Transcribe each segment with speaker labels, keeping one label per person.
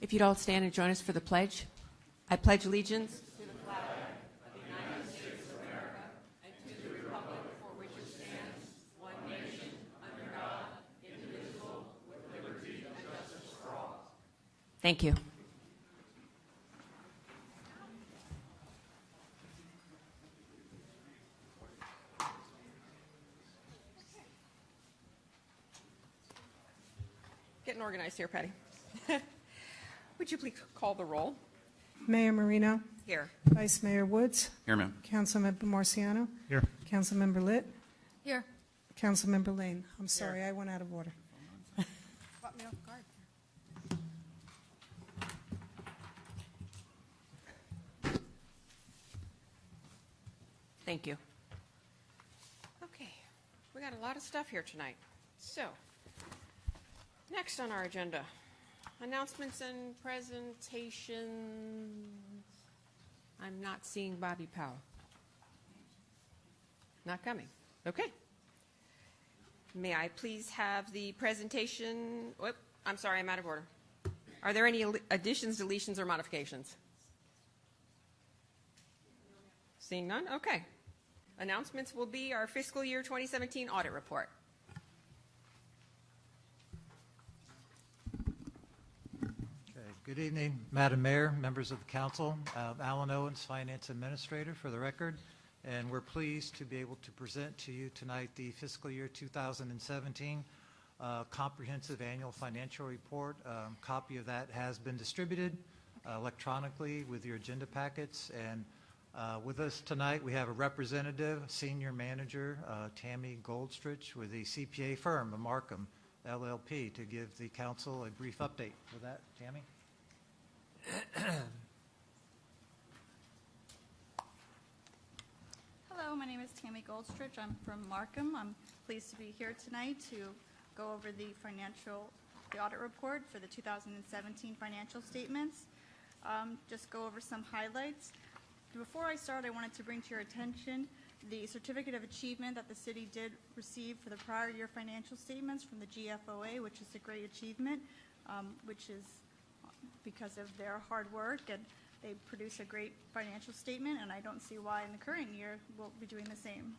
Speaker 1: If you'd all stand and join us for the pledge. I pledge allegiance Thank you. Getting organized here, Patty. Would you please call the roll?
Speaker 2: Mayor Marino.
Speaker 1: Here.
Speaker 2: Vice Mayor Woods.
Speaker 3: Here, ma'am.
Speaker 2: Councilmember Marciano.
Speaker 3: Here.
Speaker 2: Councilmember Litt.
Speaker 1: Here.
Speaker 2: Councilmember Lane. I'm sorry, I went out of order.
Speaker 1: Caught me off guard. Thank you. Okay, we got a lot of stuff here tonight. So, next on our agenda, announcements and presentations. I'm not seeing Bobby Powell. Not coming. Okay. May I please have the presentation? Whoop, I'm sorry, I'm out of order. Are there any additions, deletions, or modifications? Seeing none? Okay. Announcements will be our fiscal year 2017 audit report.
Speaker 4: Okay. Good evening, Madam Mayor, members of the council. Alan Owens, Finance Administrator for the record, and we're pleased to be able to present to you tonight the fiscal year 2017 comprehensive annual financial report. Copy of that has been distributed electronically with your agenda packets, and with us tonight we have a representative, senior manager, Tammy Goldstrich with the CPA firm of Markham LLP to give the council a brief update. For that, Tammy.
Speaker 5: Hello, my name is Tammy Goldstrich. I'm from Markham. I'm pleased to be here tonight to go over the audit report for the 2017 financial statements. Just go over some highlights. Before I start, I wanted to bring to your attention the Certificate of Achievement that the city did receive for the prior year financial statements from the GFOA, which is a great achievement, which is because of their hard work, and they produce a great financial statement, and I don't see why in the current year we'll be doing the same.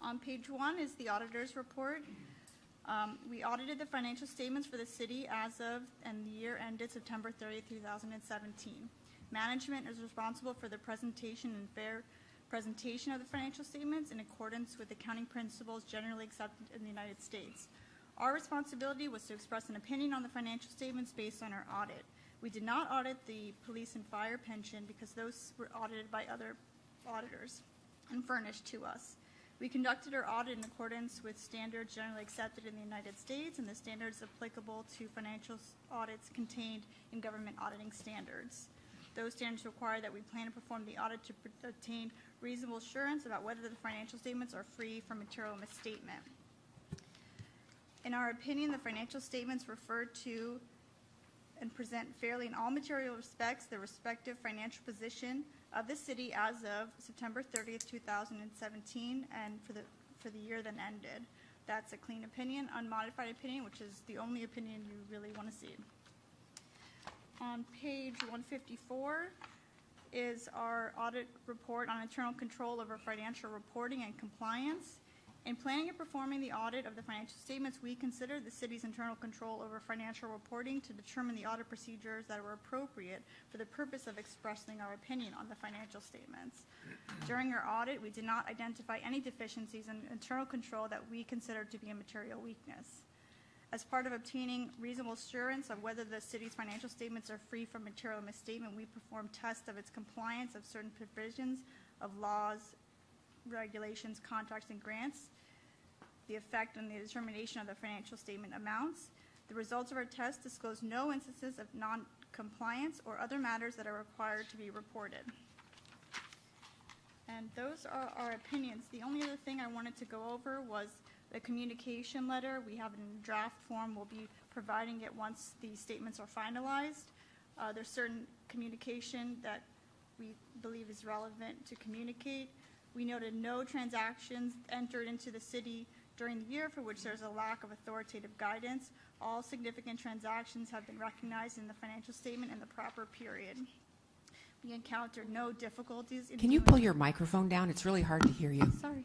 Speaker 5: On page 1 is the auditor's report. We audited the financial statements for the city as of and the year ended September 30th, 2017. Management is responsible for the presentation and fair presentation of the financial statements in accordance with accounting principles generally accepted in the United States. Our responsibility was to express an opinion on the financial statements based on our audit. We did not audit the police and fire pension because those were audited by other auditors and furnished to us. We conducted our audit in accordance with standards generally accepted in the United States and the standards applicable to financial audits contained in government auditing standards. Those standards require that we plan to perform the audit to obtain reasonable assurance about whether the financial statements are free from material misstatement. In our opinion, the financial statements refer to and present fairly in all material respects the respective financial position of the city as of September 30th, 2017, and for the year that ended. That's a clean opinion, unmodified opinion, which is the only opinion you really want to see. On page 154 is our audit report on internal control over financial reporting and compliance. In planning and performing the audit of the financial statements, we considered the city's internal control over financial reporting to determine the audit procedures that were appropriate for the purpose of expressing our opinion on the financial statements. During our audit, we did not identify any deficiencies in internal control that we considered to be a material weakness. As part of obtaining reasonable assurance of whether the city's financial statements are free from material misstatement, we performed tests of its compliance of certain provisions of laws, regulations, contracts, and grants, the effect on the determination of the financial statement amounts. The results of our test disclose no instances of non-compliance or other matters that are required to be reported. And those are our opinions. The only other thing I wanted to go over was the communication letter. We have it in draft form. We'll be providing it once the statements are finalized. There's certain communication that we believe is relevant to communicate. We noted no transactions entered into the city during the year for which there's a lack of authoritative guidance. All significant transactions have been recognized in the financial statement in the proper period. We encountered no difficulties in
Speaker 1: Can you
Speaker 5: dealing-
Speaker 1: pull your microphone down? It's really hard to hear you.
Speaker 5: Sorry.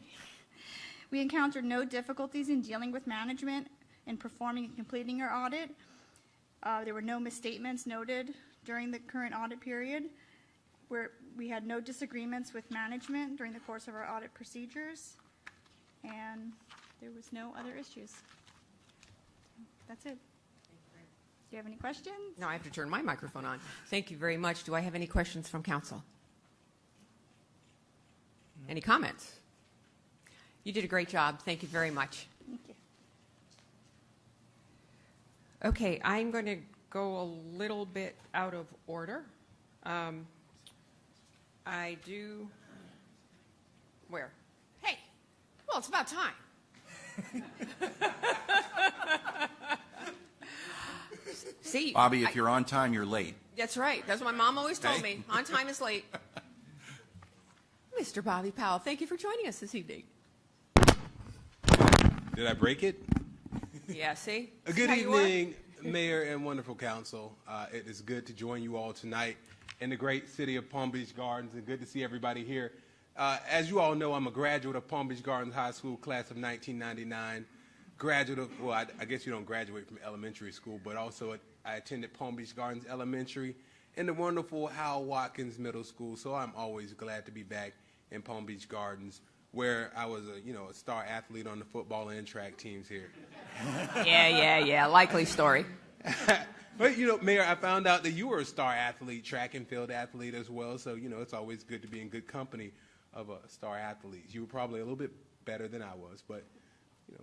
Speaker 5: We encountered no difficulties in dealing with management in performing and completing our audit. There were no misstatements noted during the current audit period. Where we had no disagreements with management during the course of our audit procedures, and there was no other issues. That's it. Do you have any questions?
Speaker 1: Now I have to turn my microphone on. Thank you very much. Do I have any questions from council? Any comments? You did a great job. Thank you very much.
Speaker 5: Thank you.
Speaker 1: Okay, I'm going to go a little bit out of order. I do. Where? Hey, well, it's about time. See,
Speaker 3: Bobby, if you're on time, you're late.
Speaker 1: that's right. That's what my mom always told
Speaker 3: Okay.
Speaker 1: me. On time is late. Mr. Bobby Powell, thank you for joining us this evening.
Speaker 6: Did I break it?
Speaker 1: Yeah, see? See
Speaker 6: Good
Speaker 1: how you are?
Speaker 6: evening, Mayor and wonderful council. It is good to join you all tonight in the great city of Palm Beach Gardens, and good to see everybody here. As you all know, I'm a graduate of Palm Beach Gardens High School, class of 1999. Graduate of, well, I guess you don't graduate from elementary school, but also I attended Palm Beach Gardens Elementary and the wonderful Hal Watkins Middle School, so I'm always glad to be back in Palm Beach Gardens, where I was a star athlete on the football and track teams here.
Speaker 1: Yeah. Likely story.
Speaker 6: But, Mayor, I found out that you were a star athlete, track and field athlete as well, so, it's always good to be in good company of a star athlete. You were probably a little bit better than I was, but,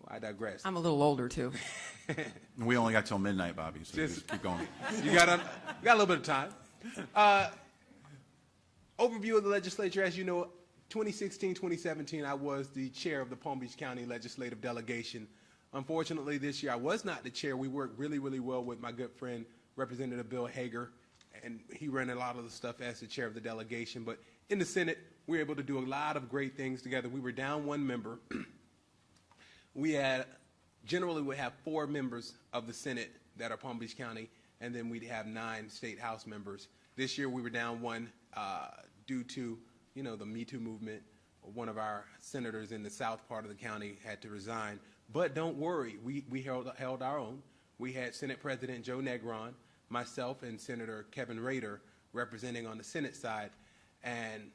Speaker 6: I digress.
Speaker 1: I'm a little older, too.
Speaker 3: We only got till midnight, Bobby, so
Speaker 6: Just-
Speaker 3: just keep going.
Speaker 6: You got a little bit of time. Overview of the legislature. As you know, 2016, 2017, I was the chair of the Palm Beach County Legislative Delegation. Unfortunately, this year I was not the chair. We worked really, really well with my good friend, Representative Bill Hager, and he ran a lot of the stuff as the chair of the delegation. But in the Senate, we were able to do a lot of great things together. We were down one member. We generally would have 4 members of the Senate that are Palm Beach County, and then we'd have 9 state House members. This year we were down one due to, the Me Too movement. One of our senators in the south part of the county had to resign. But don't worry, we held our own. We had Senate President Joe Negron, myself, and Senator Kevin Rader representing on the Senate side. And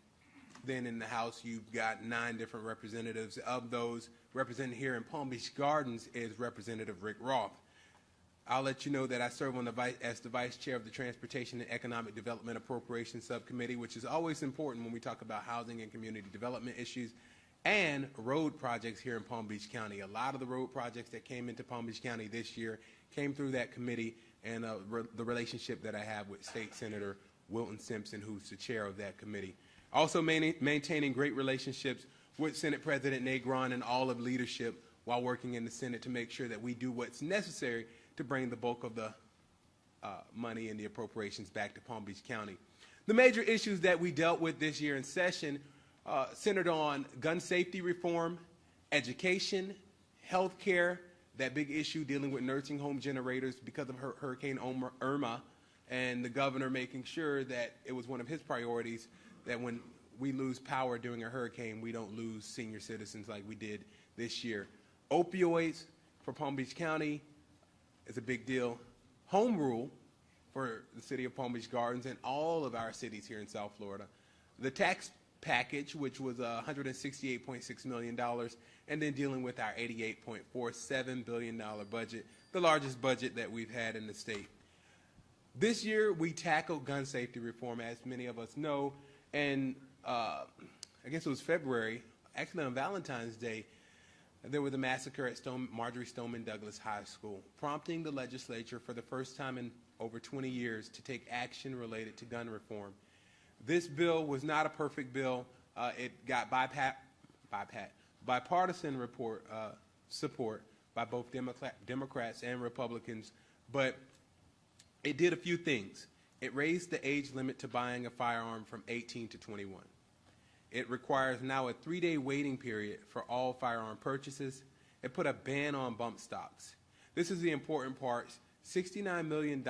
Speaker 6: then in the House, you've got 9 different representatives. Of those, represented here in Palm Beach Gardens is Representative Rick Roth. I'll let you know that I serve on as the Vice Chair of the Transportation and Economic Development Appropriations Subcommittee, which is always important when we talk about housing and community development issues and road projects here in Palm Beach County. A lot of the road projects that came into Palm Beach County this year came through that committee, and the relationship that I have with State Senator Wilton Simpson, who's the chair of that committee. Also maintaining great relationships with Senate President Negron and all of leadership while working in the Senate to make sure that we do what's necessary to bring the bulk of the money and the appropriations back to Palm Beach County. The major issues that we dealt with this year in session centered on gun safety reform, education, health care, that big issue dealing with nursing home generators because of Hurricane Irma, and the governor making sure that it was one of his priorities that when we lose power during a hurricane, we don't lose senior citizens like we did this year. Opioids for Palm Beach County is a big deal. Home rule for the city of Palm Beach Gardens and all of our cities here in South Florida. The tax package, which was $168.6 million, and then dealing with our $88.47 billion budget, the largest budget that we've had in the state. This year, we tackled gun safety reform, as many of us know, and I guess it was February, actually on Valentine's Day, there was a massacre at Marjorie Stoneman Douglas High School, prompting the legislature for the first time in over 20 years to take action related to gun reform. This bill was not a perfect bill. It got bipartisan support by both Democrats and Republicans, but it did a few things. It raised the age limit to buying a firearm from 18 to 21. It requires now a 3-day waiting period for all firearm purchases, It put a ban on bump stocks. This is the important part. $69 million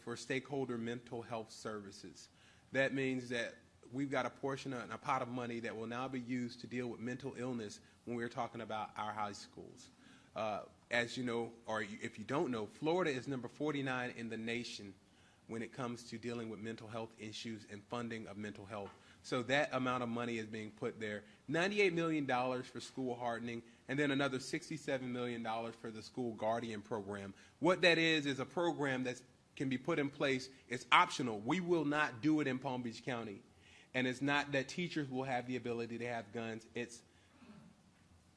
Speaker 6: for stakeholder mental health services. That means that we've got a portion of a pot of money that will now be used to deal with mental illness when we're talking about our high schools. As you know, or if you don't know, Florida is number 49 in the nation when it comes to dealing with mental health issues and funding of mental health. So that amount of money is being put there. $98 million for school hardening, and then another $67 million for the school guardian program. What that is a program that can be put in place. It's optional. We will not do it in Palm Beach County. And it's not that teachers will have the ability to have guns. It's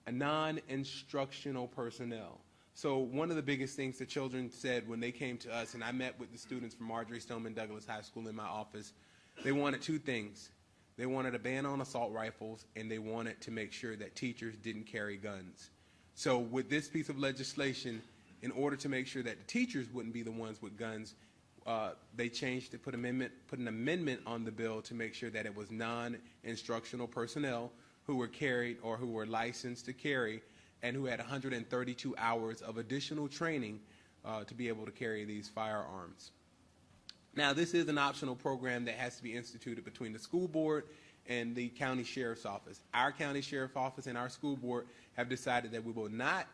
Speaker 6: a non-instructional personnel. So one of the biggest things the children said when they came to us, and I met with the students from Marjorie Stoneman Douglas High School in my office, they wanted two things. They wanted a ban on assault rifles, and they wanted to make sure that teachers didn't carry guns. So with this piece of legislation, in order to make sure that the teachers wouldn't be the ones with guns, they changed to put an amendment on the bill to make sure that it was non-instructional personnel who were carried or who were licensed to carry and who had 132 hours of additional training to be able to carry these firearms. Now, this is an optional program that has to be instituted between the school board and the county sheriff's office. Our county sheriff's office and our school board have decided that we will not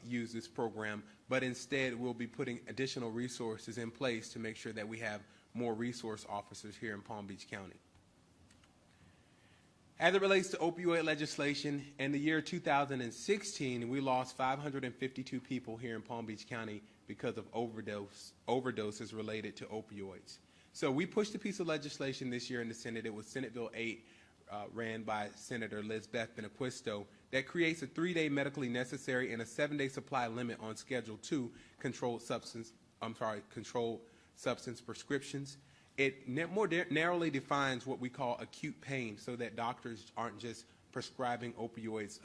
Speaker 6: use this program, but instead we'll be putting additional resources in place to make sure that we have more resource officers here in Palm Beach County. As it relates to opioid legislation, in the year 2016, we lost 552 people here in Palm Beach County because of overdoses related to opioids. So we pushed a piece of legislation this year in the Senate. It was Senate Bill 8, ran by Senator Lizbeth Benaquisto, that creates a 3-day medically necessary and a 7-day supply limit on Schedule II controlled substance prescriptions. It more narrowly defines what we call acute pain so that doctors aren't just prescribing opioids,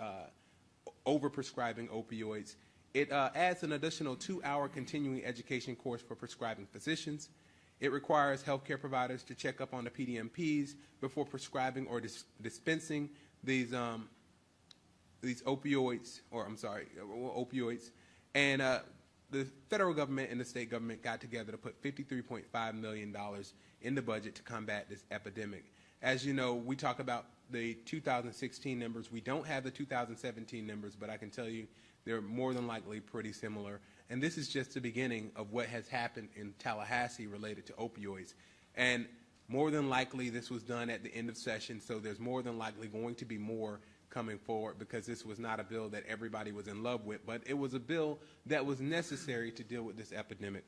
Speaker 6: over-prescribing opioids. It adds an additional 2-hour continuing education course for prescribing physicians. It requires healthcare providers to check up on the PDMPs before prescribing or dispensing these opioids, opioids. And the federal government and the state government got together to put $53.5 million in the budget to combat this epidemic. As you know, we talk about the 2016 numbers. We don't have the 2017 numbers, but I can tell you they're more than likely pretty similar. And this is just the beginning of what has happened in Tallahassee related to opioids. And more than likely this was done at the end of session, so there's more than likely going to be more coming forward because this was not a bill that everybody was in love with, but it was a bill that was necessary to deal with this epidemic.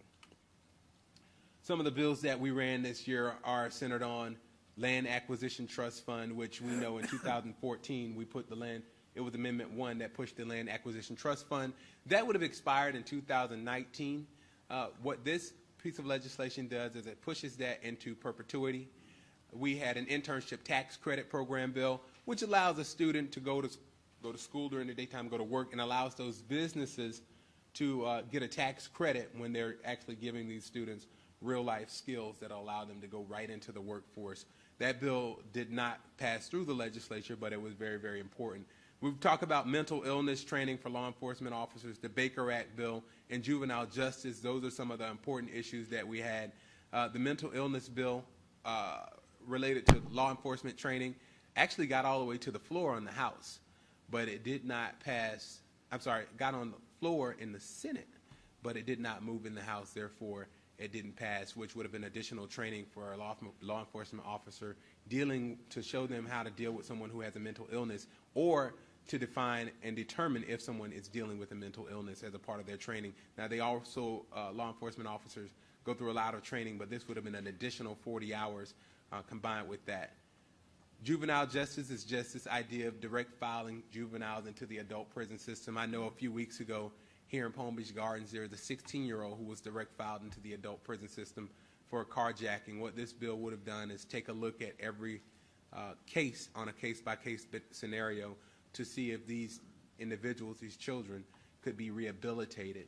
Speaker 6: Some of the bills that we ran this year are centered on Land Acquisition Trust Fund, which we know in 2014 we put the land, it was Amendment 1 that pushed the Land Acquisition Trust Fund. That would have expired in 2019. What this piece of legislation does is it pushes that into perpetuity. We had an internship tax credit program bill, which allows a student to go to school during the daytime, go to work, and allows those businesses to get a tax credit when they're actually giving these students real-life skills that allow them to go right into the workforce. That bill did not pass through the legislature, but it was very, very important. We've talked about mental illness training for law enforcement officers, the Baker Act bill, and juvenile justice. Those are some of the important issues that we had. The mental illness bill related to law enforcement training actually got all the way to the floor on the House, but it did not pass. Got on the floor in the Senate, but it did not move in the House. Therefore, it didn't pass, which would have been additional training for a law enforcement officer to show them how to deal with someone who has a mental illness, or to define and determine if someone is dealing with a mental illness as a part of their training. Now, they also, law enforcement officers, go through a lot of training, but this would have been an additional 40 hours combined with that. Juvenile justice is just this idea of direct filing juveniles into the adult prison system. I know a few weeks ago here in Palm Beach Gardens, there was a 16-year-old who was direct filed into the adult prison system for a carjacking. What this bill would have done is take a look at every case on a case-by-case scenario to see if these individuals, these children, could be rehabilitated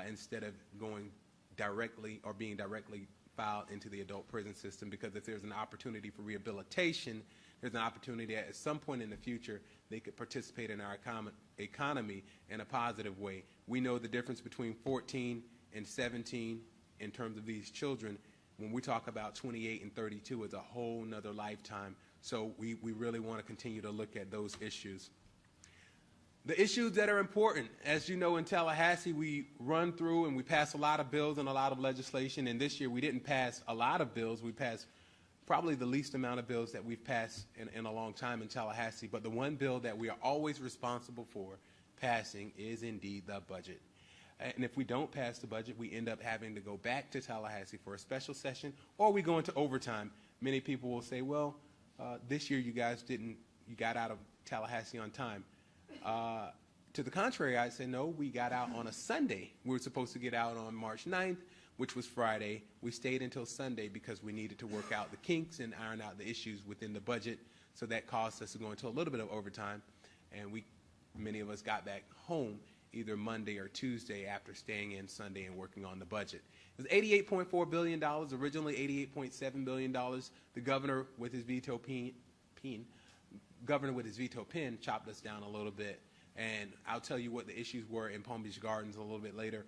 Speaker 6: instead of going directly or being directly filed into the adult prison system, because if there's an opportunity for rehabilitation, there's an opportunity that at some point in the future they could participate in our economy in a positive way. We know the difference between 14 and 17 in terms of these children. When we talk about 28 and 32, it's a whole nother lifetime. So we really want to continue to look at those issues. The issues that are important, as you know, in Tallahassee, we run through and we pass a lot of bills and a lot of legislation. And this year we didn't pass a lot of bills. We passed probably the least amount of bills that we've passed in a long time in Tallahassee. But the one bill that we are always responsible for passing is indeed the budget. And if we don't pass the budget, we end up having to go back to Tallahassee for a special session, or we go into overtime. Many people will say, well, this year you got out of Tallahassee on time. To the contrary, I say, no, we got out on a Sunday. We were supposed to get out on March 9th, which was Friday. We stayed until Sunday because we needed to work out the kinks and iron out the issues within the budget. So that caused us to go into a little bit of overtime. And many of us got back home either Monday or Tuesday after staying in Sunday and working on the budget. It was $88.4 billion, originally $88.7 billion. The governor, with his veto pen, chopped us down a little bit. And I'll tell you what the issues were in Palm Beach Gardens a little bit later.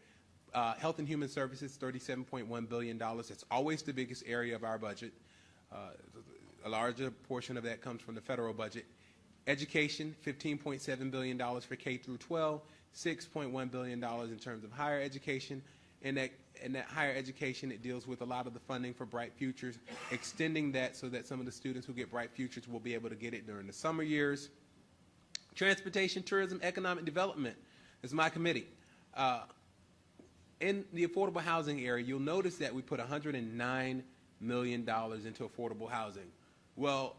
Speaker 6: Health and Human Services, $37.1 billion. That's always the biggest area of our budget. A larger portion of that comes from the federal budget. Education, $15.7 billion for K through 12, $6.1 billion in terms of higher education. And that higher education, it deals with a lot of the funding for Bright Futures, extending that so that some of the students who get Bright Futures will be able to get it during the summer years. Transportation, Tourism, Economic Development is my committee. In the affordable housing area, you'll notice that we put $109 million into affordable housing. Well,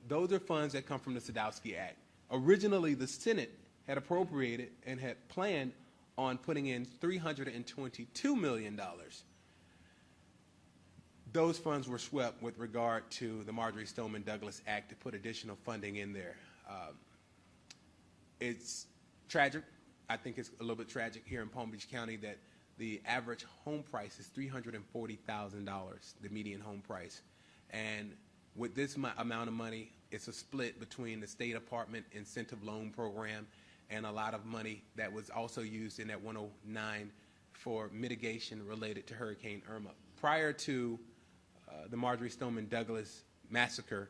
Speaker 6: those are funds that come from the Sadowski Act. Originally, the Senate had appropriated and had planned on putting in $322 million. Those funds were swept with regard to the Marjory Stoneman Douglas Act to put additional funding in there. It's tragic. I think it's a little bit tragic here in Palm Beach County that the average home price is $340,000, the median home price. And with this amount of money, it's a split between the State Apartment Incentive Loan Program and a lot of money that was also used in that 109 for mitigation related to Hurricane Irma. Prior to the Marjory Stoneman Douglas massacre,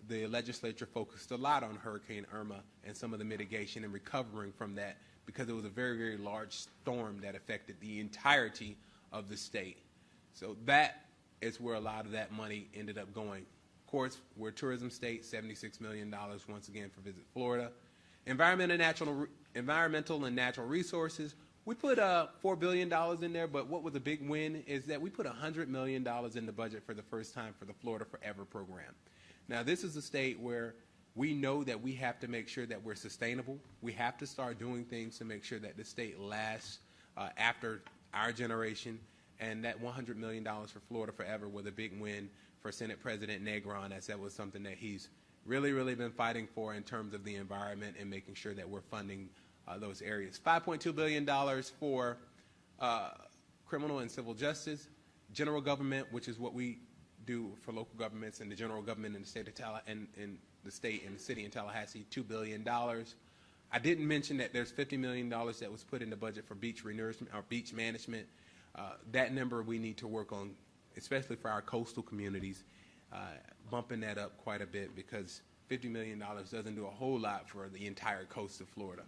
Speaker 6: the legislature focused a lot on Hurricane Irma and some of the mitigation and recovering from that because it was a very, very large storm that affected the entirety of the state. So that is where a lot of that money ended up going. Of course, we're a tourism state, $76 million once again for Visit Florida. Environmental and natural resources, we put $4 billion in there, but what was a big win is that we put $100 million in the budget for the first time for the Florida Forever program. Now, this is a state where we know that we have to make sure that we're sustainable. We have to start doing things to make sure that the state lasts after our generation. And that $100 million for Florida Forever was a big win for Senate President Negron, as that was something that he's really, really been fighting for in terms of the environment and making sure that we're funding those areas. $5.2 billion for criminal and civil justice, general government, which is what we do for local governments and the general government in the state of the state and the city in Tallahassee, $2 billion. I didn't mention that there's $50 million that was put in the budget for beach renourishment or beach management. That number we need to work on, especially for our coastal communities, bumping that up quite a bit because $50 million doesn't do a whole lot for the entire coast of Florida.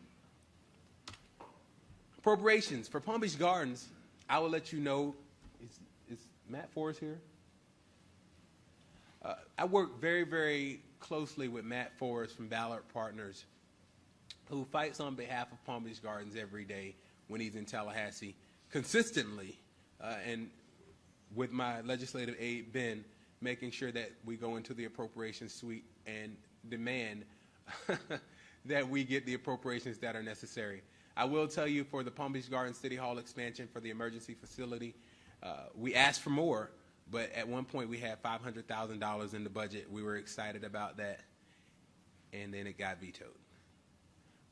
Speaker 6: Appropriations for Palm Beach Gardens, I will let you know, is Matt Forrest here? I work very, very closely with Matt Forrest from Ballard Partners, who fights on behalf of Palm Beach Gardens every day when he's in Tallahassee consistently, and with my legislative aide, Ben, making sure that we go into the appropriations suite and demand that we get the appropriations that are necessary. I will tell you, for the Palm Beach Gardens City Hall expansion for the emergency facility, we asked for more, but at one point we had $500,000 in the budget. We were excited about that, and then it got vetoed.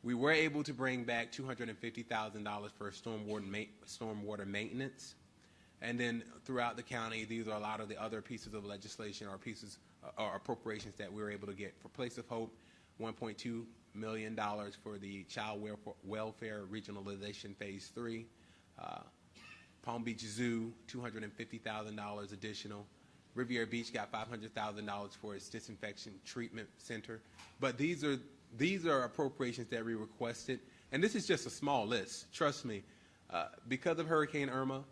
Speaker 6: We were able to bring back $250,000 for stormwater maintenance. And then throughout the county, these are a lot of the other pieces of legislation or pieces or appropriations that we were able to get. For Place of Hope, $1.2 million for the Child Welfare Regionalization Phase 3. Palm Beach Zoo, $250,000 additional. Riviera Beach got $500,000 for its disinfection treatment center. But these are appropriations that we requested, and this is just a small list. Trust me, because of Hurricane Irma,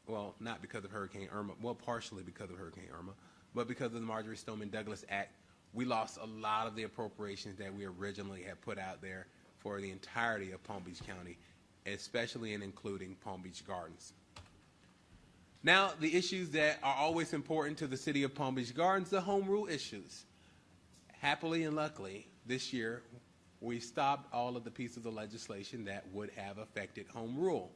Speaker 6: well, not because of Hurricane Irma, well, partially because of Hurricane Irma, but because of the Marjorie Stoneman Douglas Act, we lost a lot of the appropriations that we originally had put out there for the entirety of Palm Beach County, especially and including Palm Beach Gardens. Now, the issues that are always important to the city of Palm Beach Gardens, the home rule issues. Happily and luckily, this year, we stopped all of the pieces of legislation that would have affected home rule.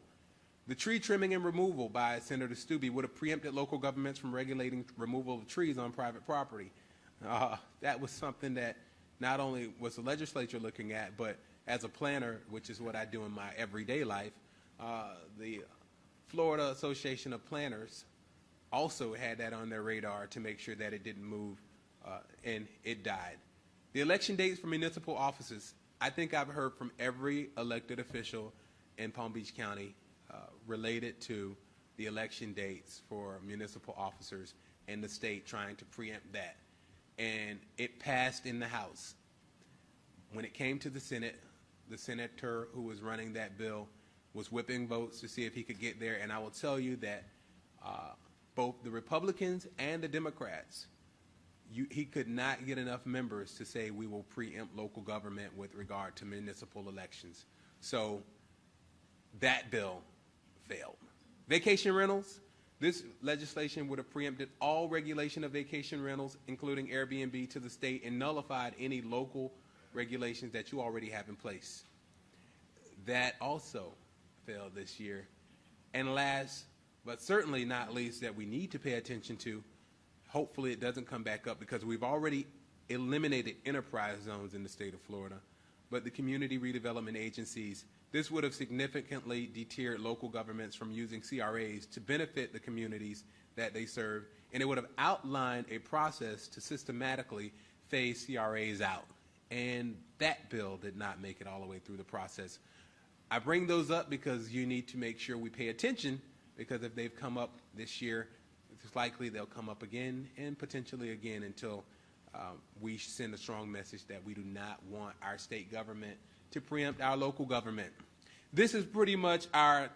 Speaker 6: The tree trimming and removal by Senator Stubbe would have preempted local governments from regulating removal of trees on private property. That was something that not only was the legislature looking at, but as a planner, which is what I do in my everyday life, the Florida Association of Planners also had that on their radar to make sure that it didn't move, and it died. The election dates for municipal offices, I think I've heard from every elected official in Palm Beach County related to the election dates for municipal officers and the state trying to preempt that. And it passed in the House. When it came to the Senate, the senator who was running that bill was whipping votes to see if he could get there. And I will tell you that both the Republicans and the Democrats, he could not get enough members to say we will preempt local government with regard to municipal elections. So that bill failed. Vacation rentals, this legislation would have preempted all regulation of vacation rentals, including Airbnb, to the state and nullified any local regulations that you already have in place. That also failed this year. And last, but certainly not least, that we need to pay attention to, hopefully it doesn't come back up because we've already eliminated enterprise zones in the state of Florida, but the community redevelopment agencies, this would have significantly deterred local governments from using CRAs to benefit the communities that they serve, and it would have outlined a process to systematically phase CRAs out. And that bill did not make it all the way through the process. I bring those up because you need to make sure we pay attention, because if they've come up this year, it's likely they'll come up again and potentially again until we send a strong message that we do not want our state government to preempt our local government. This is pretty much our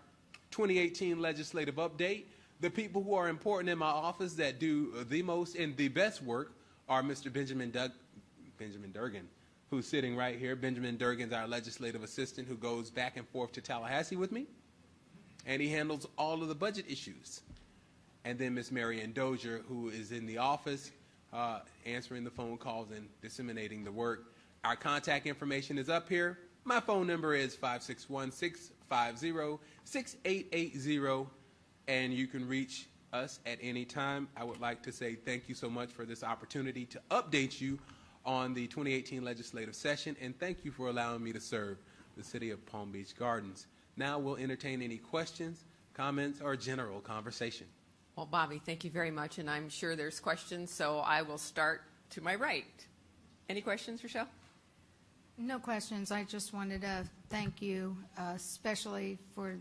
Speaker 6: 2018 legislative update. The people who are important in my office that do the most and the best work are Mr. Benjamin Durgan, who's sitting right here. Benjamin Durgan's our legislative assistant who goes back and forth to Tallahassee with me, and he handles all of the budget issues. And then Ms. Marianne Dozier, who is in the office answering the phone calls and disseminating the work. Our contact information is up here. My phone number is 561-650-6880, and you can reach us at any time. I would like to say thank you so much for this opportunity to update you on the 2018 legislative session, and thank you for allowing me to serve the city of Palm Beach Gardens. Now we'll entertain any questions, comments, or general conversation.
Speaker 1: Well, Bobby, thank you very much, and I'm sure there's questions, so I will start to my right. Any questions, Rochelle?
Speaker 7: No questions. I just wanted to thank you, especially for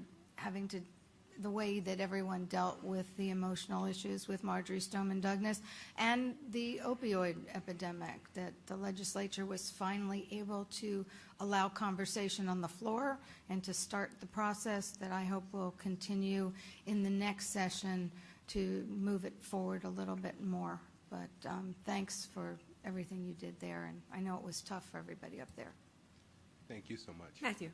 Speaker 7: the way that everyone dealt with the emotional issues with Marjorie Stoneman Douglas and the opioid epidemic, that the legislature was finally able to allow conversation on the floor and to start the process that I hope will continue in the next session to move it forward a little bit more. But thanks for everything you did there, and I know it was tough for everybody up there.
Speaker 6: Thank you so much.
Speaker 1: Matthew.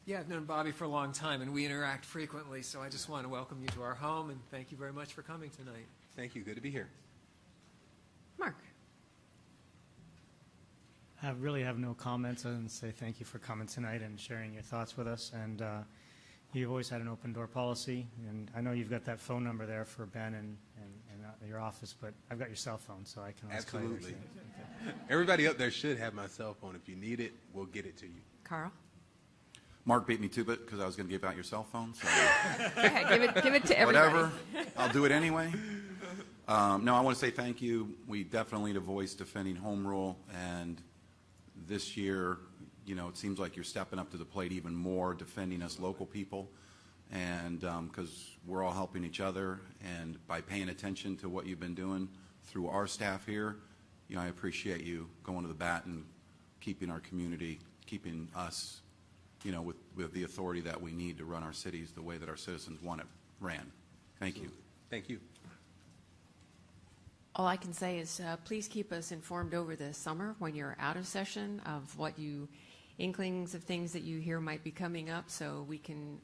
Speaker 8: Yeah, I've known Bobby for a long time, and we interact frequently, so I just want to welcome you to our home, and thank you very much for coming tonight.
Speaker 6: Thank you. Good to be here.
Speaker 1: Mark.
Speaker 9: I really have no comments other than say thank you for coming tonight and sharing your thoughts with us. And you've always had an open door policy, and I know you've got that phone number there for Ben and your office, but I've got your cell phone, so I can always call you.
Speaker 6: Absolutely. Everybody up there should have my cell phone. If you need it, we'll get it to you.
Speaker 1: Carl.
Speaker 3: Mark beat me to it because I was going to give out your cell phone. So
Speaker 1: Go ahead, give it to everybody.
Speaker 3: whatever, I'll do it anyway. No, I want to say thank you. We definitely need a voice defending home rule, and this year, you know, it seems like you're stepping up to the plate even more, defending us local people, and because we're all helping each other, and by paying attention to what you've been doing through our staff here, you know, I appreciate you going to the bat and keeping our community, keeping us, you know, with the authority that we need to run our cities the way that our citizens want it ran. Thank you.
Speaker 6: Thank you.
Speaker 1: All I can say is please keep us informed over the summer when you're out of session of what inklings of things that you hear might be coming up, so we can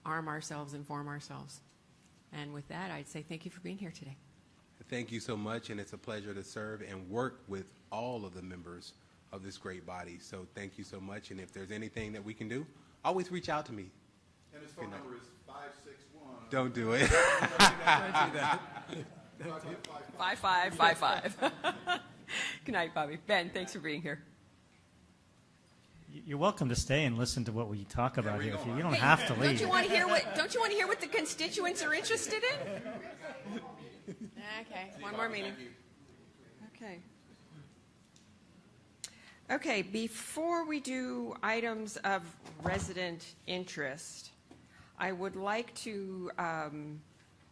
Speaker 1: arm ourselves, inform ourselves. And with that, I'd say thank you for being here today.
Speaker 6: Thank you so much, and it's a pleasure to serve and work with all of the members of this great body. So thank you so much, and if there's anything that we can do, always reach out to me.
Speaker 3: And his phone number is 561.
Speaker 6: Don't do it.
Speaker 8: Don't do that.
Speaker 1: 5555. Good night, Bobby. Ben, thanks for being here.
Speaker 9: You're welcome to stay and listen to what we talk about here. You don't
Speaker 1: Hey,
Speaker 9: have to leave.
Speaker 1: Don't you want to hear what the constituents are interested in? Okay, one more meeting. Okay. Okay, before we do items of resident interest, I would like to,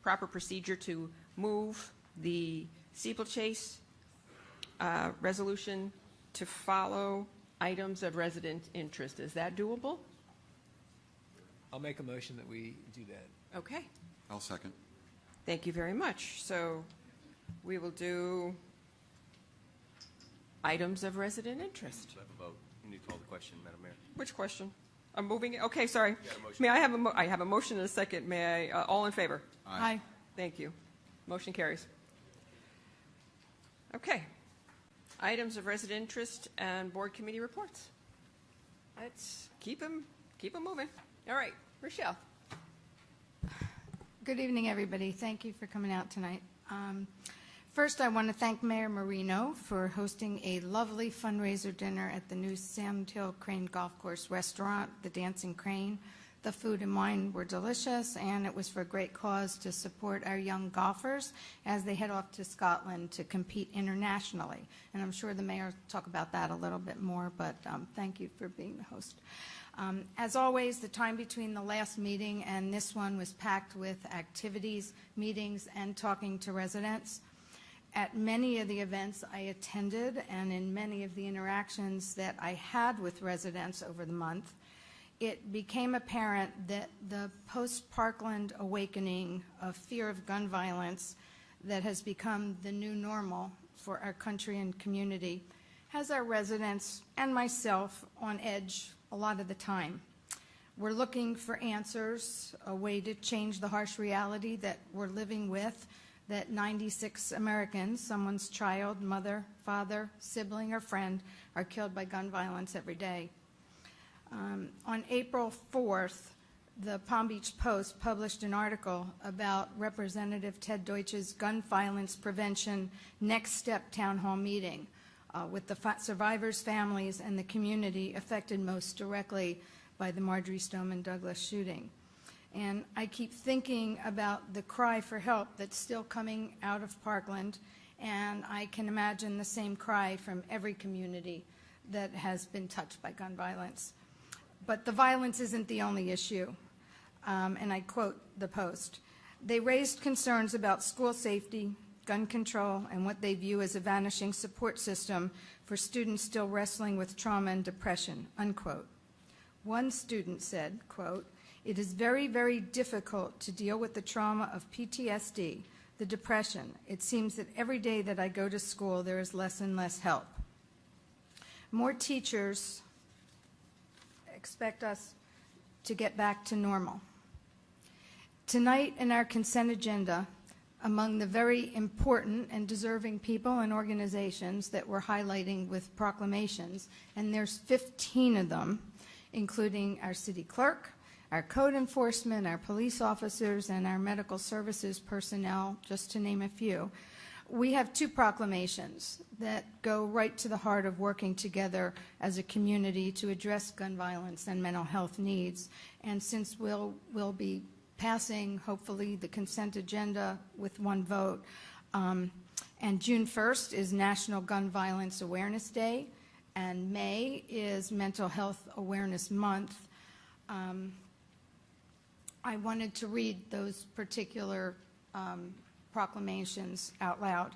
Speaker 1: proper procedure to move the steeplechase resolution to follow items of resident interest. Is that doable?
Speaker 8: I'll make a motion that we do that.
Speaker 1: Okay,
Speaker 3: I'll second.
Speaker 1: thank you very much. So we will do items of resident interest.
Speaker 10: We have a vote. You need to call the question, Madam Mayor.
Speaker 1: Which question? I'm moving it. Okay, sorry.
Speaker 10: You got a motion.
Speaker 1: May I have I have a motion and a second. May I, all in favor?
Speaker 7: Aye.
Speaker 1: Thank you. Motion carries. Okay. Items of resident interest and board committee reports. Let's keep them moving. All right, Rochelle.
Speaker 7: Good evening, everybody. Thank you for coming out tonight. First, I want to thank Mayor Marino for hosting a lovely fundraiser dinner at the new Sand Hill Crane Golf Course restaurant, the Dancing Crane. The food and wine were delicious, and it was for a great cause to support our young golfers as they head off to Scotland to compete internationally. And I'm sure the mayor will talk about that a little bit more, but thank you for being the host. As always, the time between the last meeting and this one was packed with activities, meetings, and talking to residents. At many of the events I attended and in many of the interactions that I had with residents over the month, it became apparent that the post-Parkland awakening of fear of gun violence that has become the new normal for our country and community has our residents and myself on edge a lot of the time. We're looking for answers, a way to change the harsh reality that we're living with, that 96 Americans, someone's child, mother, father, sibling, or friend, are killed by gun violence every day. On April 4th, the Palm Beach Post published an article about Representative Ted Deutsch's gun violence prevention next step town hall meeting with the survivors' families and the community affected most directly by the Marjory Stoneman Douglas shooting. And I keep thinking about the cry for help that's still coming out of Parkland, and I can imagine the same cry from every community that has been touched by gun violence. But the violence isn't the only issue, and I quote the Post. They raised concerns about school safety, gun control, and what they view as a vanishing support system for students still wrestling with trauma and depression, unquote. One student said, quote, "It is very, very difficult to deal with the trauma of PTSD, the depression. It seems that every day that I go to school, there is less and less help." More teachers expect us to get back to normal. Tonight in our consent agenda, among the very important and deserving people and organizations that we're highlighting with proclamations, and there's 15 of them, including our city clerk, our code enforcement, our police officers, and our medical services personnel, just to name a few. We have two proclamations that go right to the heart of working together as a community to address gun violence and mental health needs. And since we'll be passing, hopefully, the consent agenda with one vote, And June 1st is National Gun Violence Awareness Day, and May is Mental Health Awareness Month. I wanted to read those particular proclamations out loud.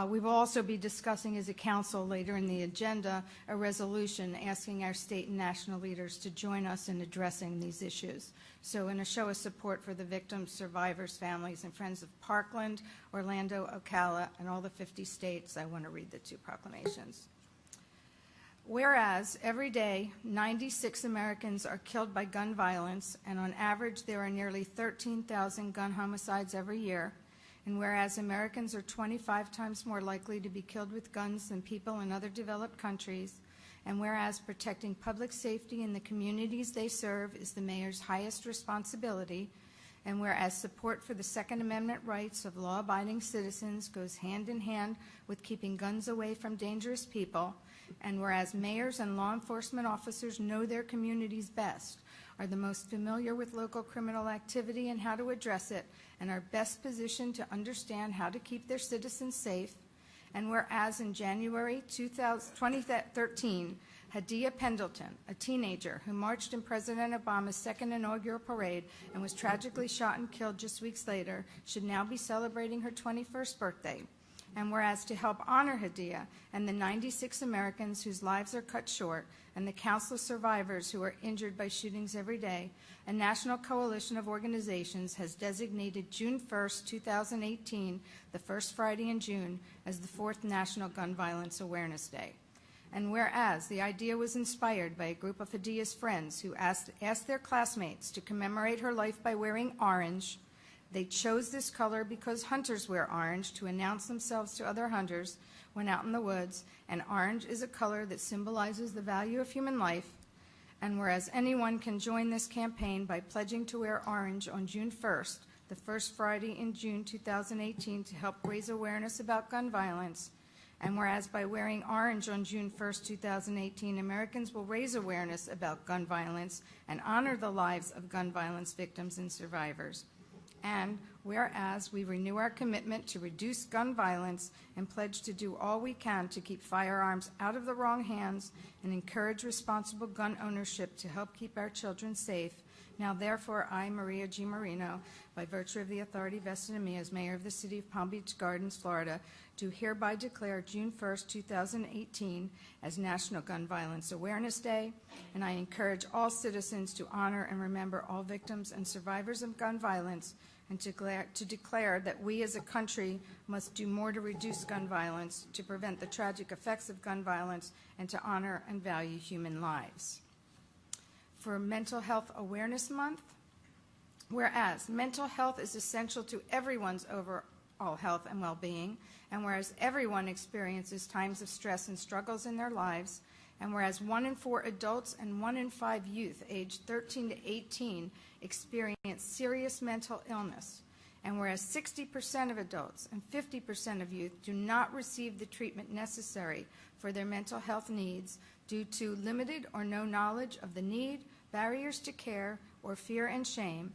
Speaker 7: We will also be discussing as a council later in the agenda a resolution asking our state and national leaders to join us in addressing these issues. So in a show of support for the victims, survivors, families, and friends of Parkland, Orlando, Ocala, and all the 50 states, I want to read the two proclamations. Whereas every day 96 Americans are killed by gun violence, and on average there are nearly 13,000 gun homicides every year, and whereas Americans are 25 times more likely to be killed with guns than people in other developed countries, and whereas protecting public safety in the communities they serve is the mayor's highest responsibility, and whereas support for the Second Amendment rights of law-abiding citizens goes hand in hand with keeping guns away from dangerous people, and whereas mayors and law enforcement officers know their communities best, are the most familiar with local criminal activity and how to address it, and are best positioned to understand how to keep their citizens safe, and whereas in January 2013, Hadia Pendleton, a teenager who marched in President Obama's second inaugural parade and was tragically shot and killed just weeks later, should now be celebrating her 21st birthday. And whereas to help honor Hadia and the 96 Americans whose lives are cut short and the countless survivors who are injured by shootings every day, a national coalition of organizations has designated June 1st, 2018, the first Friday in June, as the 4th National Gun Violence Awareness Day. And whereas the idea was inspired by a group of Hadia's friends who asked their classmates to commemorate her life by wearing orange, they chose this color because hunters wear orange to announce themselves to other hunters when out in the woods, and orange is a color that symbolizes the value of human life. And whereas anyone can join this campaign by pledging to wear orange on June 1st, the first Friday in June 2018, to help raise awareness about gun violence, and whereas by wearing orange on June 1st, 2018, Americans will raise awareness about gun violence and honor the lives of gun violence victims and survivors. And whereas we renew our commitment to reduce gun violence and pledge to do all we can to keep firearms out of the wrong hands and encourage responsible gun ownership to help keep our children safe, now therefore I, Maria G. Marino, by virtue of the authority vested in me as mayor of the city of Palm Beach Gardens, Florida, do hereby declare June 1st, 2018 as National Gun Violence Awareness Day, and I encourage all citizens to honor and remember all victims and survivors of gun violence, and to declare that we as a country must do more to reduce gun violence, to prevent the tragic effects of gun violence, and to honor and value human lives. For Mental Health Awareness Month, whereas mental health is essential to everyone's overall health and well-being, and whereas everyone experiences times of stress and struggles in their lives, and whereas 1 in 4 adults and 1 in 5 youth aged 13 to 18 experience serious mental illness, and whereas 60% of adults and 50% of youth do not receive the treatment necessary for their mental health needs due to limited or no knowledge of the need, barriers to care, or fear and shame,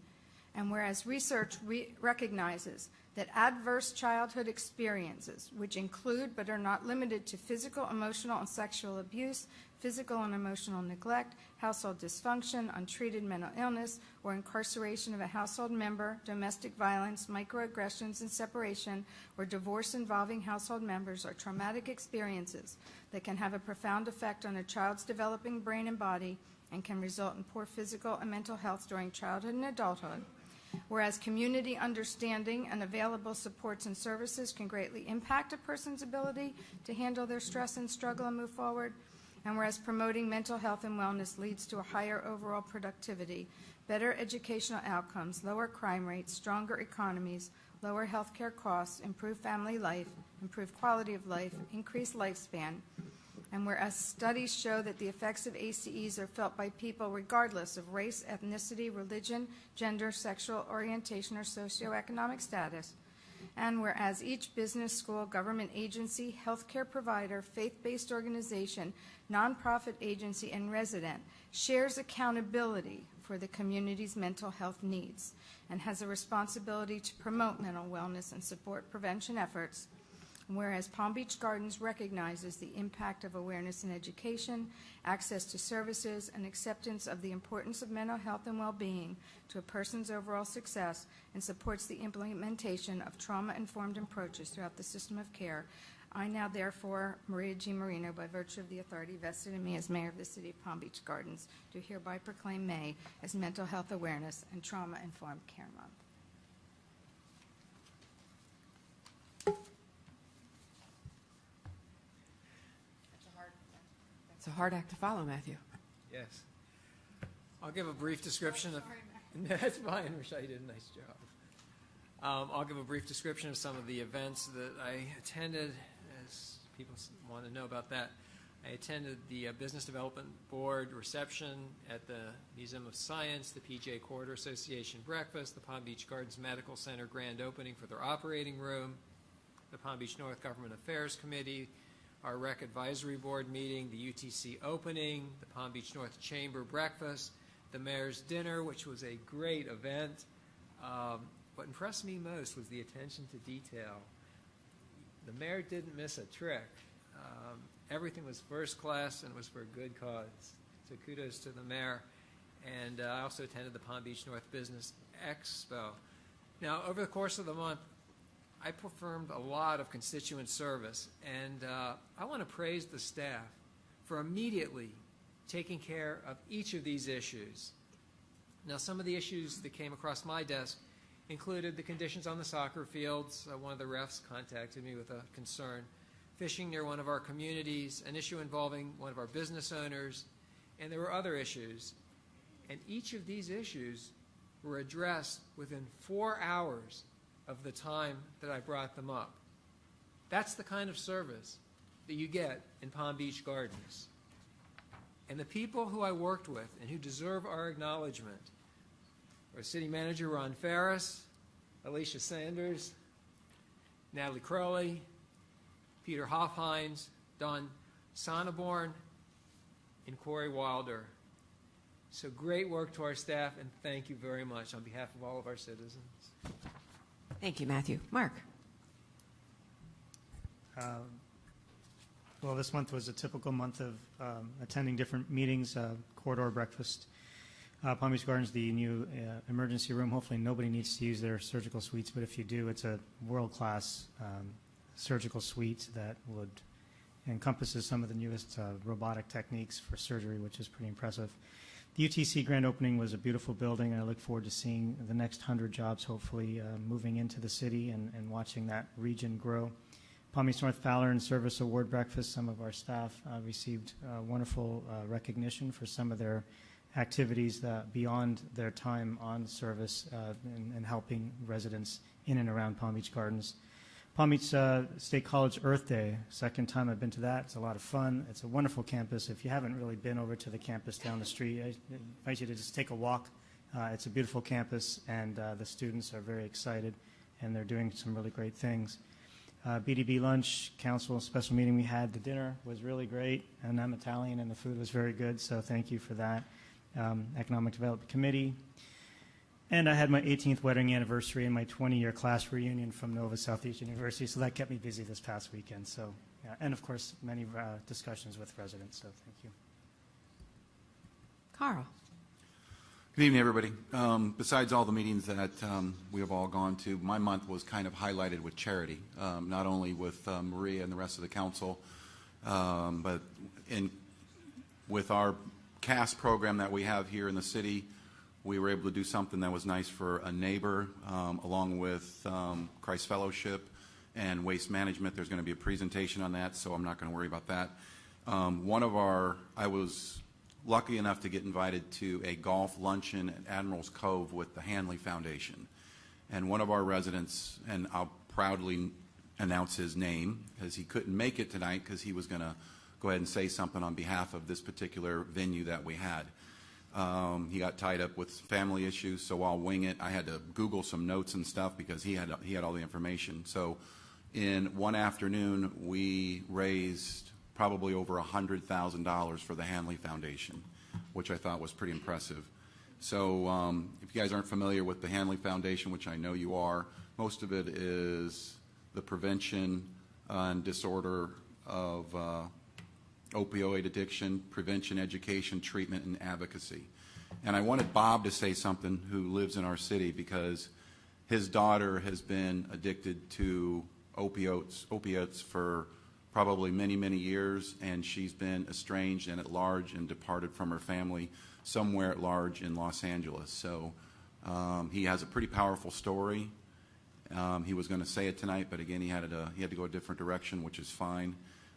Speaker 7: and whereas research recognizes that adverse childhood experiences, which include but are not limited to physical, emotional, and sexual abuse, physical and emotional neglect, household dysfunction, untreated mental illness, or incarceration of a household member, domestic violence, microaggressions and separation, or divorce involving household members, are traumatic experiences that can have a profound effect on a child's developing brain and body and can result in poor physical and mental health during childhood and adulthood. Whereas community understanding and available supports and services can greatly impact a person's ability to handle their stress and struggle and move forward, and whereas promoting mental health and wellness leads to a higher overall productivity, better educational outcomes, lower crime rates, stronger economies, lower health care costs, improved family life, improved quality of life, increased lifespan, and whereas studies show that the effects of ACEs are felt by people regardless of race, ethnicity, religion, gender, sexual orientation, or socioeconomic status, And whereas each business, school, government agency, healthcare provider, faith-based organization, nonprofit agency, and resident shares accountability for the community's mental health needs and has a responsibility to promote mental wellness and support prevention efforts. Whereas Palm Beach Gardens recognizes the impact of awareness and education, access to services, and acceptance of the importance of mental health and well-being to a person's overall success, and supports the implementation of trauma-informed approaches throughout the system of care, I now therefore, Maria G. Marino, by virtue of the authority vested in me as mayor of the city of Palm Beach Gardens, do hereby proclaim May as Mental Health Awareness and Trauma-Informed Care Month.
Speaker 1: It's a hard act to follow, Matthew.
Speaker 8: Yes. I'll give a brief description of... That's fine, Rashad, you did a nice job. I'll give a brief description of some of the events that I attended, as people want to know about that. I attended the Business Development Board reception at the Museum of Science, the PJ Corridor Association breakfast, the Palm Beach Gardens Medical Center grand opening for their operating room, the Palm Beach North Government Affairs Committee, our Rec Advisory Board meeting, the UTC opening, the Palm Beach North Chamber breakfast, the Mayor's Dinner, which was a great event. What impressed me most was the attention to detail. The Mayor didn't miss a trick. Everything was first class and it was for a good cause. So kudos to the Mayor. And I also attended the Palm Beach North Business Expo. Now, over the course of the month, I performed a lot of constituent service, and I want to praise the staff for immediately taking care of each of these issues. Now, some of the issues that came across my desk included the conditions on the soccer fields. One of the refs contacted me with a concern. Fishing near one of our communities, an issue involving one of our business owners, and there were other issues. And each of these issues were addressed within 4 hours of the time that I brought them up. That's the kind of service that you get in Palm Beach Gardens. And the people who I worked with and who deserve our acknowledgement are City Manager Ron Ferris, Alicia Sanders, Natalie Crowley, Peter Hofheinz, Don Sonneborn, and Corey Wilder. So great work to our staff, and thank you very much on behalf of all of our citizens.
Speaker 1: Thank you, Matthew. Mark.
Speaker 9: Well, this month was a typical month of attending different meetings, corridor breakfast. Palm Beach Gardens, the new emergency room. Hopefully nobody needs to use their surgical suites, but if you do, it's a world-class surgical suite that would encompasses some of the newest robotic techniques for surgery, which is pretty impressive. The UTC grand opening was a beautiful building, and I look forward to seeing the next 100 jobs hopefully moving into the city and watching that region grow. Palm Beach North Valor and Service Award Breakfast, some of our staff received wonderful recognition for some of their activities beyond their time on service and helping residents in and around Palm Beach Gardens. Palm Beach State College Earth Day, second time I've been to that. It's a lot of fun. It's a wonderful campus. If you haven't really been over to the campus down the street, I invite you to just take a walk. It's a beautiful campus, and the students are very excited, and they're doing some really great things. BDB lunch, council special meeting we had. The dinner was really great, and I'm Italian, and the food was very good, so thank you for that. Economic Development Committee. And I had my 18th wedding anniversary and my 20-year class reunion from Nova Southeastern University, so that kept me busy this past weekend. So, yeah, and of course, many discussions with residents, so thank you.
Speaker 1: Carl.
Speaker 3: Good evening, everybody. Besides all the meetings that we have all gone to, my month was kind of highlighted with charity, not only with Maria and the rest of the council, but with our CAST program that we have here in the city. We were able to do something that was nice for a neighbor, along with Christ Fellowship and Waste Management. There's going to be a presentation on that, so I'm not going to worry about that. I was lucky enough to get invited to a golf luncheon at Admiral's Cove with the Hanley Foundation. And one of our residents, and I'll proudly announce his name, because he couldn't make it tonight because he was going to go ahead and say something on behalf of this particular venue that we had. He got tied up with family issues, so I'll wing it. I had to Google some notes and stuff because he had all the information. So in one afternoon, we raised probably over $100,000 for the Hanley Foundation, which I thought was pretty impressive. So if you guys aren't familiar with the Hanley Foundation, which I know you are, most of it is the prevention and disorder of opioid addiction, prevention, education, treatment, and advocacy. And I wanted Bob to say something, who lives in our city, because his daughter has been addicted to opiates for probably many, many years, and she's been estranged and at large and departed from her family somewhere at large in Los Angeles. So he has a pretty powerful story. He was going to say it tonight, but again, he had to go a different direction, which is fine.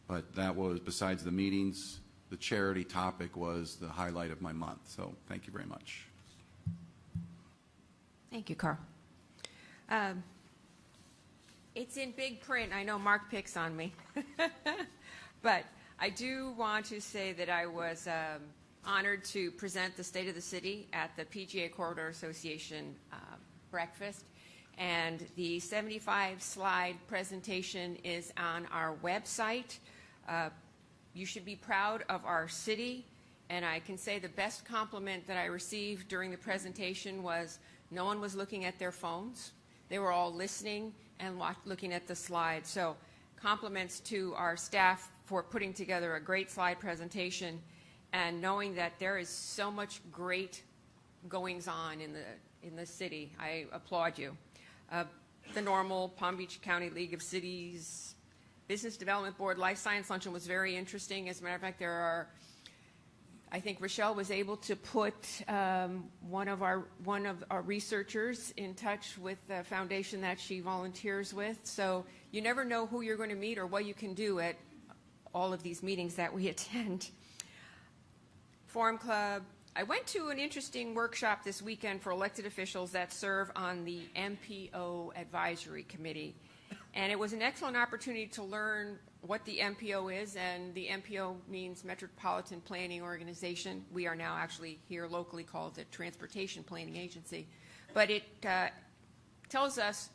Speaker 3: But that was, besides the meetings, the charity topic was the highlight of my month. So thank you very much.
Speaker 1: Thank you, Carl. It's in big print. I know Mark picks on me. But I do want to say that I was honored to present the State of the City at the PGA Corridor Association breakfast. And the 75-slide presentation is on our website. You should be proud of our city. And I can say the best compliment that I received during the presentation was no one was looking at their phones. They were all listening and looking at the slides. So compliments to our staff for putting together a great slide presentation and knowing that there is so much great goings on in the city. I applaud you. The normal Palm Beach County League of Cities Business Development Board Life Science Luncheon was very interesting. As a matter of fact, I think Rochelle was able to put one of our researchers in touch with the foundation that she volunteers with. So you never know who you're going to meet or what you can do at all of these meetings that we attend. Forum Club. I went to an interesting workshop this weekend for elected officials that serve on the MPO Advisory Committee. And it was an excellent opportunity to learn what the MPO is, and the MPO means Metropolitan Planning Organization. We are now actually here locally called the Transportation Planning Agency. But it tells us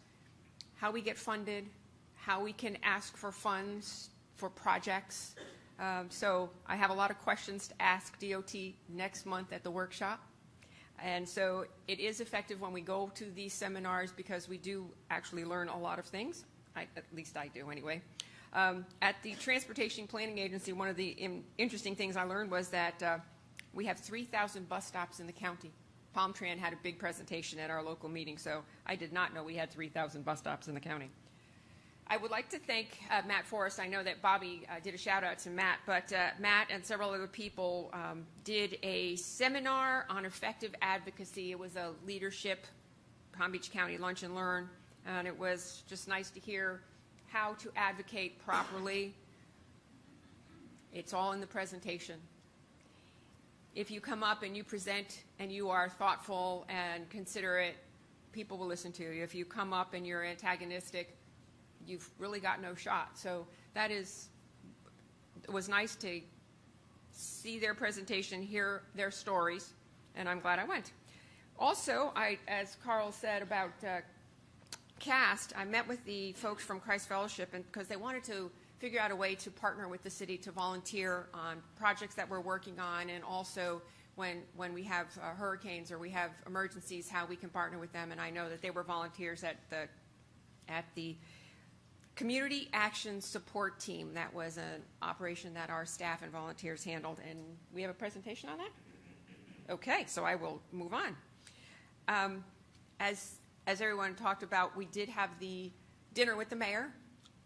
Speaker 1: how we get funded, how we can ask for funds for projects. So I have a lot of questions to ask DOT next month at the workshop. And so it is effective when we go to these seminars because we do actually learn a lot of things. At least I do anyway. At the Transportation Planning Agency, one of the interesting things I learned was that we have 3,000 bus stops in the county. PalmTran had a big presentation at our local meeting, so I did not know we had 3,000 bus stops in the county. I would like to thank Matt Forrest. I know that Bobby did a shout out to Matt, but Matt and several other people did a seminar on effective advocacy. It was a leadership Palm Beach County Lunch and Learn, and it was just nice to hear how to advocate properly. It's all in the presentation. If you come up and you present and you are thoughtful and considerate, people will listen to you. If you come up and you're antagonistic, you've really got no shot. So it was nice to see their presentation, hear their stories, and I'm glad I went. Also, as Carl said about CAST, I met with the folks from Christ Fellowship because they wanted to figure out a way to partner with the city to volunteer on projects that we're working on, and also when we have hurricanes or we have emergencies, how we can partner with them. And I know that they were volunteers at the Community Action Support Team. That was an operation that our staff and volunteers handled, and we have a presentation on that? Okay, so I will move on. As everyone talked about, we did have the dinner with the mayor,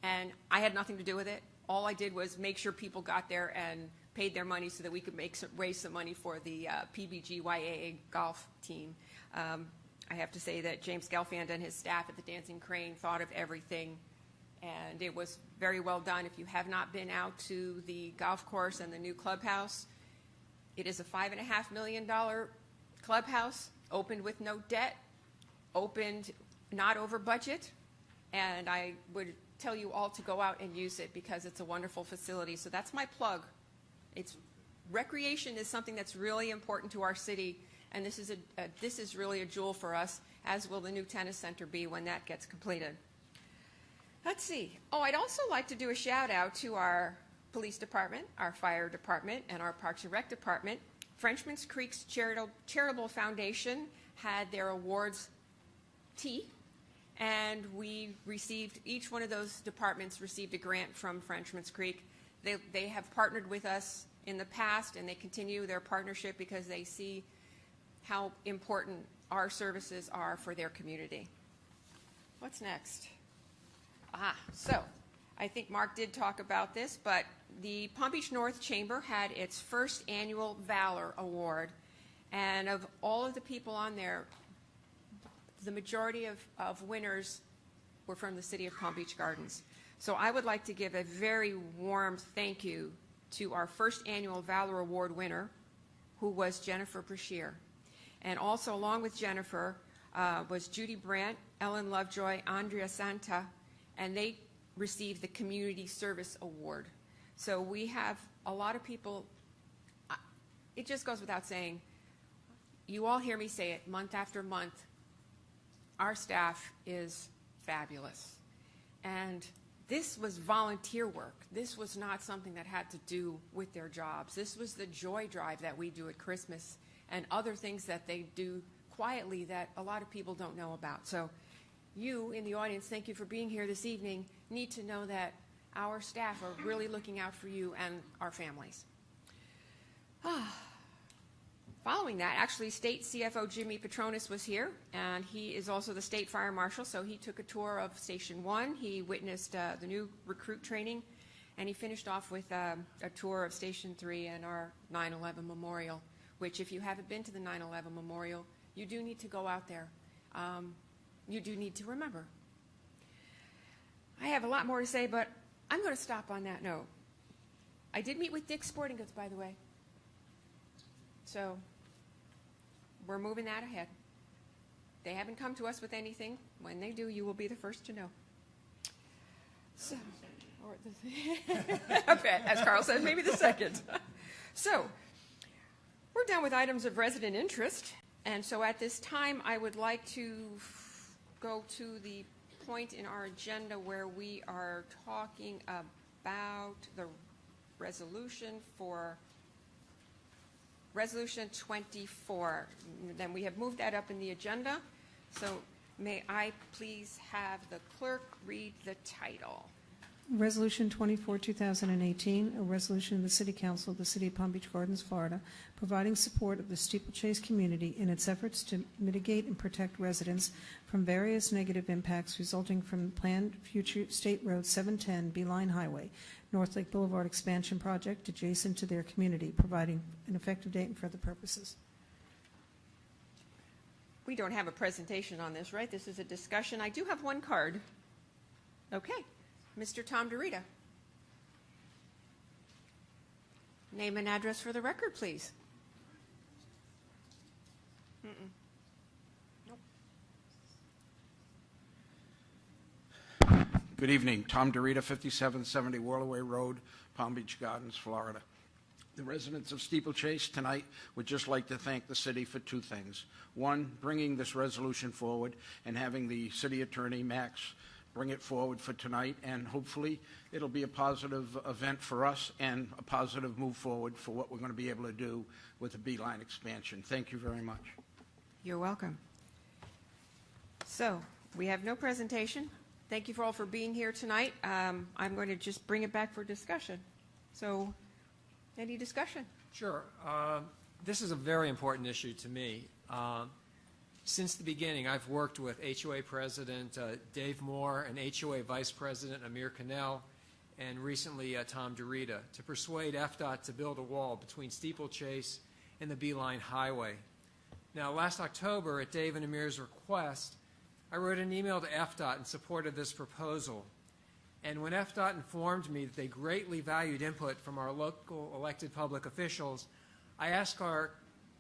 Speaker 1: and I had nothing to do with it. All I did was make sure people got there and paid their money so that we could raise some money for the PBGYAA golf team. I have to say that James Gelfand and his staff at the Dancing Crane thought of everything, and it was very well done. If you have not been out to the golf course and the new clubhouse, it is a $5.5 million clubhouse, opened with no debt, opened not over budget, and I would tell you all to go out and use it because it's a wonderful facility. So that's my plug. It's recreation is something that's really important to our city, and this is really a jewel for us, as will the new tennis center be when that gets completed. Let's see. Oh, I'd also like to do a shout out to our police department, our fire department, and our Parks and Rec department. Frenchman's Creek's Charitable Foundation had their awards tea, and each one of those departments received a grant from Frenchman's Creek. They have partnered with us in the past, and they continue their partnership because they see how important our services are for their community. What's next? So I think Mark did talk about this, but the Palm Beach North Chamber had its first annual Valor Award, and of all of the people on there, the majority of winners were from the city of Palm Beach Gardens. So I would like to give a very warm thank you to our first annual Valor Award winner, who was Jennifer Brashear. And also along with Jennifer was Judy Brandt, Ellen Lovejoy, Andrea Santa, and they received the Community Service Award. So we have a lot of people, it just goes without saying, you all hear me say it month after month, our staff is fabulous. And this was volunteer work. This was not something that had to do with their jobs. This was the joy drive that we do at Christmas and other things that they do quietly that a lot of people don't know about. So you in the audience, thank you for being here this evening, need to know that our staff are really looking out for you and our families. Following that, actually, State CFO Jimmy Petronis was here, and he is also the State Fire Marshal, so he took a tour of Station 1. He witnessed the new recruit training, and he finished off with a tour of Station 3 and our 9/11 Memorial, which if you haven't been to the 9/11 Memorial, you do need to go out there. You do need to remember. I have a lot more to say, but I'm going to stop on that note. I did meet with Dick's Sporting Goods, by the way. So we're moving that ahead. They haven't come to us with anything. When they do, you will be the first to know. So, as Carl said, maybe the second. So we're done with items of resident interest. And so at this time, I would like to go to the point in our agenda where we are talking about the resolution for Resolution 24. Then we have moved that up in the agenda. So may I please have the clerk read the title?
Speaker 2: Resolution 24, 2018, a resolution of the City Council of the City of Palm Beach Gardens, Florida, providing support of the steeplechase community in its efforts to mitigate and protect residents from various negative impacts resulting from the planned future State Road 710 Beeline Highway, North Lake Boulevard expansion project adjacent to their community, providing an effective date and for other purposes.
Speaker 1: We don't have a presentation on this, right? This is a discussion. I do have one card. Okay. Mr. Tom DeRita. Name and address for the record, please. Nope.
Speaker 11: Good evening. Tom DeRita, 5770 Whirlaway Road, Palm Beach Gardens, Florida. The residents of Steeplechase tonight would just like to thank the city for two things. One, bringing this resolution forward and having the city attorney, Max, bring it forward for tonight, and hopefully it'll be a positive event for us and a positive move forward for what we're going to be able to do with the Beeline expansion. Thank you very much.
Speaker 1: You're welcome. So we have no presentation. Thank you all for being here tonight. I'm going to just bring it back for discussion. So any discussion?
Speaker 8: Sure. This is a very important issue to me. Since the beginning, I've worked with HOA President Dave Moore and HOA Vice President Amir Cannell, and recently Tom DeRita, to persuade FDOT to build a wall between Steeplechase and the Beeline Highway. Now, last October, at Dave and Amir's request, I wrote an email to FDOT in support of this proposal. And when FDOT informed me that they greatly valued input from our local elected public officials, I asked our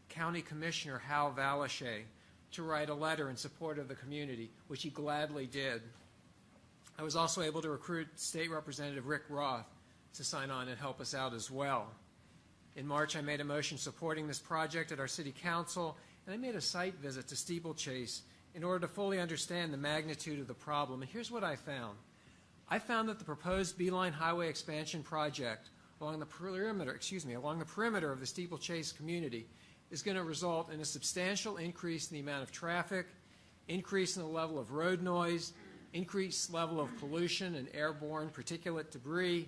Speaker 8: County Commissioner, Hal Valashay, to write a letter in support of the community, which he gladly did. I was also able to recruit State Representative Rick Roth to sign on and help us out as well. In March, I made a motion supporting this project at our city council, and I made a site visit to Steeplechase in order to fully understand the magnitude of the problem. And here's what I found. I found that the proposed Beeline Highway expansion project along the perimeter of the Steeplechase community is going to result in a substantial increase in the amount of traffic, increase in the level of road noise, increased level of pollution and airborne particulate debris.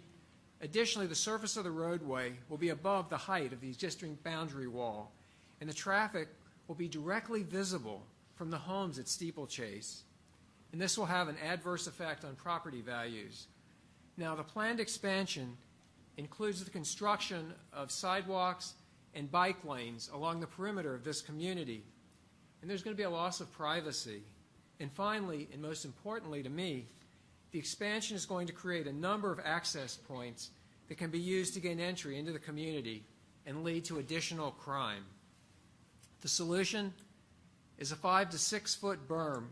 Speaker 8: Additionally, the surface of the roadway will be above the height of the existing boundary wall, and the traffic will be directly visible from the homes at Steeplechase. And this will have an adverse effect on property values. Now, the planned expansion includes the construction of sidewalks and bike lanes along the perimeter of this community. And there's going to be a loss of privacy. And finally, and most importantly to me, the expansion is going to create a number of access points that can be used to gain entry into the community and lead to additional crime. The solution is a 5 to 6 foot berm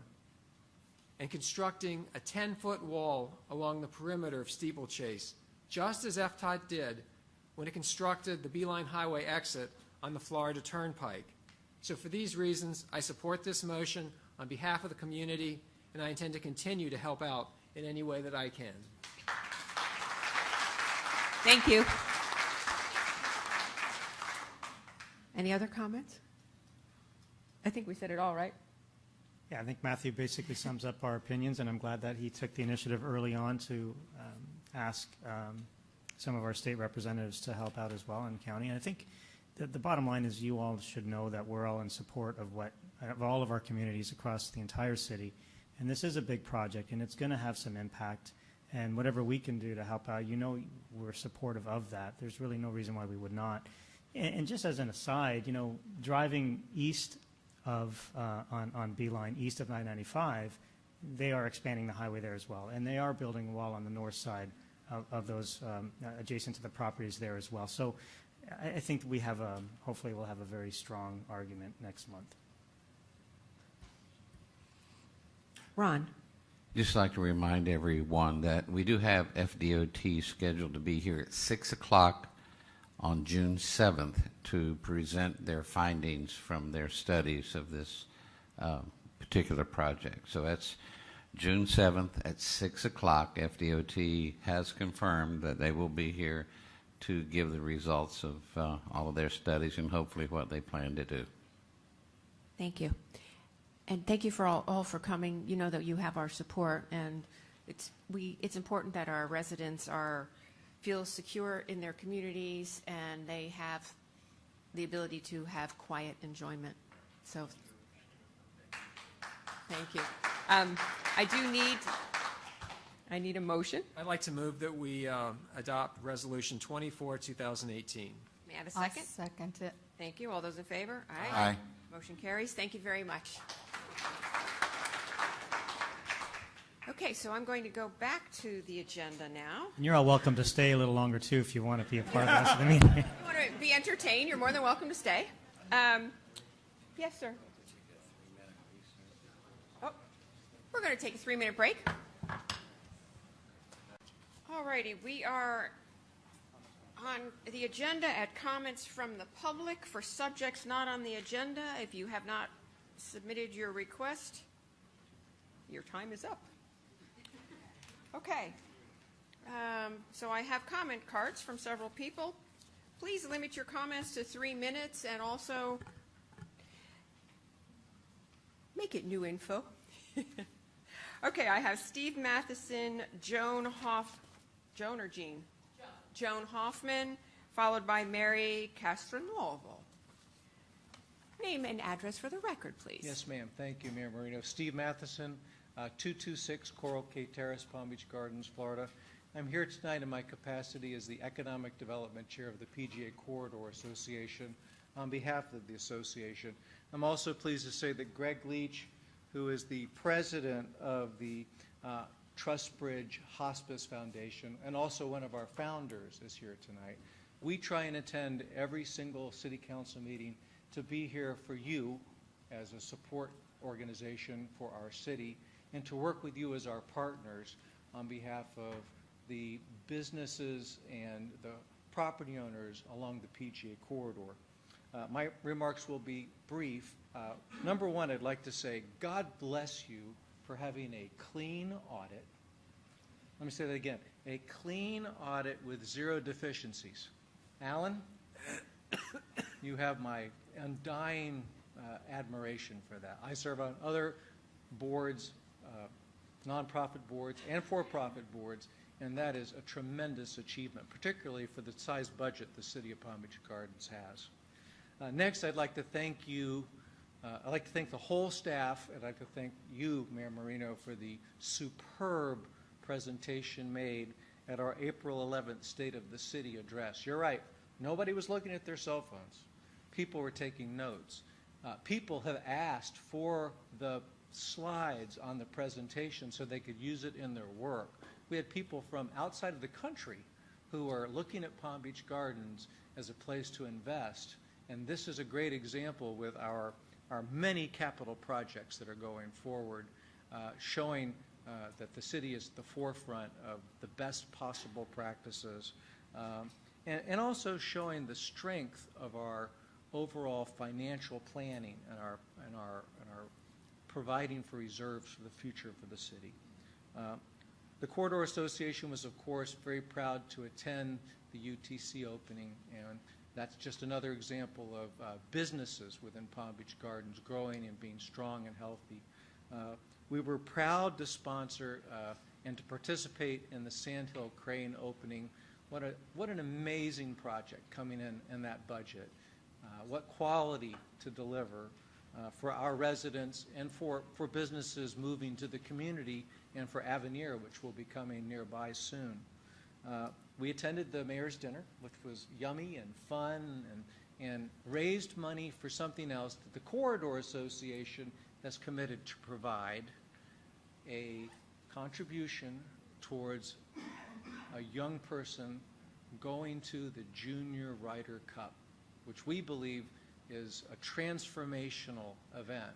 Speaker 8: and constructing a 10-foot wall along the perimeter of Steeplechase, just as FDOT did when it constructed the Beeline Highway exit on the Florida Turnpike. So for these reasons, I support this motion on behalf of the community, and I intend to continue to help out in any way that I can.
Speaker 1: Thank you. Any other comments? I think we said it all, right?
Speaker 9: Yeah, I think Matthew basically sums up our opinions, and I'm glad that he took the initiative early on to ask some of our state representatives to help out as well in county. And I think that the bottom line is you all should know that we're all in support of all of our communities across the entire city. And this is a big project, and it's going to have some impact. And whatever we can do to help out, you know, we're supportive of that. There's really no reason why we would not. And just as an aside, you know, driving east of on Beeline, east of 995, they are expanding the highway there as well, and they are building a wall on the north side of those adjacent to the properties there as well. So I think we have hopefully we'll have a very strong argument next month.
Speaker 1: Ron.
Speaker 12: Just like to remind everyone that we do have FDOT scheduled to be here at 6 o'clock on June 7th to present their findings from their studies of this particular project. So that's June 7th at 6 o'clock. FDOT has confirmed that they will be here to give the results of all of their studies and hopefully what they plan to do.
Speaker 1: Thank you. And thank you for all for coming. You know that you have our support, and it's important that our residents feel secure in their communities and they have the ability to have quiet enjoyment. So thank you. I need a motion.
Speaker 8: I'd like to move that we adopt Resolution 24, 2018.
Speaker 1: May I have a second?
Speaker 7: I'll second it.
Speaker 1: Thank you. All those in favor?
Speaker 3: Aye.
Speaker 1: Motion carries. Thank you very much. Okay, so I'm going to go back to the agenda now.
Speaker 9: And you're all welcome to stay a little longer, too, if you want to be a part of the rest of the meeting.
Speaker 1: If you want to be entertained, you're more than welcome to stay. Yes, sir. Oh, we're going to take a 3-minute break. All righty, we are on the agenda at comments from the public for subjects not on the agenda. If you have not submitted your request, your time is up. Okay. So I have comment cards from several people. Please limit your comments to 3 minutes and also make it new info. Okay, I have Steve Matheson, Joan Hoffman, followed by Mary Castronuovo. Name and address for the record, please.
Speaker 13: Yes, ma'am. Thank you, Mayor Marino. Steve Matheson, 226 Coral Cay Terrace, Palm Beach Gardens, Florida. I'm here tonight in my capacity as the Economic Development Chair of the PGA Corridor Association on behalf of the association. I'm also pleased to say that Greg Leach, who is the president of the Trustbridge Hospice Foundation and also one of our founders, is here tonight. We try and attend every single city council meeting to be here for you as a support organization for our city and to work with you as our partners on behalf of the businesses and the property owners along the PGA corridor. My remarks will be brief. Number one, I'd like to say God bless you for having a clean audit. Let me say that again. A clean audit with 0 deficiencies. Alan, you have my undying admiration for that. I serve on other boards, nonprofit boards and for-profit boards, and that is a tremendous achievement, particularly for the size budget the City of Palm Beach Gardens has. Next, I'd like to thank you. I'd like to thank the whole staff, and I'd like to thank you, Mayor Marino, for the superb presentation made at our April 11th State of the City address. You're right. Nobody was looking at their cell phones. People were taking notes. People have asked for the slides on the presentation so they could use it in their work. We had people from outside of the country who are looking at Palm Beach Gardens as a place to invest. And this is a great example with our many capital projects that are going forward, showing that the city is at the forefront of the best possible practices, and also showing the strength of our overall financial planning and our providing for reserves for the future for the city. The Corridor Association was, of course, very proud to attend the UTC opening, and that's just another example of businesses within Palm Beach Gardens growing and being strong and healthy. We were proud to sponsor and to participate in the Sandhill Crane opening. What an amazing project coming in that budget. What quality to deliver for our residents and for businesses moving to the community, and for Avenir, which will be coming nearby soon. We attended the mayor's dinner, which was yummy and fun, and raised money for something else that the Corridor Association has committed to provide, a contribution towards a young person going to the Junior Ryder Cup, which we believe is a transformational event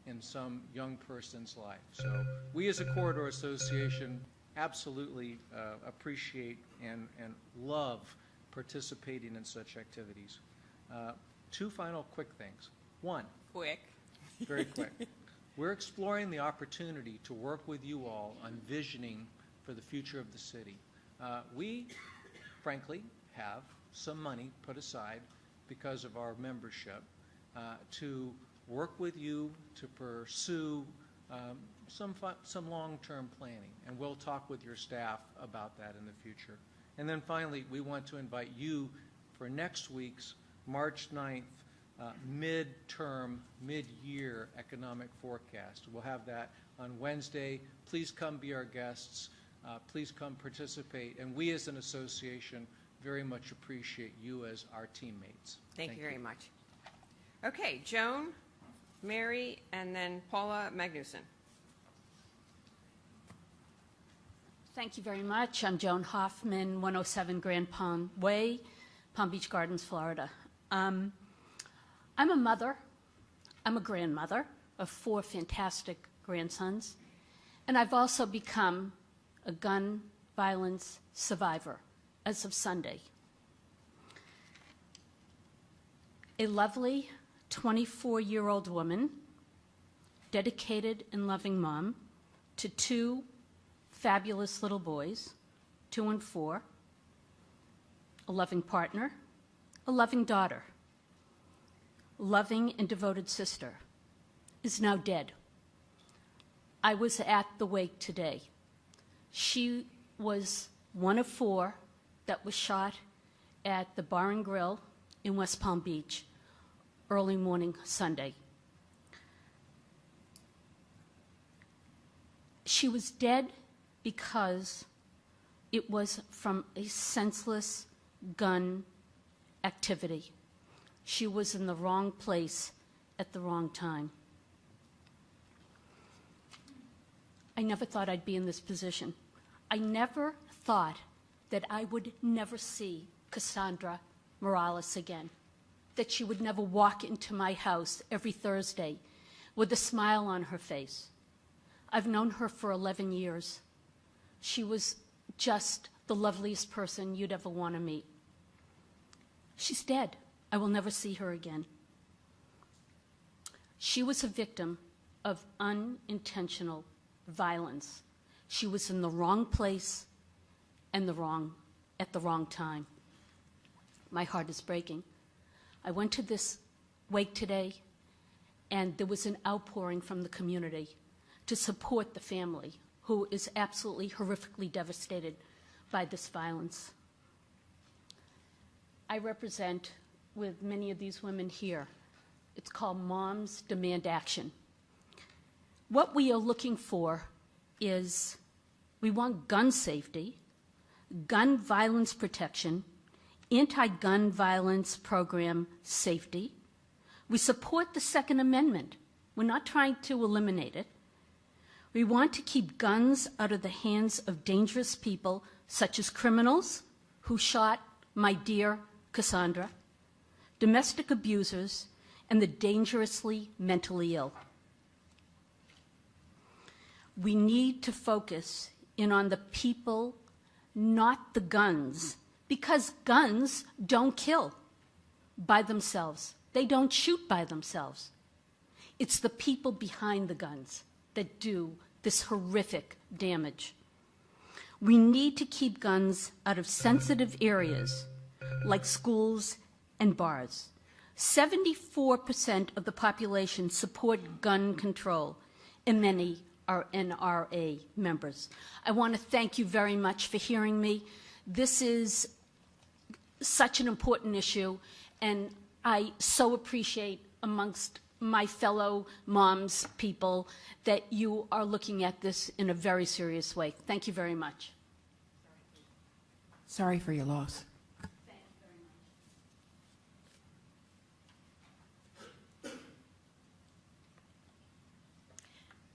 Speaker 13: in some young person's life. So we as a Corridor Association absolutely appreciate and love participating in such activities. 2 final quick things. One.
Speaker 1: Quick.
Speaker 13: Very quick. We're exploring the opportunity to work with you all on visioning for the future of the city. We, frankly, have some money put aside because of our membership to work with you to pursue some long-term planning, and we'll talk with your staff about that in the future. And then finally, we want to invite you for next week's March 9th midterm, mid-year economic forecast. We'll have that on Wednesday. Please come be our guests. Please come participate. And we as an association very much appreciate you as our teammates.
Speaker 1: Thank you very much. Okay, Joan, Mary, and then Paula Magnuson.
Speaker 14: Thank you very much. I'm Joan Hoffman, 107 Grand Palm Way, Palm Beach Gardens, Florida. I'm a mother. I'm a grandmother of 4 fantastic grandsons. And I've also become a gun violence survivor as of Sunday. A lovely 24-year-old woman, dedicated and loving mom to 2 fabulous little boys, 2 and 4, a loving partner, a loving daughter, loving and devoted sister, is now dead. I was at the wake today. She was one of 4 that was shot at the Bar and Grill in West Palm Beach early morning Sunday. She was dead because it was from a senseless gun activity. She was in the wrong place at the wrong time. I never thought I'd be in this position. I never thought that I would never see Cassandra Morales again, that she would never walk into my house every Thursday with a smile on her face. I've known her for 11 years. She was just the loveliest person you'd ever want to meet. She's dead. I will never see her again. She was a victim of unintentional violence. She was in the wrong place and at the wrong time. My heart is breaking. I went to this wake today, and there was an outpouring from the community to support the family, who is absolutely horrifically devastated by this violence. I represent, with many of these women here, it's called Moms Demand Action. What we are looking for is, we want gun safety, gun violence protection, anti-gun violence program safety. We support the Second Amendment. We're not trying to eliminate it. We want to keep guns out of the hands of dangerous people, such as criminals who shot my dear Cassandra, domestic abusers, and the dangerously mentally ill. We need to focus in on the people, not the guns, because guns don't kill by themselves. They don't shoot by themselves. It's the people behind the guns that do this horrific damage. We need to keep guns out of sensitive areas like schools and bars. 74% of the population support gun control, and many are NRA members. I want to thank you very much for hearing me. This is such an important issue, and I so appreciate amongst my fellow moms people that you are looking at this in a very serious way. Thank you very much.
Speaker 1: Sorry for your loss.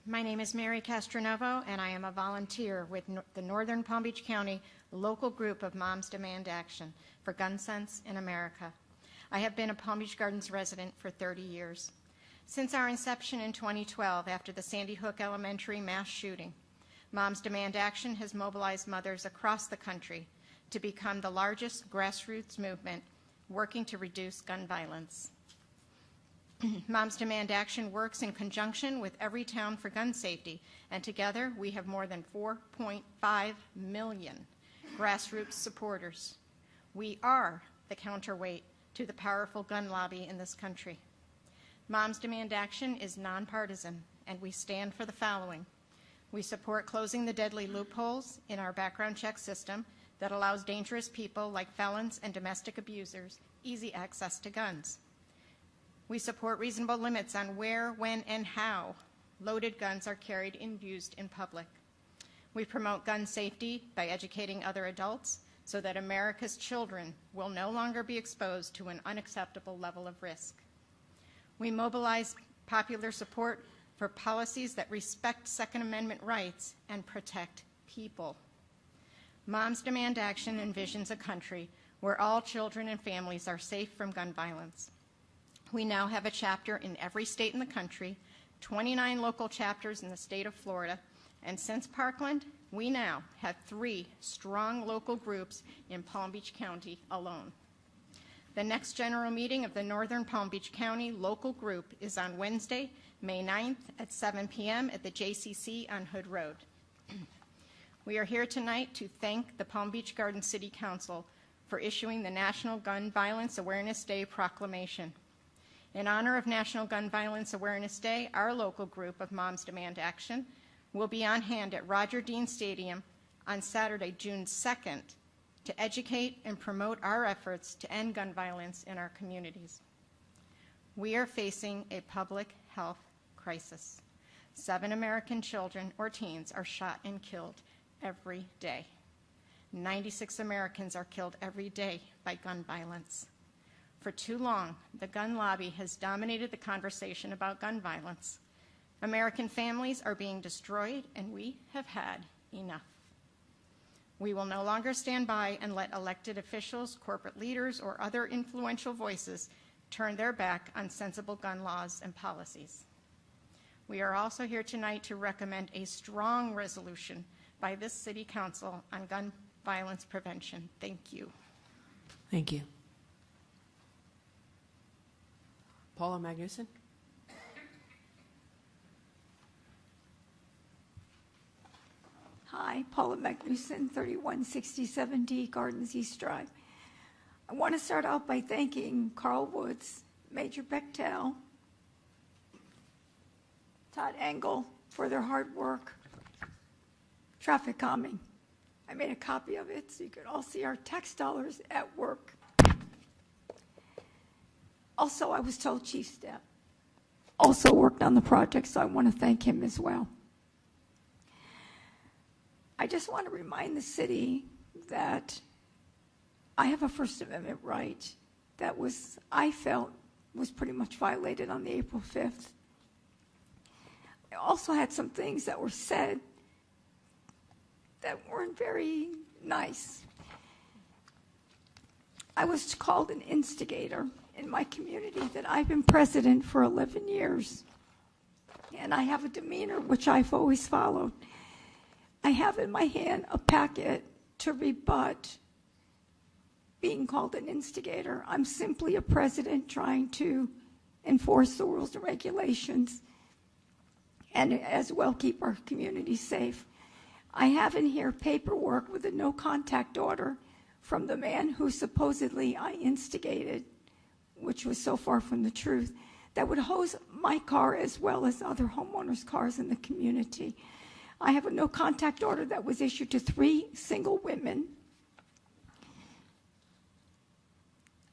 Speaker 15: My name is Mary Castronovo, and I am a volunteer with the Northern Palm Beach County local group of Moms Demand Action for Gun Sense in America. I have been a Palm Beach Gardens resident for 30 years. Since our inception in 2012, after the Sandy Hook Elementary mass shooting, Moms Demand Action has mobilized mothers across the country to become the largest grassroots movement working to reduce gun violence. Moms Demand Action works in conjunction with Everytown for Gun Safety, and together we have more than 4.5 million grassroots supporters. We are the counterweight to the powerful gun lobby in this country. Moms Demand Action is nonpartisan, and we stand for the following. We support closing the deadly loopholes in our background check system that allows dangerous people like felons and domestic abusers easy access to guns. We support reasonable limits on where, when, and how loaded guns are carried and used in public. We promote gun safety by educating other adults so that America's children will no longer be exposed to an unacceptable level of risk. We mobilize popular support for policies that respect Second Amendment rights and protect people. Moms Demand Action envisions a country where all children and families are safe from gun violence. We now have a chapter in every state in the country, 29 local chapters in the state of Florida, and since Parkland, we now have 3 strong local groups in Palm Beach County alone. The next general meeting of the Northern Palm Beach County local group is on Wednesday, May 9th at 7 p.m. at the JCC on Hood Road. We are here tonight to thank the Palm Beach Gardens City Council for issuing the National Gun Violence Awareness Day proclamation. In honor of National Gun Violence Awareness Day, our local group of Moms Demand Action will be on hand at Roger Dean Stadium on Saturday, June 2nd, to educate and promote our efforts to end gun violence in our communities. We are facing a public health crisis. 7 American children or teens are shot and killed every day. 96 Americans are killed every day by gun violence. For too long, the gun lobby has dominated the conversation about gun violence. American families are being destroyed, and we have had enough. We will no longer stand by and let elected officials, corporate leaders, or other influential voices turn their back on sensible gun laws and policies. We are also here tonight to recommend a strong resolution by this City Council on gun violence prevention. Thank you.
Speaker 1: Thank you. Paula Magnuson.
Speaker 16: Hi, Paula Magnuson, 3167D Gardens East Drive. I want to start out by thanking Carl Woods, Major Bechtel, Todd Engel for their hard work. Traffic calming. I made a copy of it so you could all see our tax dollars at work. Also, I was told Chief Stepp also worked on the project, so I want to thank him as well. I just want to remind the city that I have a First Amendment right that I felt was pretty much violated on the April 5th. I also had some things that were said that weren't very nice. I was called an instigator in my community that I've been president for 11 years. And I have a demeanor which I've always followed. I have in my hand a packet to rebut being called an instigator. I'm simply a president trying to enforce the rules and regulations and as well keep our community safe. I have in here paperwork with a no contact order from the man who supposedly I instigated, which was so far from the truth, that would hose my car as well as other homeowners' cars in the community. I have a no contact order that was issued to 3 single women.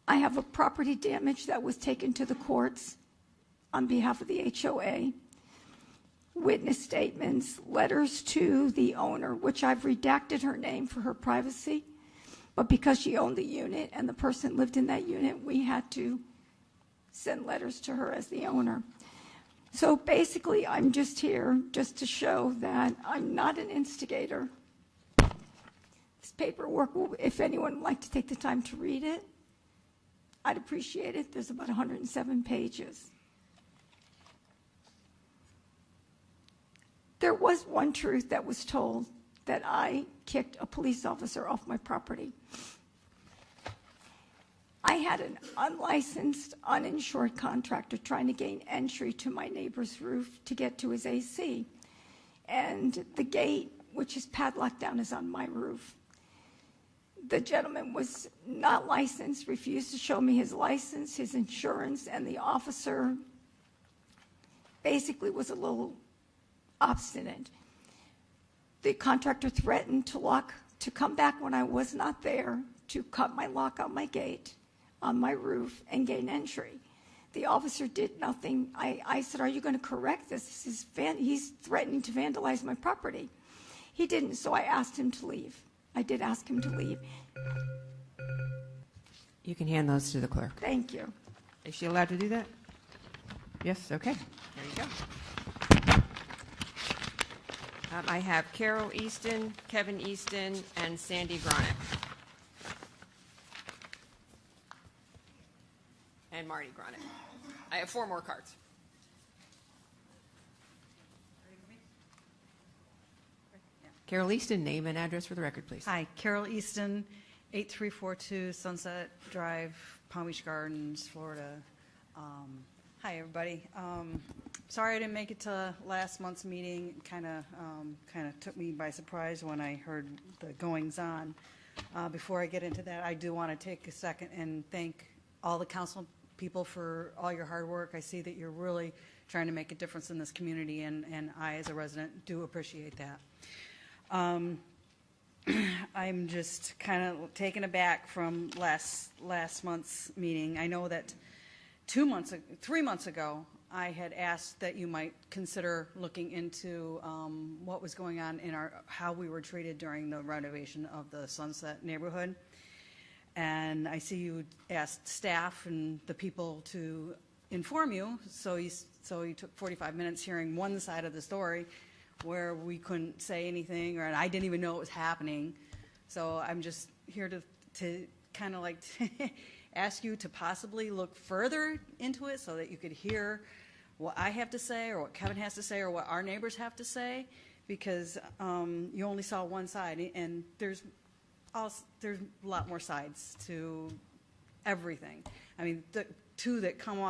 Speaker 16: I have a property damage that was taken to the courts on behalf of the HOA. Witness statements, letters to the owner, which I've redacted her name for her privacy, but because she owned the unit and the person lived in that unit, we had to send letters to her as the owner. So basically, I'm just here just to show that I'm not an instigator. This paperwork, if anyone would like to take the time to read it, I'd appreciate it. There's about 107 pages. There was one truth that was told, that I kicked a police officer off my property. I had an unlicensed, uninsured contractor trying to gain entry to my neighbor's roof to get to his AC. And the gate, which is padlocked down, is on my roof. The gentleman was not licensed, refused to show me his license, his insurance, and the officer basically was a little obstinate. The contractor threatened to come back when I was not there to cut my lock on my gate, on my roof, and gain entry. The officer did nothing. I said, "Are you going to correct this? He's threatening to vandalize my property." He didn't, so I asked him to leave. I did ask him to leave.
Speaker 1: You can hand those to the clerk.
Speaker 16: Thank you.
Speaker 1: Is she allowed to do that? Yes, okay. There you go. I have Carol Easton, Kevin Easton, and Sandy Gronick. And Marty Gronick. I have 4 more cards. Carol Easton, name and address for the record, please.
Speaker 17: Hi, Carol Easton, 8342 Sunset Drive, Palm Beach Gardens, Florida. Hi, everybody. Sorry I didn't make it to last month's meeting. Kind of took me by surprise when I heard the goings-on. Before I get into that, I do want to take a second and thank all the council people for all your hard work. I see that you're really trying to make a difference in this community, and I, as a resident, do appreciate that. I'm just kind of taken aback from last month's meeting. I know that 3 months ago, I had asked that you might consider looking into what was going on in how we were treated during the renovation of the Sunset neighborhood. And I see you asked staff and the people to inform you, so you took 45 minutes hearing one side of the story where we couldn't say anything, and I didn't even know it was happening. So I'm just here to kind of like ask you to possibly look further into it so that you could hear what I have to say or what Kevin has to say or what our neighbors have to say, because you only saw one side, and there's a lot more sides to everything. I mean, the two that come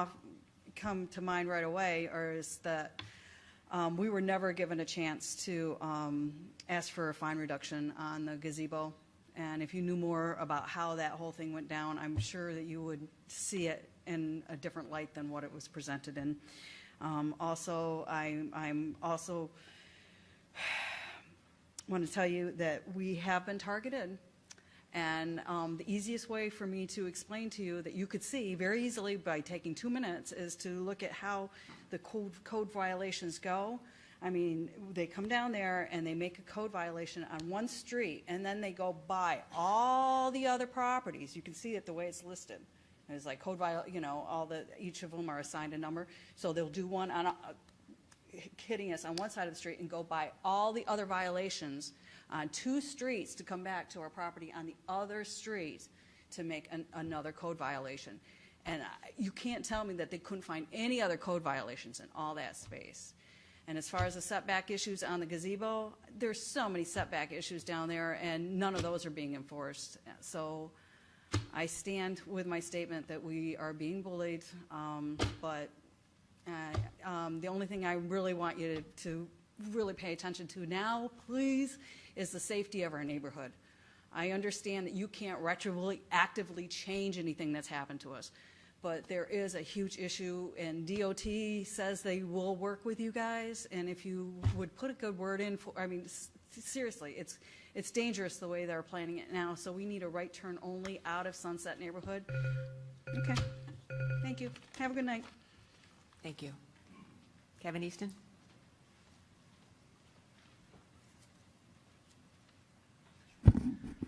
Speaker 17: come to mind right away is that we were never given a chance to ask for a fine reduction on the gazebo. And if you knew more about how that whole thing went down, I'm sure that you would see it in a different light than what it was presented in. Also, I'm also want to tell you that we have been targeted. And the easiest way for me to explain to you that you could see very easily by taking 2 minutes is to look at how the code violations go. I mean, they come down there and they make a code violation on one street, and then they go by all the other properties. You can see it the way it's listed. It's like code each of them are assigned a number. So they'll do one on hitting us on one side of the street and go by all the other violations on 2 streets to come back to our property on the other street to make another code violation. And you can't tell me that they couldn't find any other code violations in all that space. And as far as the setback issues on the gazebo, there's so many setback issues down there, and none of those are being enforced. So I stand with my statement that we are being bullied, but the only thing I really want you to really pay attention to now, please, is the safety of our neighborhood. I understand that you can't actively change anything that's happened to us, but there is a huge issue, and DOT says they will work with you guys, and if you would put a good word in for, I mean, seriously, it's dangerous the way they're planning it now, so we need a right turn only out of Sunset neighborhood. Okay, thank you. Have a good night.
Speaker 1: Thank you. Kevin Easton?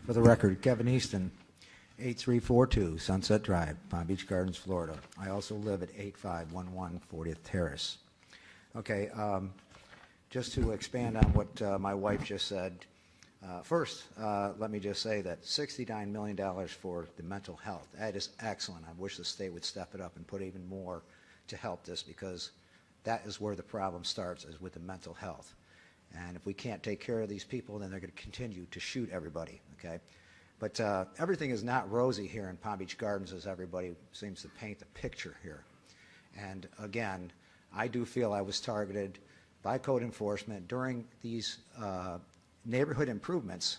Speaker 18: For the record, Kevin Easton, 8342 Sunset Drive, Palm Beach Gardens, Florida. I also live at 8511 40th Terrace. Okay, just to expand on what my wife just said, first, let me just say that $69 million for the mental health, that is excellent. I wish the state would step it up and put even more to help this, because that is where the problem starts, is with the mental health. And if we can't take care of these people, then they're going to continue to shoot everybody, okay? But everything is not rosy here in Palm Beach Gardens, as everybody seems to paint the picture here. And again, I do feel I was targeted by code enforcement during these neighborhood improvements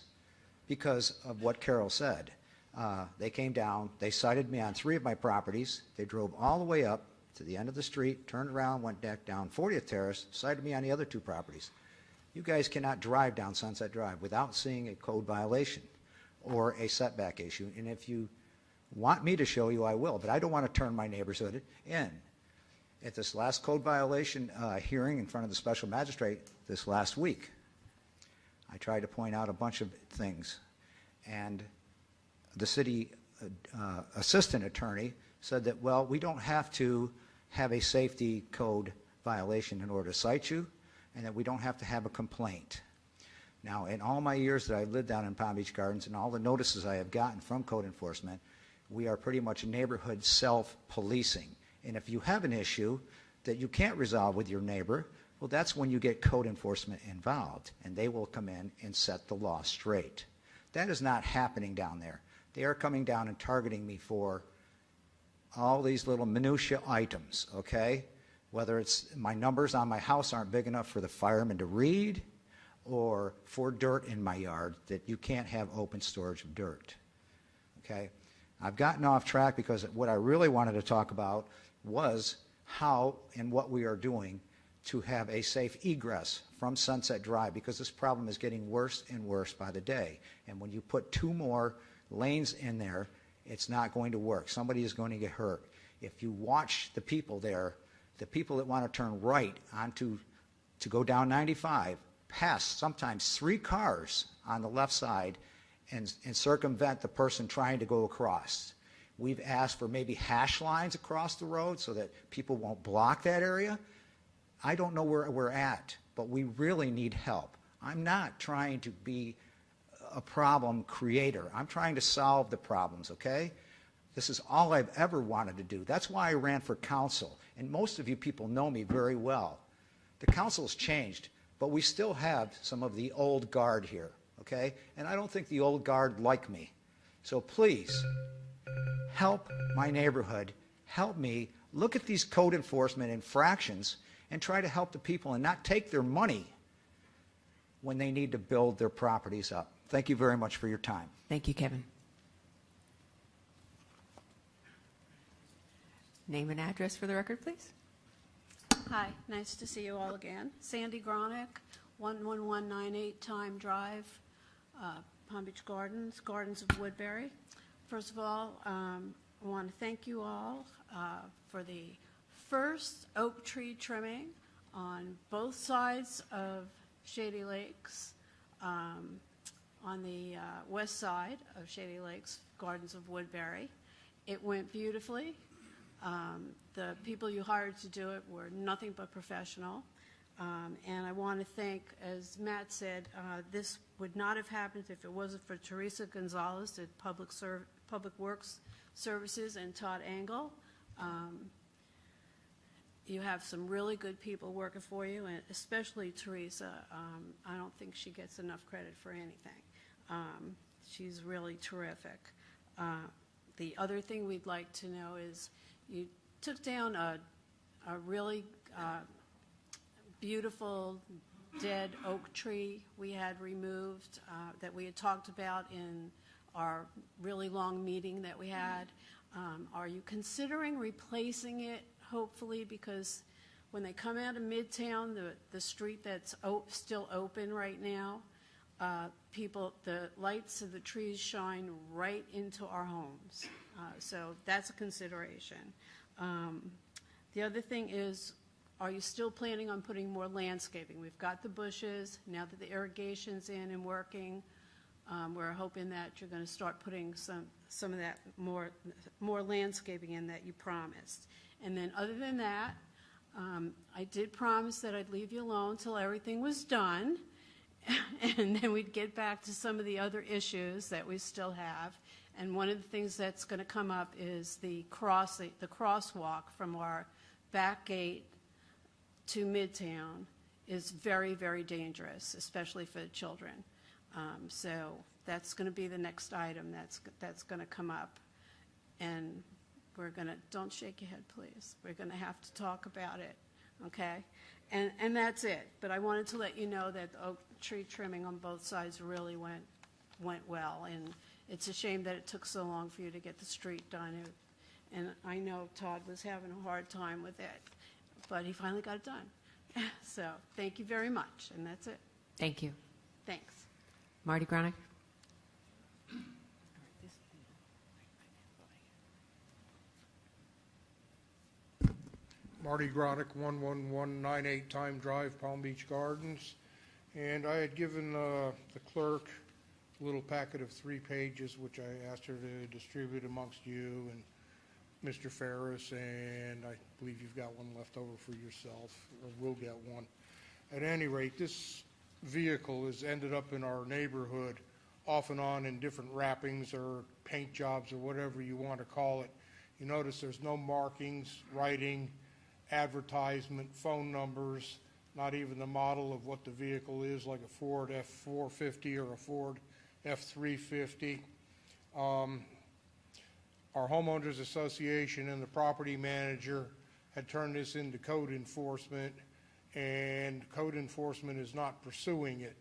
Speaker 18: because of what Carol said. They came down, they cited me on 3 of my properties, they drove all the way up to the end of the street, turned around, went back down 40th Terrace, cited me on the other 2 properties. You guys cannot drive down Sunset Drive without seeing a code violation or a setback issue. And if you want me to show you, I will, but I don't want to turn my neighborhood in. At this last code violation hearing in front of the special magistrate this last week, I tried to point out a bunch of things. And the city assistant attorney said that, well, we don't have to have a safety code violation in order to cite you, and that we don't have to have a complaint. Now, in all my years that I've lived down in Palm Beach Gardens and all the notices I have gotten from code enforcement, we are pretty much neighborhood self-policing. And if you have an issue that you can't resolve with your neighbor, well, that's when you get code enforcement involved, and they will come in and set the law straight. That is not happening down there. They are coming down and targeting me for all these little minutia items, okay? Whether it's my numbers on my house aren't big enough for the firemen to read, or for dirt in my yard, that you can't have open storage of dirt, okay? I've gotten off track because what I really wanted to talk about was how and what we are doing to have a safe egress from Sunset Drive, because this problem is getting worse and worse by the day. And when you put 2 more lanes in there, it's not going to work. Somebody is going to get hurt. If you watch the people there, the people that want to turn right onto to go down 95 pass sometimes 3 cars on the left side and circumvent the person trying to go across. We've asked for maybe hash lines across the road so that people won't block that area. I don't know where we're at, but we really need help. I'm not trying to be a problem creator. I'm trying to solve the problems, okay? This is all I've ever wanted to do. That's why I ran for council. And most of you people know me very well. The council's changed, but we still have some of the old guard here, okay? And I don't think the old guard like me. So please, help my neighborhood. Help me look at these code enforcement infractions and try to help the people and not take their money when they need to build their properties up. Thank you very much for your time.
Speaker 1: Thank you, Kevin. Name and address for the record, please.
Speaker 19: Hi, nice to see you all again. Sandy Gronick, 11198 Time Drive, Palm Beach Gardens, Gardens of Woodbury. First of all, I want to thank you all for the first oak tree trimming on both sides of Shady Lakes, on the west side of Shady Lakes, Gardens of Woodbury. It went beautifully. The people you hired to do it were nothing but professional. And I want to thank, as Matt said, this would not have happened if it wasn't for Teresa Gonzalez at Public Works Services and Todd Engel. You have some really good people working for you, and especially Teresa. I don't think she gets enough credit for anything. She's really terrific. The other thing we'd like to know is you took down a really beautiful dead oak tree we had removed that we had talked about in our really long meeting that we had. Are you considering replacing it, hopefully, because when they come out of Midtown, the street that's still open right now, the lights of the trees shine right into our homes. So that's a consideration. The other thing is, are you still planning on putting more landscaping? We've got the bushes. Now that the irrigation's in and working, we're hoping that you're going to start putting some of that more landscaping in that you promised. And then other than that, I did promise that I'd leave you alone till everything was done, and then we'd get back to some of the other issues that we still have. And one of the things that's going to come up is the crosswalk from our back gate to Midtown is very, very dangerous, especially for the children. So that's going to be the next item that's going to come up. And we're going to, don't shake your head, please. We're going to have to talk about it, okay? And that's it. But I wanted to let you know that the oak tree trimming on both sides really went well. And it's a shame that it took so long for you to get the street done. And I know Todd was having a hard time with it, but he finally got it done. So thank you very much, and that's it.
Speaker 1: Thank you.
Speaker 19: Thanks.
Speaker 1: Marty Gronick.
Speaker 20: Marty Gronick, 11198 Time Drive, Palm Beach Gardens. And I had given the clerk a little packet of 3 pages, which I asked her to distribute amongst you and Mr. Ferris, and I believe you've got one left over for yourself, or will get one. At any rate, this vehicle has ended up in our neighborhood off and on in different wrappings or paint jobs or whatever you want to call it. You notice there's no markings, writing, advertisement, phone numbers, not even the model of what the vehicle is, like a Ford F450 or a Ford F350. Our homeowners association and the property manager had turned this into code enforcement, and code enforcement is not pursuing it.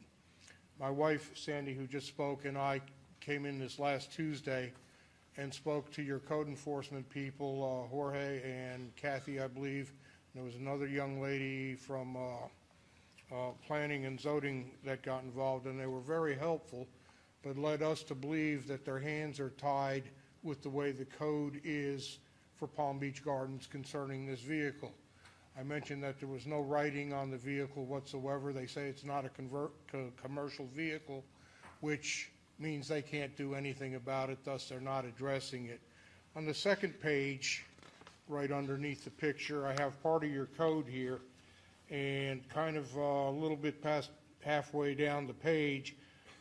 Speaker 20: My wife, Sandy, who just spoke, and I came in this last Tuesday and spoke to your code enforcement people, Jorge and Kathy, I believe. There was another young lady from planning and zoning that got involved, and they were very helpful, but led us to believe that their hands are tied with the way the code is for Palm Beach Gardens concerning this vehicle. I mentioned that there was no writing on the vehicle whatsoever. They say it's not a commercial vehicle, which means they can't do anything about it, thus they're not addressing it. On the second page, right underneath the picture, I have part of your code here, and kind of a little bit past halfway down the page,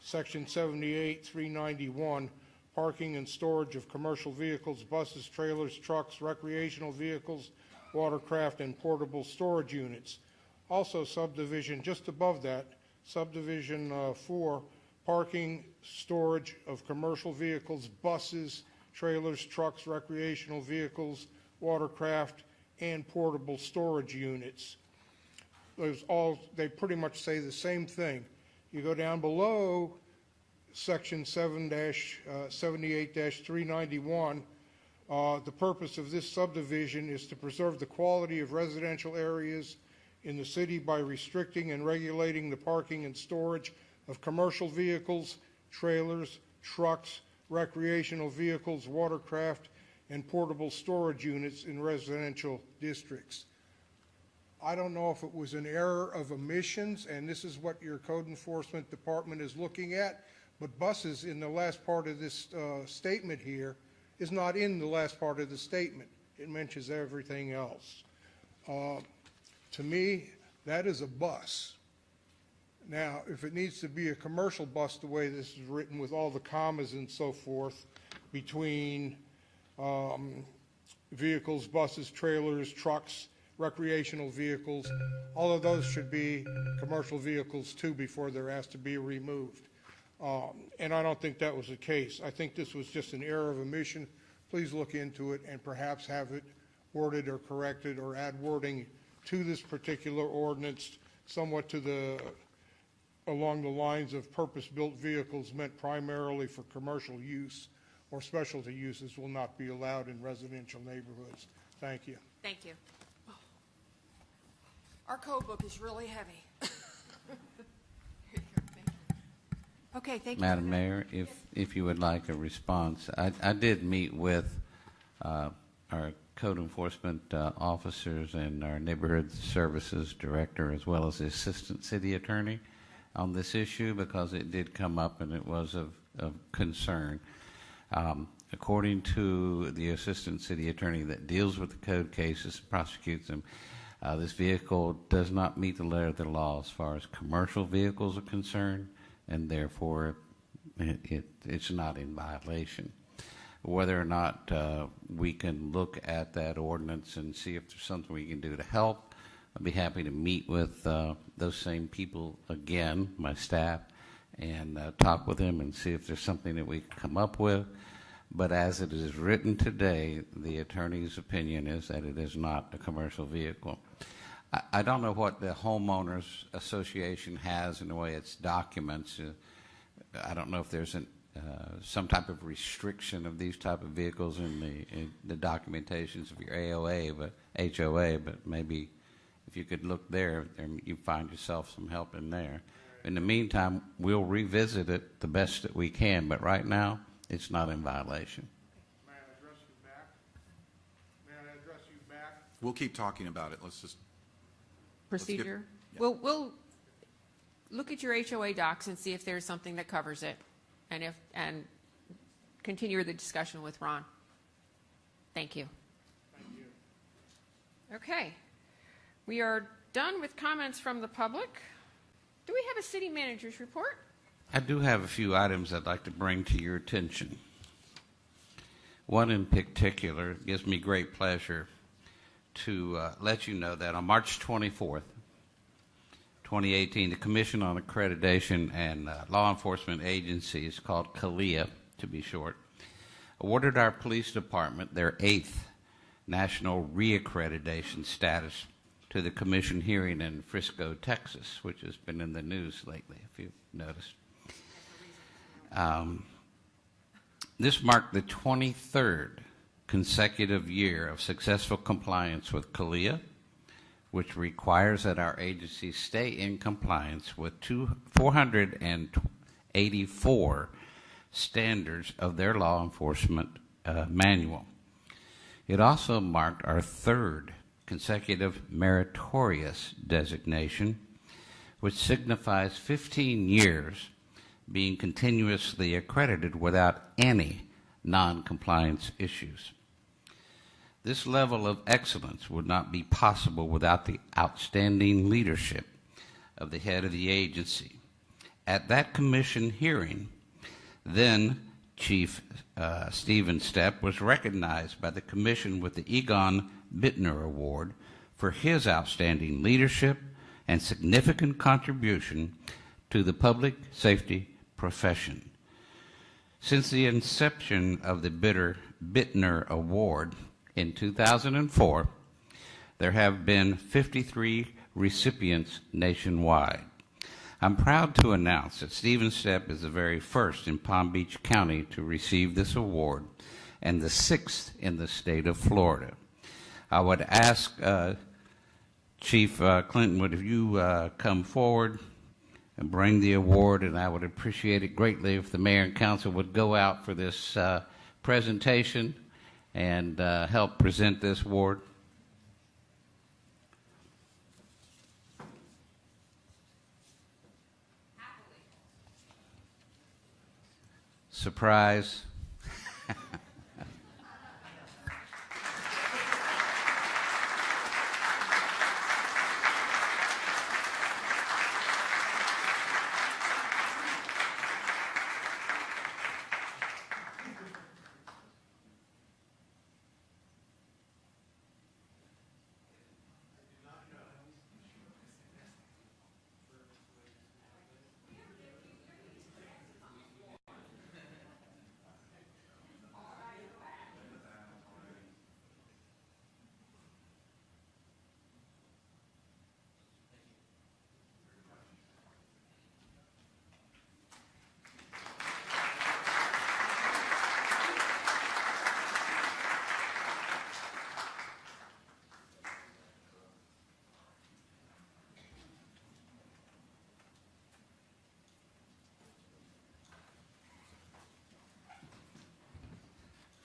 Speaker 20: section 78-391, parking and storage of commercial vehicles, buses, trailers, trucks, recreational vehicles, watercraft, and portable storage units. Also subdivision, just above that, subdivision 4, parking, storage of commercial vehicles, buses, trailers, trucks, recreational vehicles, watercraft, and portable storage units. They pretty much say the same thing. You go down below section 7-78-391, the purpose of this subdivision is to preserve the quality of residential areas in the city by restricting and regulating the parking and storage of commercial vehicles, trailers, trucks, recreational vehicles, watercraft, and portable storage units in residential districts. I don't know if it was an error of omissions, and this is what your code enforcement department is looking at, but buses in the last part of this statement here is not in the last part of the statement. It mentions everything else. To me, that is a bus. Now, if it needs to be a commercial bus the way this is written with all the commas and so forth between vehicles, buses, trailers, trucks, recreational vehicles, all of those should be commercial vehicles too before they're asked to be removed. And I don't think that was the case. I think this was just an error of omission. Please look into it and perhaps have it worded or corrected or add wording to this particular ordinance somewhat to along the lines of purpose-built vehicles meant primarily for commercial use or specialty uses will not be allowed in residential neighborhoods. Thank you.
Speaker 1: Thank you.
Speaker 21: Our code book is really heavy. Okay, thank you.
Speaker 12: Madam Mayor, if you would like a response, I did meet with our code enforcement officers and our neighborhood services director as well as the assistant city attorney on this issue because it did come up and it was of concern. According to the assistant city attorney that deals with the code cases and prosecutes them, this vehicle does not meet the letter of the law as far as commercial vehicles are concerned, and therefore it's not in violation. Whether or not we can look at that ordinance and see if there's something we can do to help, I'd be happy to meet with those same people again, my staff, and talk with them and see if there's something that we can come up with. But as it is written today, the attorney's opinion is that it is not a commercial vehicle. I don't know what the homeowners association has in the way it's documents. I don't know if there's some type of restriction of these type of vehicles in the documentations of your AOA, but HOA. But maybe if you could look there, you find yourself some help in there. In the meantime, we'll revisit it the best that we can. But right now, it's not in violation.
Speaker 20: May I address you back? May I address you back?
Speaker 3: We'll keep talking about it. Let's just
Speaker 1: Procedure. We'll look at your HOA docs and see if there's something that covers it, and continue the discussion with Ron. Thank you.
Speaker 20: Thank you.
Speaker 1: Okay. We are done with comments from the public. Do we have a city manager's report?
Speaker 12: I do have a few items I'd like to bring to your attention. One in particular gives me great pleasure to let you know that on March 24th, 2018, the Commission on Accreditation and Law Enforcement Agencies, called CALEA to be short, awarded our police department their 8th national reaccreditation status to the commission hearing in Frisco, Texas, which has been in the news lately, if you've noticed. This marked the 23rd consecutive year of successful compliance with CALEA, which requires that our agencies stay in compliance with 484 standards of their law enforcement manual. It also marked our 3rd consecutive meritorious designation, which signifies 15 years being continuously accredited without any non-compliance issues. This level of excellence would not be possible without the outstanding leadership of the head of the agency. At that commission hearing, then Chief Stephen Stepp was recognized by the commission with the Egon Bittner Award for his outstanding leadership and significant contribution to the public safety profession. Since the inception of the Bittner Award in 2004, There have been 53 recipients nationwide. I'm proud to announce that Stephen Stepp is the very first in Palm Beach County to receive this award and the 6th in the state of Florida. I would ask Chief Clinton, would you come forward and bring the award, and I would appreciate it greatly if the mayor and council would go out for this presentation and help present this award. Surprise.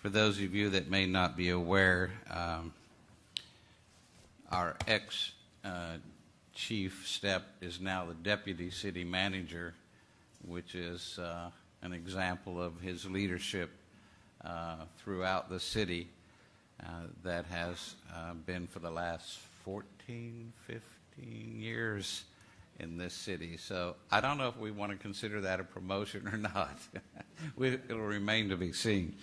Speaker 12: For those of you that may not be aware, our ex-chief Stepp is now the deputy city manager, which is an example of his leadership throughout the city that has been for the last 14, 15 years in this city. So I don't know if we want to consider that a promotion or not. It'll remain to be seen.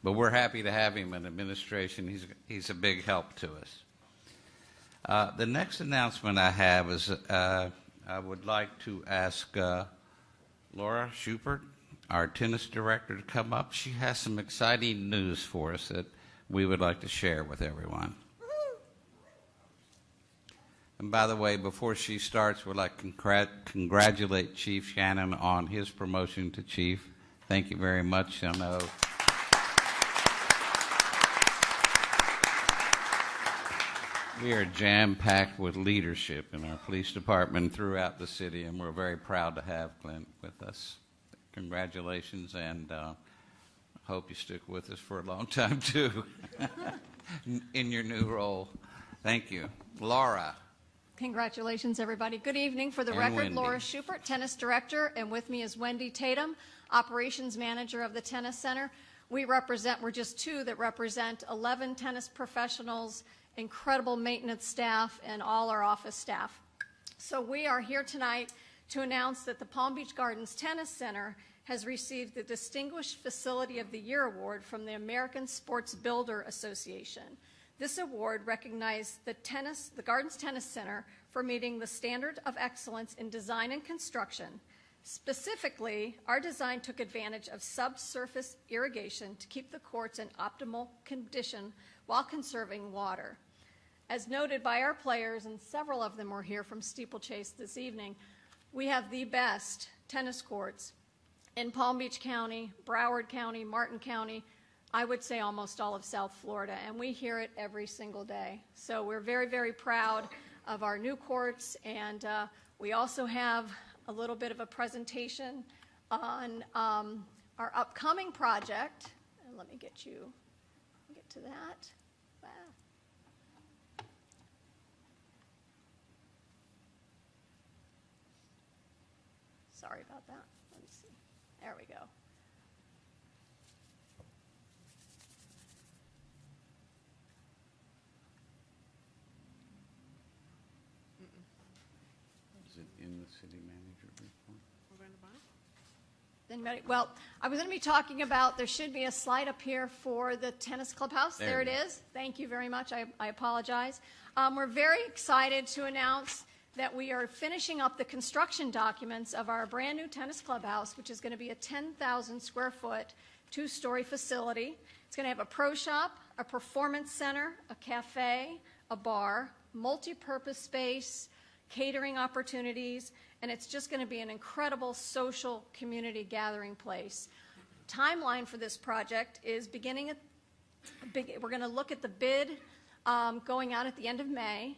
Speaker 12: But we're happy to have him in administration. He's a big help to us. The next announcement I have is I would like to ask Laura Schubert, our tennis director, to come up. She has some exciting news for us that we would like to share with everyone. And by the way, before she starts, we'd like to congratulate Chief Shannon on his promotion to chief. Thank you very much. I know we are jam-packed with leadership in our police department throughout the city, and we're very proud to have Clint with us. Congratulations, and hope you stick with us for a long time, too, in your new role. Thank you. Laura.
Speaker 4: Congratulations, everybody. Good evening. For the
Speaker 12: And
Speaker 4: record,
Speaker 12: Wendy.
Speaker 4: Laura Schubert, tennis director, and with me is Wendy Tatum, operations manager of the tennis center. We're just two that represent 11 tennis professionals, incredible maintenance staff, and all our office staff. So we are here tonight to announce that the Palm Beach Gardens Tennis Center has received the Distinguished Facility of the Year Award from the American Sports Builder Association. This award recognized the Gardens Tennis Center for meeting the standard of excellence in design and construction. Specifically, our design took advantage of subsurface irrigation to keep the courts in optimal condition while conserving water. As noted by our players, and several of them were here from Steeplechase this evening, we have the best tennis courts in Palm Beach County, Broward County, Martin County, I would say almost all of South Florida, and we hear it every single day. So we're very, very proud of our new courts, and we also have a little bit of a presentation on our upcoming project. And let me get to that. Wow. Sorry about that. Let me see. There we go.
Speaker 12: Is it in the city manager report?
Speaker 4: Well, I was going to be talking about, there should be a slide up here for the tennis clubhouse. There it is. Thank you very much. I apologize. We're very excited to announce that we are finishing up the construction documents of our brand new tennis clubhouse, which is going to be a 10,000 square foot, 2-story facility. It's going to have a pro shop, a performance center, a cafe, a bar, multi-purpose space, catering opportunities, and it's just going to be an incredible social community gathering place. Timeline for this project is we're going to look at the bid going out at the end of May.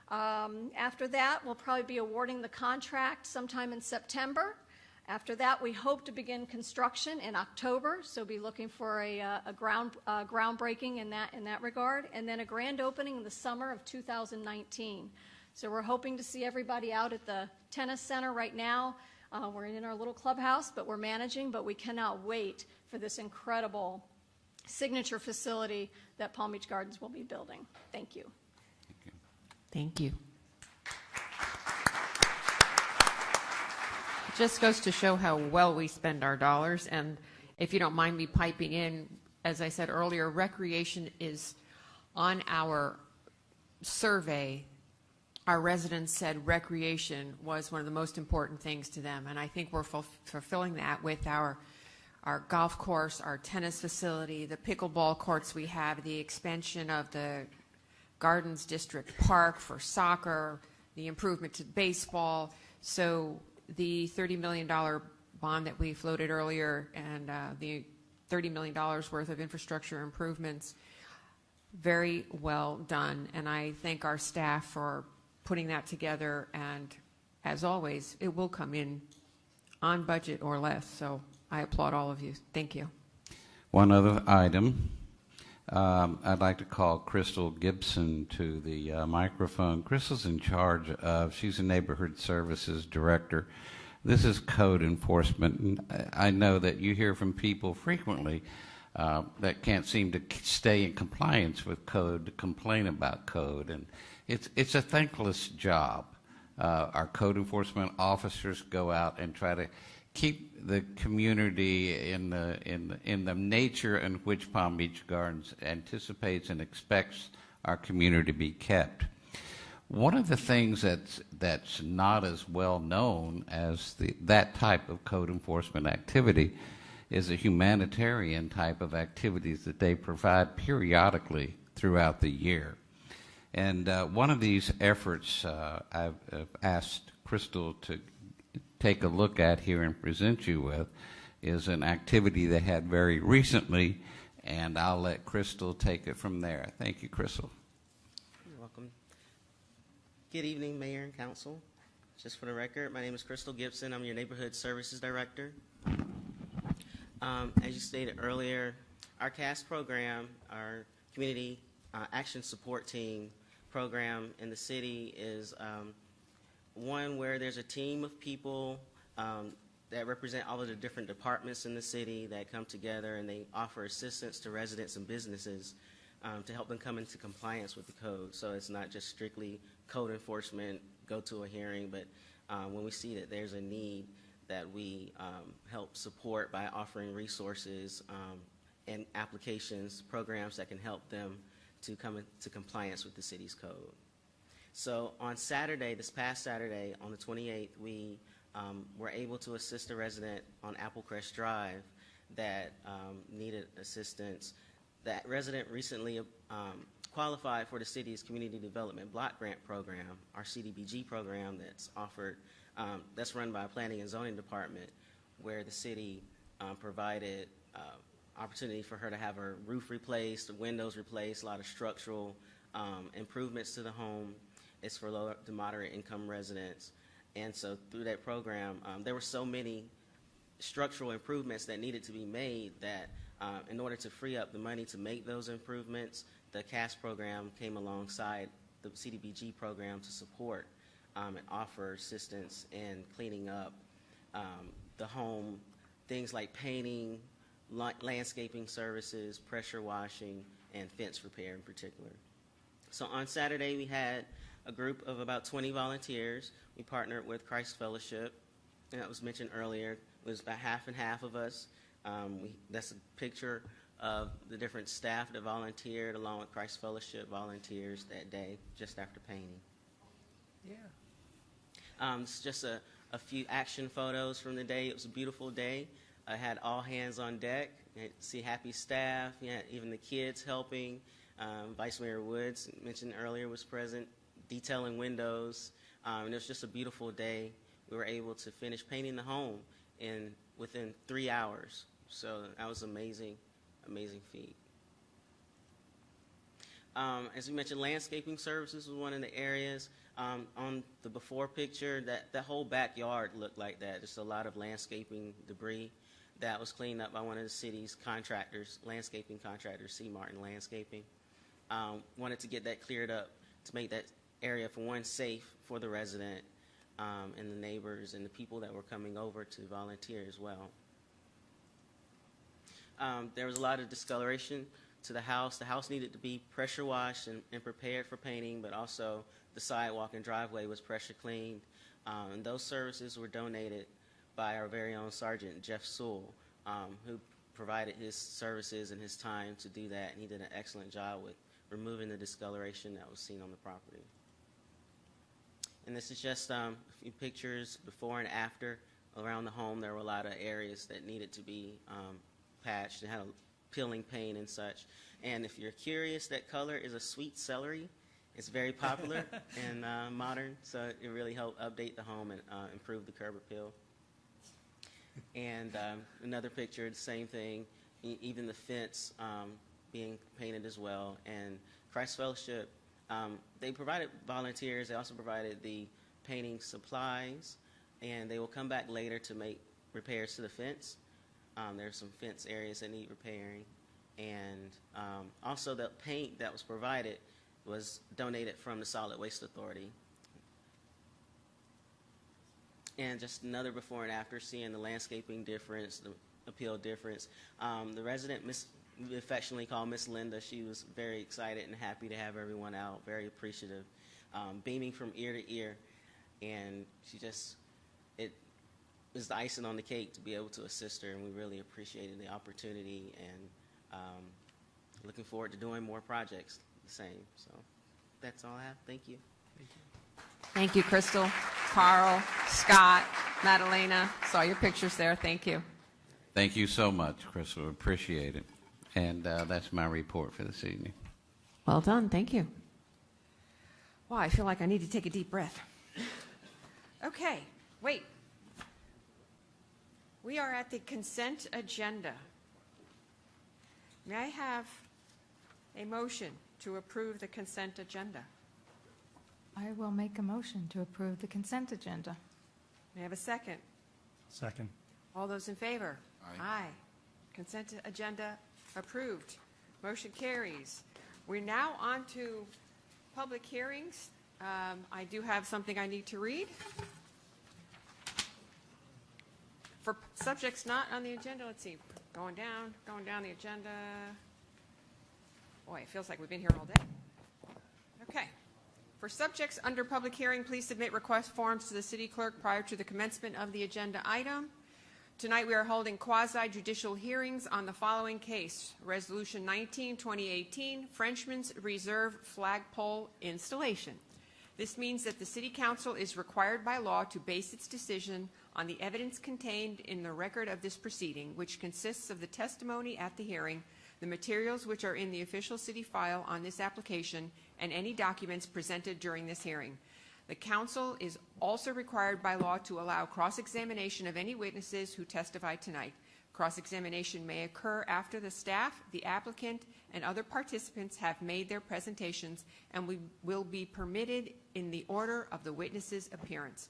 Speaker 4: After that, we'll probably be awarding the contract sometime in September. After that, we hope to begin construction in October, so be looking for a groundbreaking in that regard, and then a grand opening in the summer of 2019. So we're hoping to see everybody out at the tennis center right now. We're in our little clubhouse, but we're managing, but we cannot wait for this incredible signature facility that Palm Beach Gardens will be building. Thank you.
Speaker 1: Thank you. It just goes to show how well we spend our dollars. And if you don't mind me piping in, as I said earlier, recreation is on our survey. Our residents said recreation was one of the most important things to them. And I think we're fulfilling that with our golf course, our tennis facility, the pickleball courts we have, the expansion of the Gardens District Park for soccer, the improvement to baseball. So the $30 million bond that we floated earlier and the $30 million worth of infrastructure improvements, very well done. And I thank our staff for putting that together. And as always, it will come in on budget or less. So I applaud all of you. Thank you.
Speaker 12: One other item. I'd like to call Crystal Gibson to the microphone. Crystal's in charge of, she's a neighborhood services director. This is code enforcement. And I know that you hear from people frequently that can't seem to stay in compliance with code, to complain about code. And it's a thankless job. Our code enforcement officers go out and try to keep the community in the nature in which Palm Beach Gardens anticipates and expects our community to be kept. One of the things that's not as well known as that type of code enforcement activity is a humanitarian type of activities that they provide periodically throughout the year. And one of these efforts I've asked Crystal to take a look at here and present you with is an activity they had very recently, and I'll let Crystal take it from there. Thank you, Crystal.
Speaker 5: You're welcome. Good evening, Mayor and Council. Just for the record, my name is Crystal Gibson. I'm your Neighborhood Services Director. As you stated earlier, our CAS program, our Community Action Support Team program in the city is one where there's a team of people that represent all of the different departments in the city that come together, and they offer assistance to residents and businesses to help them come into compliance with the code. So it's not just strictly code enforcement, go to a hearing, but when we see that there's a need, that we help support by offering resources and applications, programs that can help them to come into compliance with the city's code. So on Saturday, this past Saturday, on the 28th, we were able to assist a resident on Applecrest Drive that needed assistance. That resident recently qualified for the city's Community Development Block Grant Program, our CDBG program that's offered, that's run by a Planning and Zoning Department, where the city provided opportunity for her to have her roof replaced, the windows replaced, a lot of structural improvements to the home. It's for low to moderate income residents. And so through that program, there were so many structural improvements that needed to be made that in order to free up the money to make those improvements, the CAS program came alongside the CDBG program to support and offer assistance in cleaning up the home, things like painting, landscaping services, pressure washing, and fence repair in particular. So on Saturday, we had a group of about 20 volunteers. We partnered with Christ Fellowship, and that was mentioned earlier. It was about half and half of us. That's a picture of the different staff that volunteered along with Christ Fellowship volunteers that day, just after painting. Yeah. It's just a few action photos from the day. It was a beautiful day. I had all hands on deck. You had to see happy staff. You had even the kids helping. Vice Mayor Woods, mentioned earlier, was present. detailing windows, and it was just a beautiful day. We were able to finish painting the home within 3 hours. So that was amazing, amazing feat. As we mentioned, landscaping services was one of the areas. On the before picture, that whole backyard looked like that. Just a lot of landscaping debris that was cleaned up by one of the city's contractors, landscaping contractors, C. Martin Landscaping. Wanted to get that cleared up to make that area, for one, safe for the resident and the neighbors and the people that were coming over to volunteer as well. There was a lot of discoloration to the house. The house needed to be pressure washed and prepared for painting, but also the sidewalk and driveway was pressure cleaned. And those services were donated by our very own Sergeant Jeff Sewell, who provided his services and his time to do that, and he did an excellent job with removing the discoloration that was seen on the property. And this is just a few pictures before and after. Around the home, there were a lot of areas that needed to be patched and had a peeling paint and such. And if you're curious, that color is a sweet celery. It's very popular and modern, so it really helped update the home and improve the curb appeal. And another picture, the same thing, even the fence being painted as well. And Christ Fellowship, they provided volunteers. They also provided the painting supplies, and they will come back later to make repairs to the fence. There's some fence areas that need repairing. And also the paint that was provided was donated from the Solid Waste Authority. And just another before and after, seeing the landscaping difference, the appeal difference. The resident, we affectionately call Miss Linda, she was very excited and happy to have everyone out, very appreciative, beaming from ear to ear. And she just, it was the icing on the cake to be able to assist her, and we really appreciated the opportunity, and looking forward to doing more projects the same. So that's all I have. Thank you.
Speaker 1: Thank you, Crystal, Carl, Scott, Madalena. Saw your pictures there. Thank you.
Speaker 12: Thank you so much, Crystal. Appreciate it. And that's my report for this evening.
Speaker 1: Well done. Thank you. Wow, I feel like I need to take a deep breath. Okay, wait. We are at the consent agenda. May I have a motion to approve the consent agenda?
Speaker 7: I will make a motion to approve the consent agenda.
Speaker 1: May I have a second?
Speaker 9: Second.
Speaker 1: All those in favor?
Speaker 3: Aye.
Speaker 1: Consent agenda approved. Motion carries. We're now on to public hearings. I do have something I need to read. For subjects not on the agenda, let's see, going down the agenda. Boy, it feels like we've been here all day. Okay. For subjects under public hearing, please submit request forms to the city clerk prior to the commencement of the agenda item. Tonight we are holding quasi-judicial hearings on the following case. Resolution 19, 2018, Frenchman's Reserve Flagpole Installation. This means that the City Council is required by law to base its decision on the evidence contained in the record of this proceeding, which consists of the testimony at the hearing, the materials which are in the official city file on this application, and any documents presented during this hearing. The Council is also required by law to allow cross-examination of any witnesses who testify tonight. Cross-examination may occur after the staff, the applicant, and other participants have made their presentations and will be permitted in the order of the witness's appearance.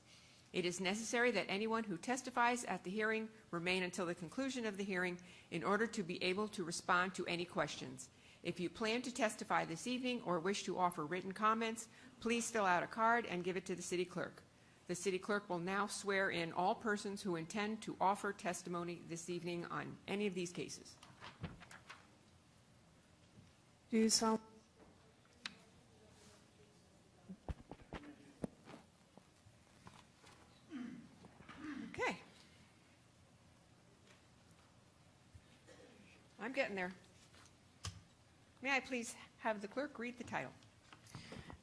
Speaker 1: It is necessary that anyone who testifies at the hearing remain until the conclusion of the hearing in order to be able to respond to any questions. If you plan to testify this evening or wish to offer written comments, please fill out a card and give it to the city clerk. The city clerk will now swear in all persons who intend to offer testimony this evening on any of these cases.
Speaker 2: Do you solemnly
Speaker 1: Okay. I'm getting there. May I please have the clerk read the title?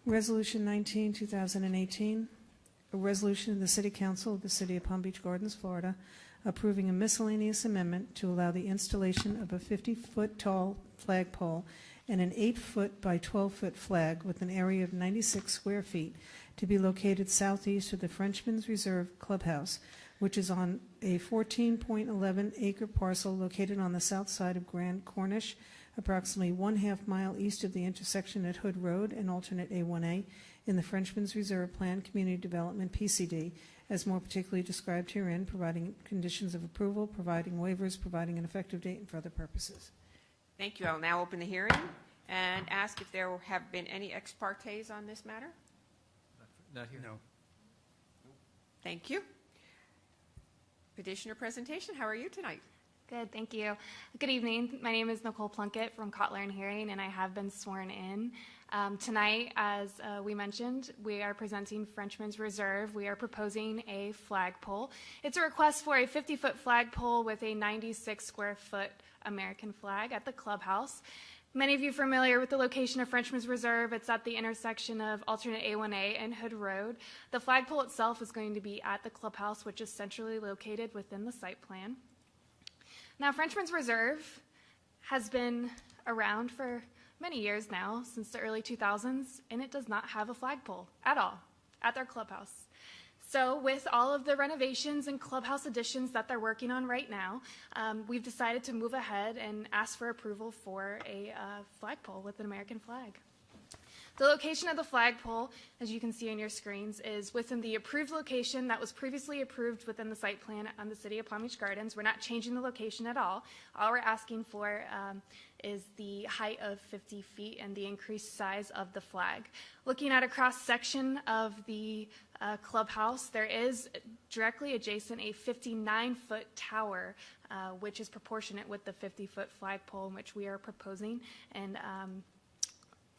Speaker 2: Resolution 19, 2018, a resolution of the City Council of the City of Palm Beach Gardens, Florida, approving a miscellaneous amendment to allow the installation of a 50-foot tall flagpole and an 8-foot by 12-foot flag with an area of 96 square feet to be located southeast of the Frenchman's Reserve Clubhouse, which is on a 14.11-acre parcel located on the south side of Grand Cornish, approximately 1/2 mile east of the intersection at Hood Road and alternate A1A in the Frenchman's Reserve Plan Community Development PCD, as more particularly described herein, providing conditions of approval, providing waivers, providing an effective date, and for other purposes.
Speaker 1: Thank you. I'll now open the hearing and ask if there have been any ex partes on this matter.
Speaker 8: Not here.
Speaker 13: No.
Speaker 1: Thank you. Petitioner presentation, how are you tonight?
Speaker 6: Good, thank you. Good evening. My name is Nicole Plunkett from Kotler and Hearing, and I have been sworn in. Tonight, as we mentioned, we are presenting Frenchman's Reserve. We are proposing a flagpole. It's a request for a 50-foot flagpole with a 96 square foot American flag at the clubhouse. Many of you are familiar with the location of Frenchman's Reserve. It's at the intersection of alternate A1A and Hood Road. The flagpole itself is going to be at the clubhouse, which is centrally located within the site plan. Now, Frenchman's Reserve has been around for many years now, since the early 2000s, and it does not have a flagpole at all at their clubhouse. So with all of the renovations and clubhouse additions that they're working on right now, we've decided to move ahead and ask for approval for a flagpole with an American flag. The location of the flagpole, as you can see on your screens, is within the approved location that was previously approved within the site plan on the City of Palm Beach Gardens. We're not changing the location at all. All we're asking for is the height of 50 feet and the increased size of the flag. Looking at a cross-section of the clubhouse, there is directly adjacent a 59-foot tower, which is proportionate with the 50-foot flagpole in which we are proposing. And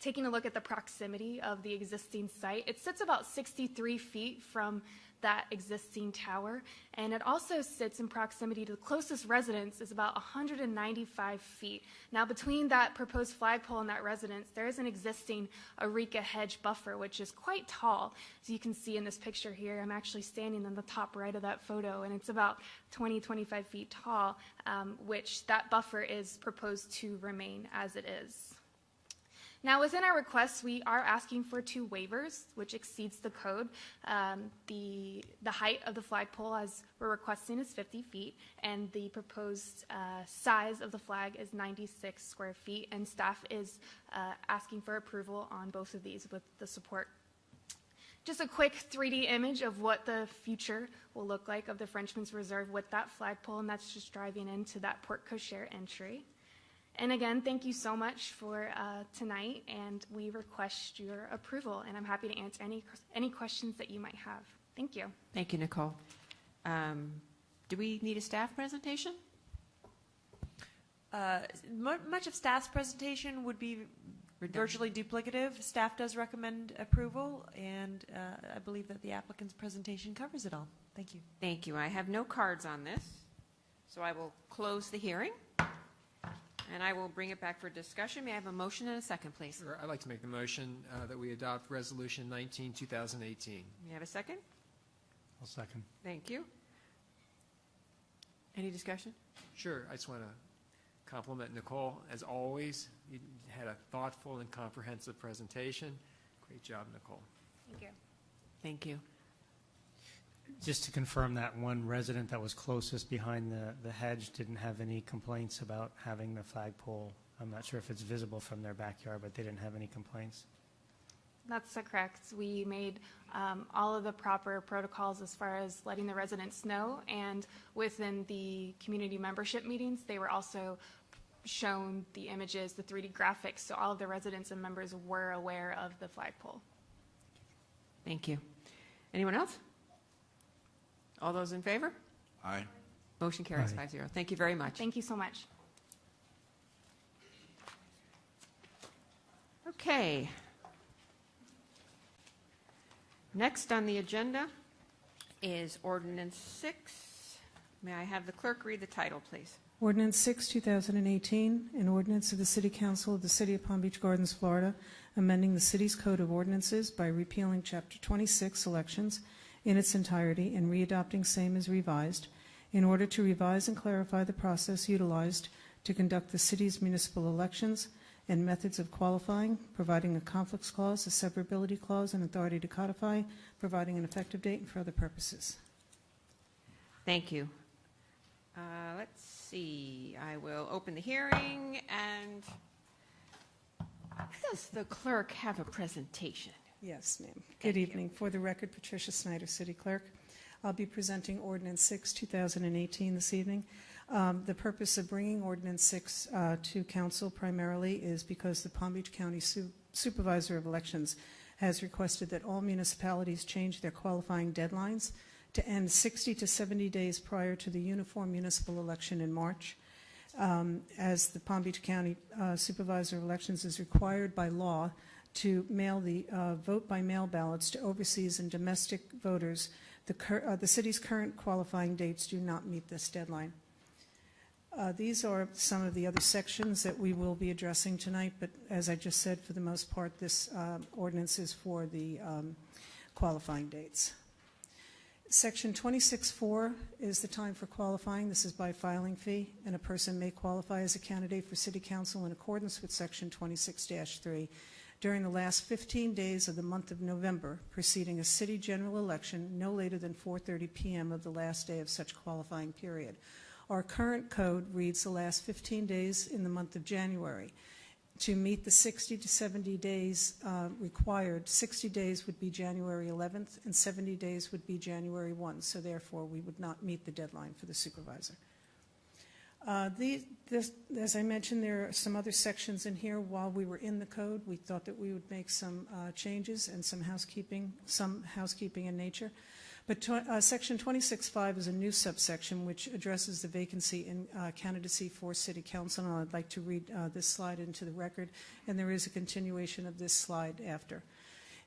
Speaker 6: taking a look at the proximity of the existing site, it sits about 63 feet from that existing tower, and it also sits in proximity to the closest residence is about 195 feet. Now, between that proposed flagpole and that residence, there is an existing areca hedge buffer, which is quite tall. As you can see in this picture here, I'm actually standing on the top right of that photo, and it's about 25 feet tall, which that buffer is proposed to remain as it is. Now, within our requests, we are asking for 2 waivers, which exceeds the code. The height of the flagpole, as we're requesting, is 50 feet, and the proposed size of the flag is 96 square feet, and staff is asking for approval on both of these with the support. Just a quick 3D image of what the future will look like of the Frenchman's Reserve with that flagpole, and that's just driving into that Port Cochere entry. And again, thank you so much for tonight, and we request your approval, and I'm happy to answer any questions that you might have. Thank you.
Speaker 1: Thank you, Nicole. Do we need a staff presentation?
Speaker 22: Much of staff's presentation would be virtually duplicative. Staff does recommend approval, and I believe that the applicant's presentation covers it all. Thank you.
Speaker 1: Thank you. I have no cards on this, so I will close the hearing. And I will bring it back for discussion. May I have a motion and a second, please?
Speaker 8: Sure. I'd like to make the motion that we adopt Resolution 19, 2018.
Speaker 1: May I have a second?
Speaker 9: I'll second.
Speaker 1: Thank you. Any discussion?
Speaker 8: Sure. I just want to compliment Nicole. As always, you had a thoughtful and comprehensive presentation. Great job, Nicole.
Speaker 6: Thank you.
Speaker 1: Thank you.
Speaker 9: Just to confirm, that one resident that was closest behind the hedge didn't have any complaints about having the flagpole. I'm not sure if it's visible from their backyard, but they didn't have any complaints.
Speaker 6: That's correct. We made all of the proper protocols as far as letting the residents know, and within the community membership meetings, they were also shown the images, the 3D graphics, so all of the residents and members were aware of the flagpole.
Speaker 1: Thank you. Anyone else? All those in favor?
Speaker 3: Aye.
Speaker 1: Motion carries 5-0. Thank you very much.
Speaker 6: Thank you so much.
Speaker 1: Okay. Next on the agenda is Ordinance 6. May I have the clerk read the title, please?
Speaker 2: Ordinance 6, 2018, an ordinance of the City Council of the City of Palm Beach Gardens, Florida, amending the city's code of ordinances by repealing Chapter 26, Elections, in its entirety and readopting same as revised in order to revise and clarify the process utilized to conduct the city's municipal elections and methods of qualifying, providing a conflicts clause, a severability clause, and authority to codify, providing an effective date, and for other purposes.
Speaker 1: Thank you. Let's see. I will open the hearing, and does the clerk have a presentation?
Speaker 2: Yes, ma'am. Good evening. For the record, Patricia Snyder, City Clerk. I'll be presenting Ordinance 6, 2018 this evening. The purpose of bringing Ordinance 6 to Council primarily is because the Palm Beach County Supervisor of Elections has requested that all municipalities change their qualifying deadlines to end 60 to 70 days prior to the uniform municipal election in March. As the Palm Beach County Supervisor of Elections is required by law to mail the vote-by-mail ballots to overseas and domestic voters, the city's current qualifying dates do not meet this deadline. These are some of the other sections that we will be addressing tonight, but as I just said, for the most part, this ordinance is for the qualifying dates. Section 26.4 is the time for qualifying. This is by filing fee, and a person may qualify as a candidate for City Council in accordance with Section 26-3 during the last 15 days of the month of November preceding a city general election no later than 4:30 p.m. of the last day of such qualifying period. Our current code reads the last 15 days in the month of January. To meet the 60 to 70 days required, 60 days would be January 11th and 70 days would be January 1, so therefore we would not meet the deadline for the supervisor. As I mentioned, there are some other sections in here. While we were in the code, we thought that we would make some changes and some housekeeping in nature. But Section 26.5 is a new subsection which addresses the vacancy in candidacy for City Council, and I'd like to read this slide into the record, and there is a continuation of this slide after.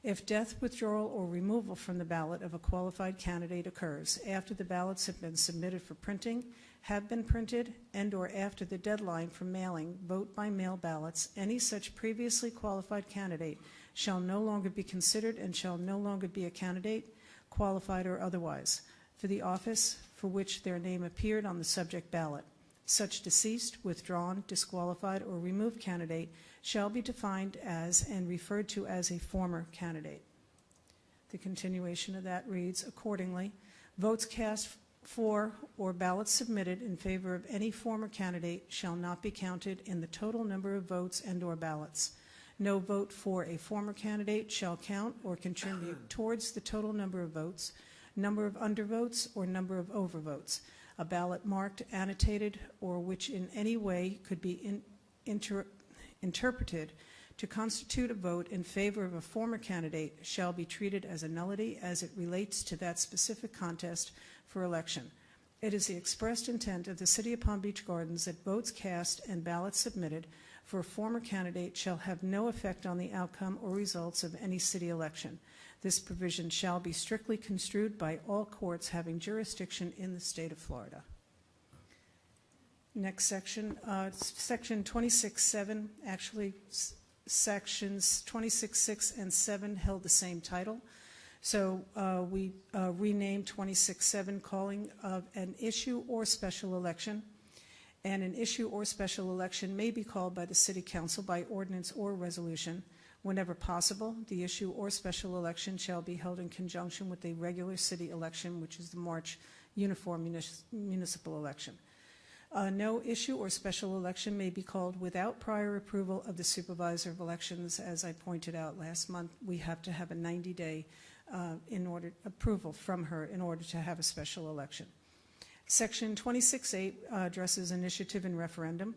Speaker 2: If death, withdrawal, or removal from the ballot of a qualified candidate occurs after the ballots have been submitted for printing, have been printed, and or after the deadline for mailing vote-by-mail ballots, any such previously qualified candidate shall no longer be considered and shall no longer be a candidate, qualified or otherwise, for the office for which their name appeared on the subject ballot. Such deceased, withdrawn, disqualified, or removed candidate shall be defined as and referred to as a former candidate. The continuation of that reads, accordingly, votes cast for or ballots submitted in favor of any former candidate shall not be counted in the total number of votes and or ballots. No vote for a former candidate shall count or contribute towards the total number of votes, number of undervotes, or number of overvotes. A ballot marked, annotated, or which in any way could be interpreted to constitute a vote in favor of a former candidate shall be treated as a nullity as it relates to that specific contest for election. It is the expressed intent of the City of Palm Beach Gardens that votes cast and ballots submitted for a former candidate shall have no effect on the outcome or results of any city election. This provision shall be strictly construed by all courts having jurisdiction in the state of Florida. Next section, Section 26.7, actually Sections 26.6 and 7 held the same title. So we renamed 26.7 calling of an issue or special election. And an issue or special election may be called by the City Council by ordinance or resolution. Whenever possible, the issue or special election shall be held in conjunction with a regular city election, which is the March uniform municipal election. No issue or special election may be called without prior approval of the Supervisor of Elections. As I pointed out last month, we have to have a 90-day approval from her in order to have a special election. Section 26.8 addresses initiative and referendum.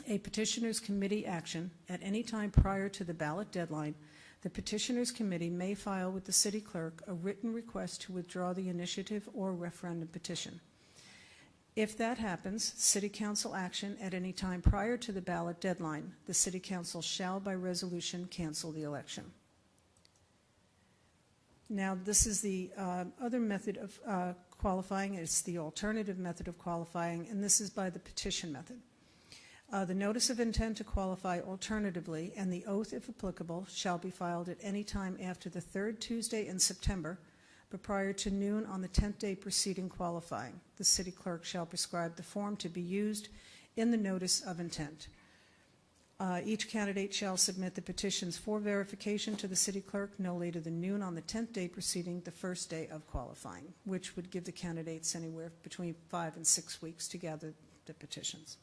Speaker 2: A petitioner's committee action at any time prior to the ballot deadline, the petitioner's committee may file with the city clerk a written request to withdraw the initiative or referendum petition. If that happens, City Council action at any time prior to the ballot deadline, the City Council shall by resolution cancel the election. Now, this is the other method of qualifying. It's the alternative method of qualifying, and this is by the petition method. The notice of intent to qualify alternatively and the oath, if applicable, shall be filed at any time after the third Tuesday in September, but prior to noon on the 10th day preceding qualifying. The city clerk shall prescribe the form to be used in the notice of intent. Each candidate shall submit the petitions for verification to the city clerk no later than noon on the 10th day preceding the first day of qualifying, which would give the candidates anywhere between 5 and 6 weeks to gather the petitions.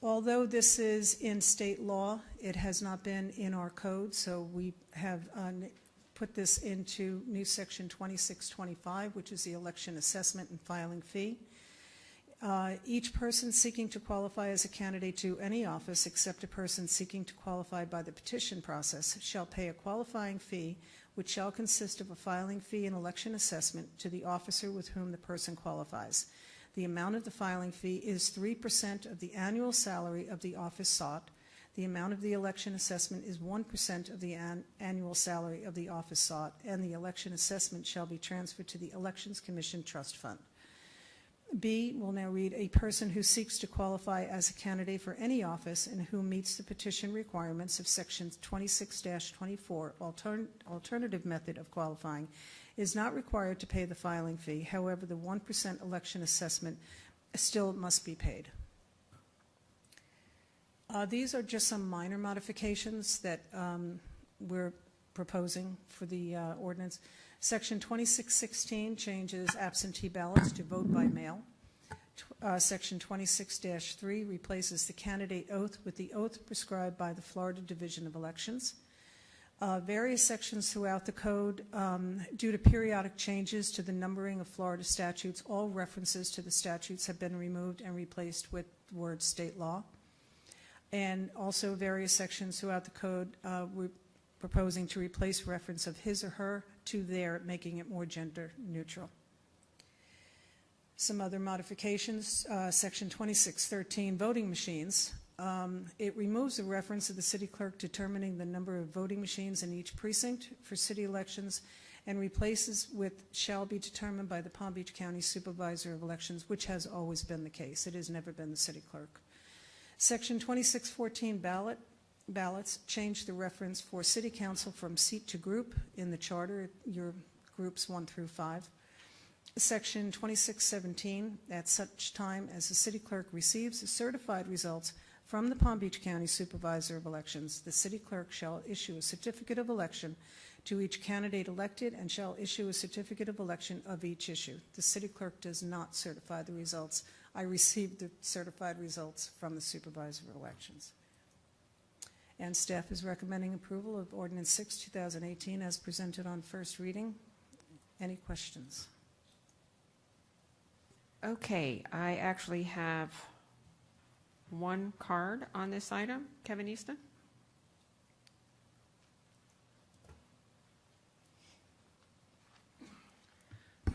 Speaker 2: Although this is in state law, it has not been in our code, so we have put this into new section 2625, which is the election assessment and filing fee. Each person seeking to qualify as a candidate to any office except a person seeking to qualify by the petition process shall pay a qualifying fee, which shall consist of a filing fee and election assessment to the officer with whom the person qualifies. The amount of the filing fee is 3% of the annual salary of the office sought. The amount of the election assessment is 1% of the annual salary of the office sought, and the election assessment shall be transferred to the Elections Commission Trust Fund. B will now read, a person who seeks to qualify as a candidate for any office and who meets the petition requirements of section 26-24, alternative method of qualifying, is not required to pay the filing fee. However, the 1% election assessment still must be paid. These are just some minor modifications that we're proposing for the ordinance. Section 2616 changes absentee ballots to vote by mail. Section 26-3 replaces the candidate oath with the oath prescribed by the Florida Division of Elections. Various sections throughout the code, due to periodic changes to the numbering of Florida statutes, all references to the statutes have been removed and replaced with the word state law. And also various sections throughout the code, we're proposing to replace reference of his or her to their, making it more gender neutral. Some other modifications, section 2613, voting machines. It removes the reference of the city clerk determining the number of voting machines in each precinct for city elections and replaces with shall be determined by the Palm Beach County Supervisor of Elections, which has always been the case. It has never been the city clerk. Section 2614 ballots change the reference for city council from seat to group in the charter, your groups 1 through 5. Section 2617, at such time as the city clerk receives the certified results from the Palm Beach County Supervisor of Elections, the city clerk shall issue a certificate of election to each candidate elected and shall issue a certificate of election of each issue. The city clerk does not certify the results. I received the certified results from the Supervisor of Elections. And staff is recommending approval of Ordinance 6, 2018 as presented on first reading. Any questions?
Speaker 1: Okay, I actually have one card on this item. Kevin Easton?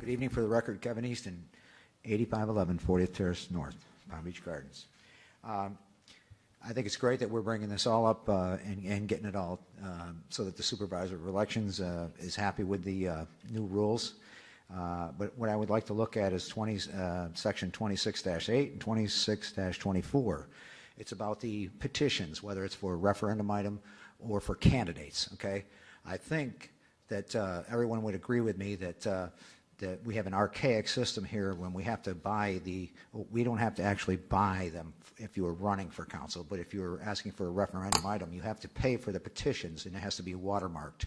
Speaker 18: Good evening. For the record, Kevin Easton, 8511 40th Terrace North, Palm Beach Gardens. I think it's great that we're bringing this all up and getting it all so that the Supervisor of Elections is happy with the new rules. But what I would like to look at is section 26-8 and 26-24. It's about the petitions, whether it's for a referendum item or for candidates, okay? I think that everyone would agree with me that that we have an archaic system here when we have to buy we don't have to actually buy them if you were running for council, but if you're asking for a referendum item, you have to pay for the petitions and it has to be watermarked.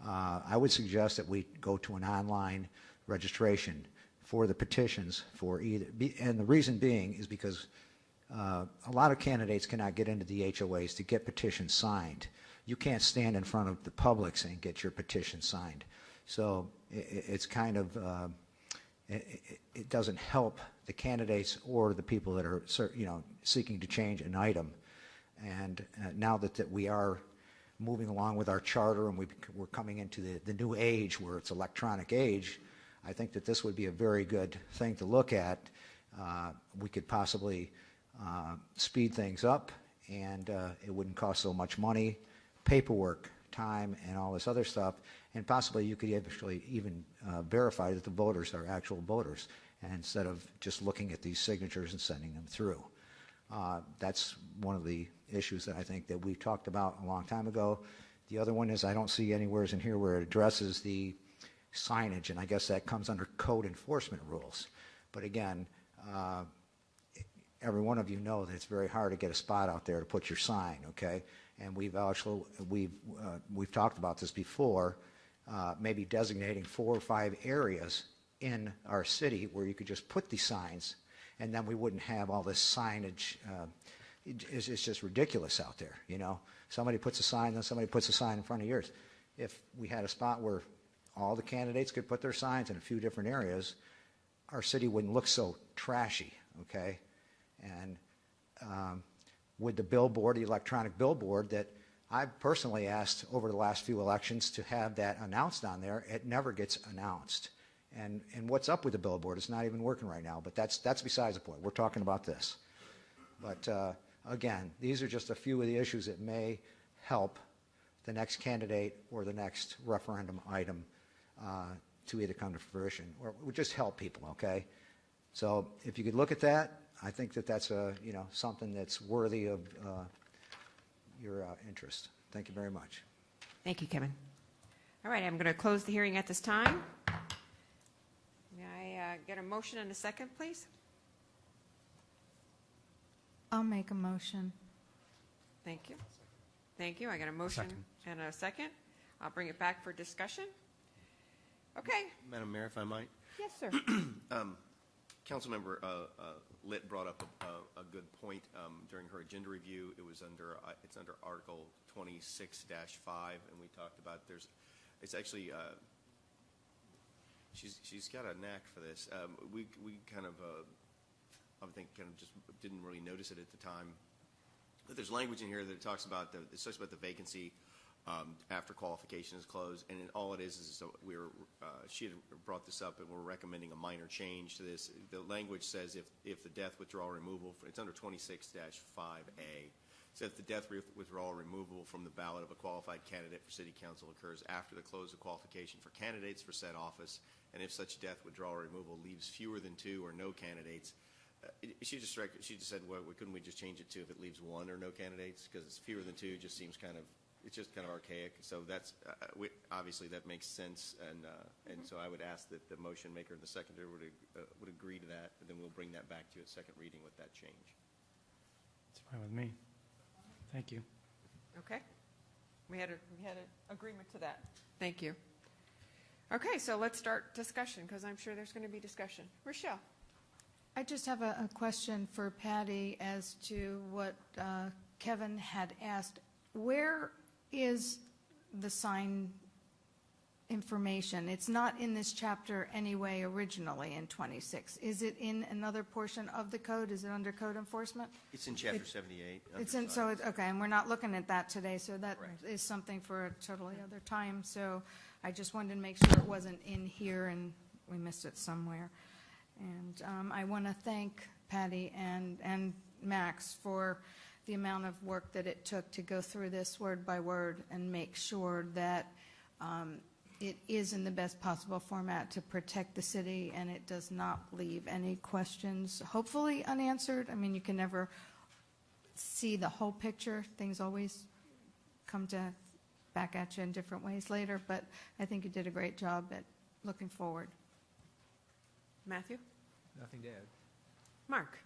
Speaker 18: I would suggest that we go to an online registration for the petitions for either, and the reason being is because a lot of candidates cannot get into the HOAs to get petitions signed. You can't stand in front of the public and get your petition signed. So it's kind of, it doesn't help the candidates or the people that are, seeking to change an item. And now that we are moving along with our charter and we're coming into the new age where it's electronic age, I think that this would be a very good thing to look at. We could possibly speed things up and it wouldn't cost so much money, paperwork, time, and all this other stuff, and possibly you could actually even verify that the voters are actual voters instead of just looking at these signatures and sending them through. That's one of the issues that I think that we talked about a long time ago. The other one is I don't see anywhere in here where it addresses the signage, and I guess that comes under code enforcement rules. But again, every one of you know that it's very hard to get a spot out there to put your sign, okay? And we've talked about this before, maybe designating 4 or 5 areas in our city where you could just put these signs, and then we wouldn't have all this signage. It's just ridiculous out there, you know? Somebody puts a sign, then somebody puts a sign in front of yours. If we had a spot where all the candidates could put their signs in a few different areas, our city wouldn't look so trashy, okay? And with the billboard, the electronic billboard that I've personally asked over the last few elections to have that announced on there, it never gets announced. And what's up with the billboard? It's not even working right now, but that's besides the point. We're talking about this. But again, these are just a few of the issues that may help the next candidate or the next referendum item to either come to fruition or would just help people, okay? So if you could look at that, I think that that's something that's worthy of your interest. Thank you very much.
Speaker 1: Thank you, Kevin. All right, I'm going to close the hearing at this time. May I get a motion and a second, please?
Speaker 7: I'll make a motion.
Speaker 1: Thank you. Thank you. I got a motion and a second. I'll bring it back for discussion. Okay.
Speaker 10: Madam Mayor, if I might.
Speaker 1: Yes, sir.
Speaker 10: Councilmember Litt brought up a good point during her agenda review. It was it's under Article 26-5, and we talked about it's actually she's got a knack for this. We kind of I think kind of just didn't really notice it at the time. But there's language in here that talks about the vacancy after qualification is closed, and all it is she had brought this up, and we're recommending a minor change to this. The language says if the death, withdrawal, removal, it's under 26-5A. So if the death, withdrawal, removal from the ballot of a qualified candidate for city council occurs after the close of qualification for candidates for said office, and if such death, withdrawal, or removal leaves fewer than 2 or no candidates, she just said, well, couldn't we just change it to if it leaves 1 or no candidates? Because it's fewer than 2 just seems it's just kind of archaic. So that's obviously that makes sense, and so I would ask that the motion maker and the seconder would agree to that, and then we'll bring that back to you at second reading with that change.
Speaker 9: It's fine with me. Thank you.
Speaker 1: Okay. We had an agreement to that. Thank you. Okay, so let's start discussion because I'm sure there's going to be discussion. Rochelle.
Speaker 7: I just have a question for Patty as to what Kevin had asked. Where is the sign information? It's not in this chapter anyway originally in 26. Is it in another portion of the code? Is it under code enforcement?
Speaker 10: It's in Chapter 78.
Speaker 7: It's in, so it's, okay, and we're not looking at that today, so that is something for a totally other time. So I just wanted to make sure it wasn't in here and we missed it somewhere. And I want to thank Patty and Max for the amount of work that it took to go through this word by word and make sure that it is in the best possible format to protect the city and it does not leave any questions, hopefully unanswered. I mean, you can never see the whole picture. Things always come back at you in different ways later, but I think you did a great job at looking forward.
Speaker 1: Matthew?
Speaker 8: Nothing to add.
Speaker 1: Mark?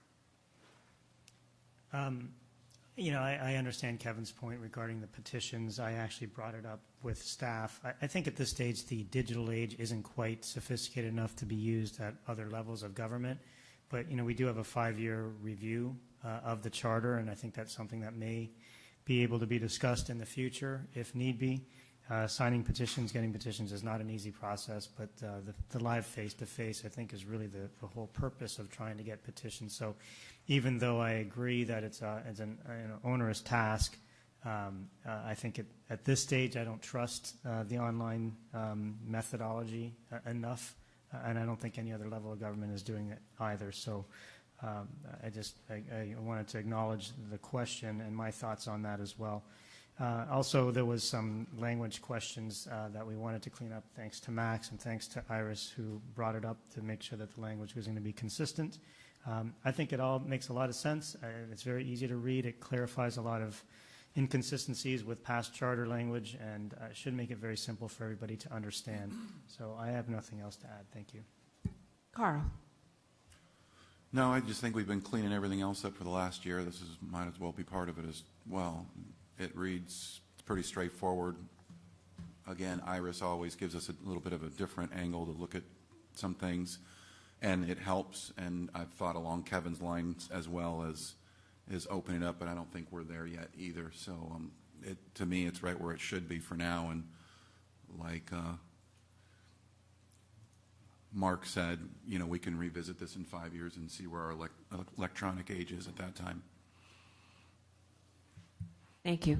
Speaker 9: I understand Kevin's point regarding the petitions. I actually brought it up with staff. I think at this stage the digital age isn't quite sophisticated enough to be used at other levels of government. But, we do have a 5-year review of the charter, and I think that's something that may be able to be discussed in the future if need be. Signing petitions, getting petitions is not an easy process, but the live face-to-face, I think, is really the whole purpose of trying to get petitions. So even though I agree that it's an onerous task, I think at this stage I don't trust the online methodology enough, and I don't think any other level of government is doing it either. So I wanted to acknowledge the question and my thoughts on that as well. Also, there was some language questions that we wanted to clean up, thanks to Max and thanks to Iris, who brought it up to make sure that the language was going to be consistent. I think it all makes a lot of sense. It's very easy to read. It clarifies a lot of inconsistencies with past charter language, and should make it very simple for everybody to understand. So I have nothing else to add. Thank you.
Speaker 1: Carl?
Speaker 3: No, I just think we've been cleaning everything else up for the last year. This might as well be part of it as well. It reads pretty straightforward. Again, Iris always gives us a little bit of a different angle to look at some things, and it helps. And I've thought along Kevin's lines as well as opening it up, but I don't think we're there yet either. So to me, it's right where it should be for now. And like Mark said, you know, we can revisit this in 5 years and see where our electronic age is at that time.
Speaker 1: Thank you.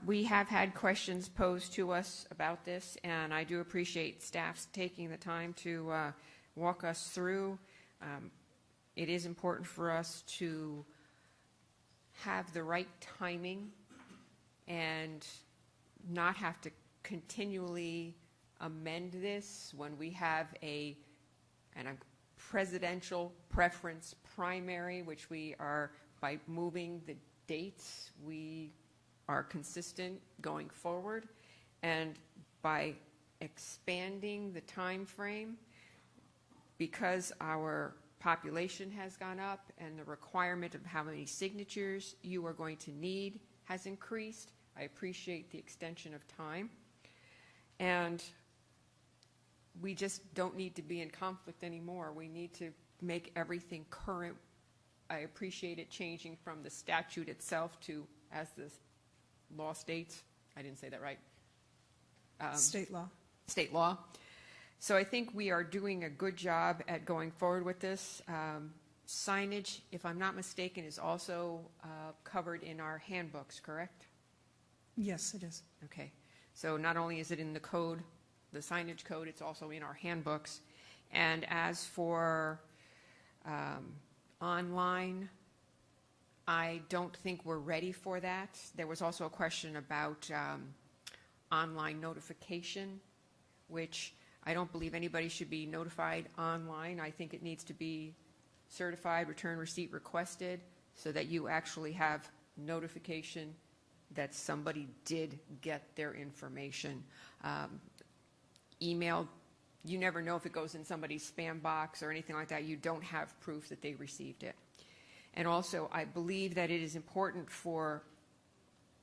Speaker 1: We have had questions posed to us about this, and I do appreciate staff's taking the time to walk us through. It is important for us to have the right timing and not have to continually amend this when we have a presidential preference primary, which we are, by moving the dates, we are consistent going forward, and by expanding the time frame, because our population has gone up and the requirement of how many signatures you are going to need has increased. I appreciate the extension of time, and we just don't need to be in conflict anymore. We need to make everything current. I appreciate it changing from the statute itself to, as the law states, I didn't say that right.
Speaker 2: State law.
Speaker 1: State law. So I think we are doing a good job at going forward with this. Signage, if I'm not mistaken, is also covered in our handbooks, correct?
Speaker 2: Yes, it is.
Speaker 1: Okay. So not only is it in the code, the signage code, it's also in our handbooks. And as for online, I don't think we're ready for that. There was also a question about online notification, which I don't believe anybody should be notified online. I think it needs to be certified, return receipt requested, so that you actually have notification that somebody did get their information. Email, you never know if it goes in somebody's spam box or anything like that. You don't have proof that they received it. And also, I believe that it is important for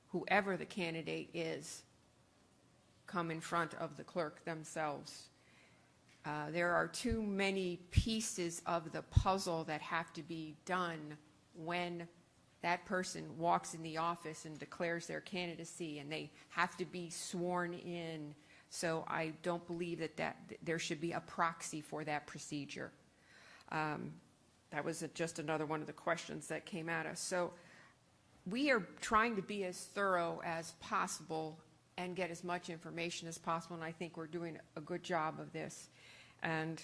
Speaker 1: whoever the candidate is, come in front of the clerk themselves. There are too many pieces of the puzzle that have to be done when that person walks in the office and declares their candidacy, and they have to be sworn in. So I don't believe that there should be a proxy for that procedure. That was just another one of the questions that came at us. So we are trying to be as thorough as possible and get as much information as possible, and I think we're doing a good job of this. And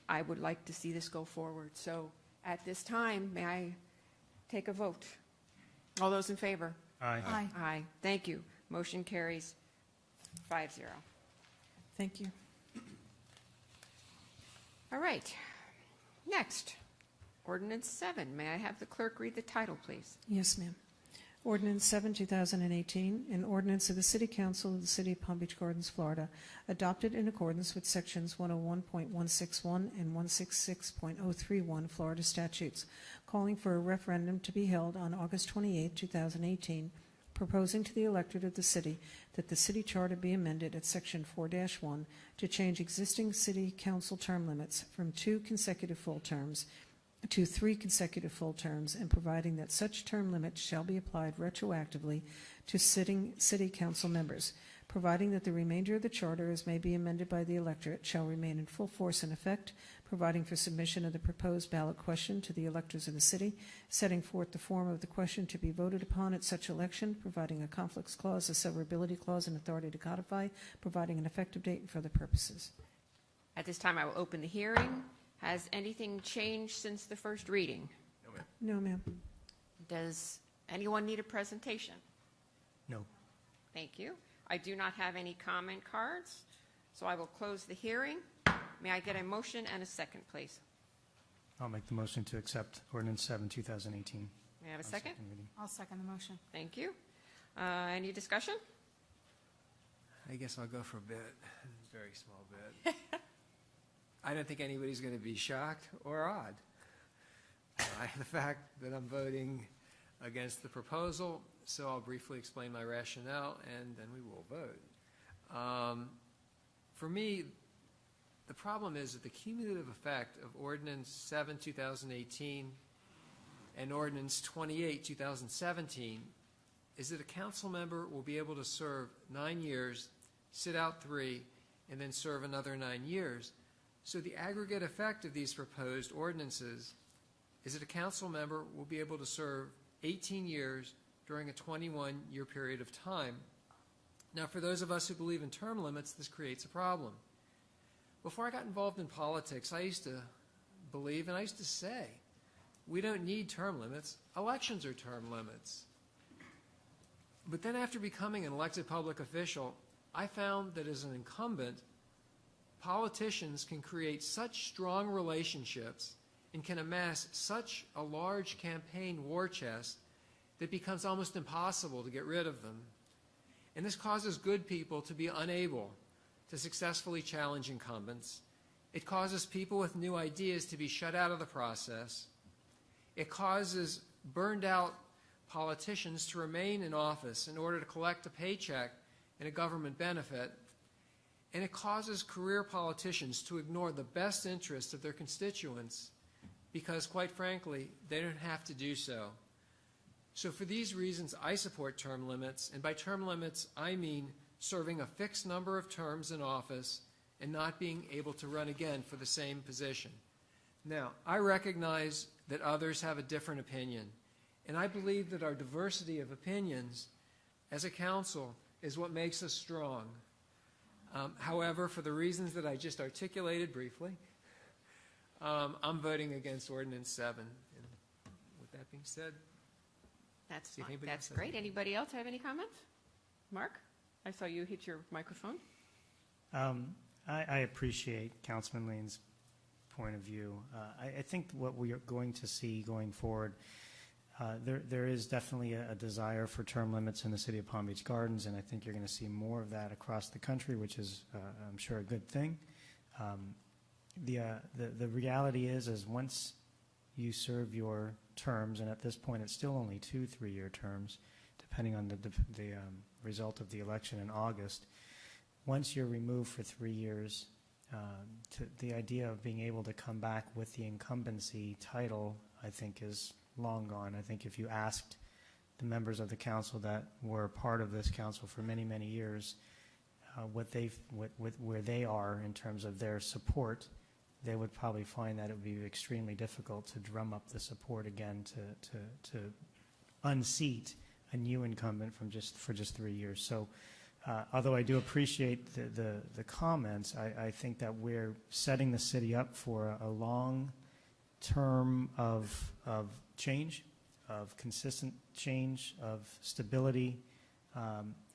Speaker 1: I would like to see this go forward. So at this time, may I take a vote? All those in favor?
Speaker 9: Aye.
Speaker 2: Aye.
Speaker 1: Aye. Thank you. Motion carries 5-0.
Speaker 2: Thank you.
Speaker 1: All right. Next, Ordinance 7. May I have the clerk read the title, please?
Speaker 2: Yes, ma'am. Ordinance 7, 2018, an ordinance of the City Council of the City of Palm Beach Gardens, Florida, adopted in accordance with Sections 101.161 and 166.031 Florida statutes, calling for a referendum to be held on August 28, 2018, proposing to the electorate of the city that the city charter be amended at Section 4-1 to change existing city council term limits from 2 consecutive full terms to 3 consecutive full terms, and providing that such term limits shall be applied retroactively to sitting city council members, providing that the remainder of the charter, as may be amended by the electorate, shall remain in full force and effect, providing for submission of the proposed ballot question to the electors of the city, setting forth the form of the question to be voted upon at such election, providing a conflicts clause, a severability clause, and authority to codify, providing an effective date and for other purposes.
Speaker 1: At this time, I will open the hearing. Has anything changed since the first reading?
Speaker 10: No, ma'am.
Speaker 2: No, ma'am.
Speaker 1: Does anyone need a presentation?
Speaker 9: No.
Speaker 1: Thank you. I do not have any comment cards, so I will close the hearing. May I get a motion and a second, please?
Speaker 9: I'll make the motion to accept Ordinance 7, 2018.
Speaker 1: May I have a second?
Speaker 9: Reading.
Speaker 7: I'll second the motion.
Speaker 1: Thank you. Any discussion?
Speaker 8: I guess I'll go for a bit, a very small bit. I don't think anybody's going to be shocked or awed. by the fact that I'm voting against the proposal, so I'll briefly explain my rationale, and then we will vote. For me, the problem is that the cumulative effect of Ordinance 7, 2018, and Ordinance 28, 2017, is that a council member will be able to serve 9 years, sit out 3, and then serve another 9 years. So the aggregate effect of these proposed ordinances is that a council member will be able to serve 18 years during a 21-year period of time. Now, for those of us who believe in term limits, this creates a problem. Before I got involved in politics, I used to believe, and I used to say, we don't need term limits. Elections are term limits. But then after becoming an elected public official, I found that as an incumbent, politicians can create such strong relationships and can amass such a large campaign war chest that it becomes almost impossible to get rid of them. And this causes good people to be unable to successfully challenge incumbents. It causes people with new ideas to be shut out of the process. It causes burned out politicians to remain in office in order to collect a paycheck and a government benefit. And it causes career politicians to ignore the best interests of their constituents because, quite frankly, they don't have to do so. So for these reasons, I support term limits, and by term limits, I mean serving a fixed number of terms in office and not being able to run again for the same position. Now, I recognize that others have a different opinion, and I believe that our diversity of opinions as a council is what makes us strong. However, for the reasons that I just articulated briefly, I'm voting against Ordinance 7. And with that being said,
Speaker 1: That's
Speaker 8: see if
Speaker 1: fine.
Speaker 8: anybody
Speaker 1: That's
Speaker 8: else has
Speaker 1: great.
Speaker 8: any-
Speaker 1: Anybody else have any comments? Mark, I saw you hit your microphone.
Speaker 9: I appreciate Councilman Lean's point of view. I think what we are going to see going forward, there is definitely a desire for term limits in the city of Palm Beach Gardens, and I think you're going to see more of that across the country, which is, I'm sure, a good thing. The reality is once you serve your terms, and at this point it's still only 2 3-year terms, depending on the result of the election in August. Once you're removed for 3 years, the idea of being able to come back with the incumbency title, I think, is long gone. I think if you asked the members of the council that were part of this council for many, many years, where they are in terms of their support, they would probably find that it would be extremely difficult to drum up the support again to unseat a new incumbent for just 3 years. So although I do appreciate the comments, I think that we're setting the city up for a long term of change, of consistent change, of stability,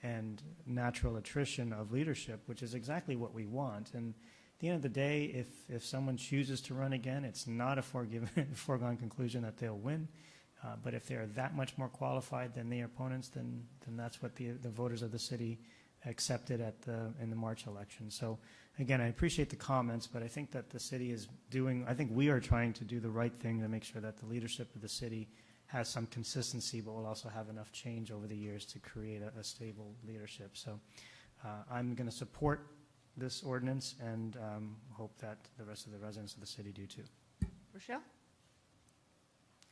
Speaker 9: and natural attrition of leadership, which is exactly what we want. And at the end of the day, if someone chooses to run again, it's not a foregone conclusion that they'll win. But if they're that much more qualified than their opponents, then that's what the voters of the city accepted in the March election. So again, I appreciate the comments, but I think that the city is I think we are trying to do the right thing to make sure that the leadership of the city has some consistency, but will also have enough change over the years to create a stable leadership. So I'm going to support this ordinance and hope that the rest of the residents of the city do too.
Speaker 1: Rochelle?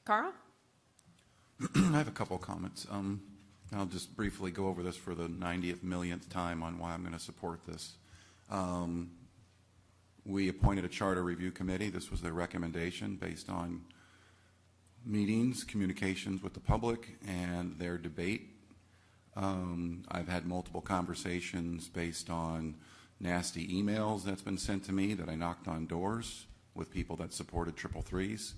Speaker 1: Carl?
Speaker 3: I have a couple of comments. I'll just briefly go over this for the 90th millionth time on why I'm going to support this. We appointed a charter review committee. This was their recommendation based on meetings, communications with the public, and their debate. I've had multiple conversations based on nasty emails that's been sent to me that I knocked on doors with people that supported 333s.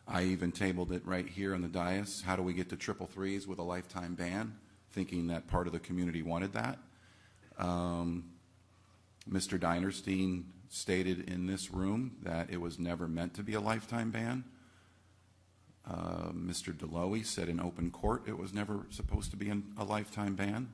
Speaker 3: I even tabled it right here on the dais. How do we get to 333s with a lifetime ban? Thinking that part of the community wanted that. Mr. Dinerstein stated in this room that it was never meant to be a lifetime ban. Mr. Deloe said in open court it was never supposed to be a lifetime ban.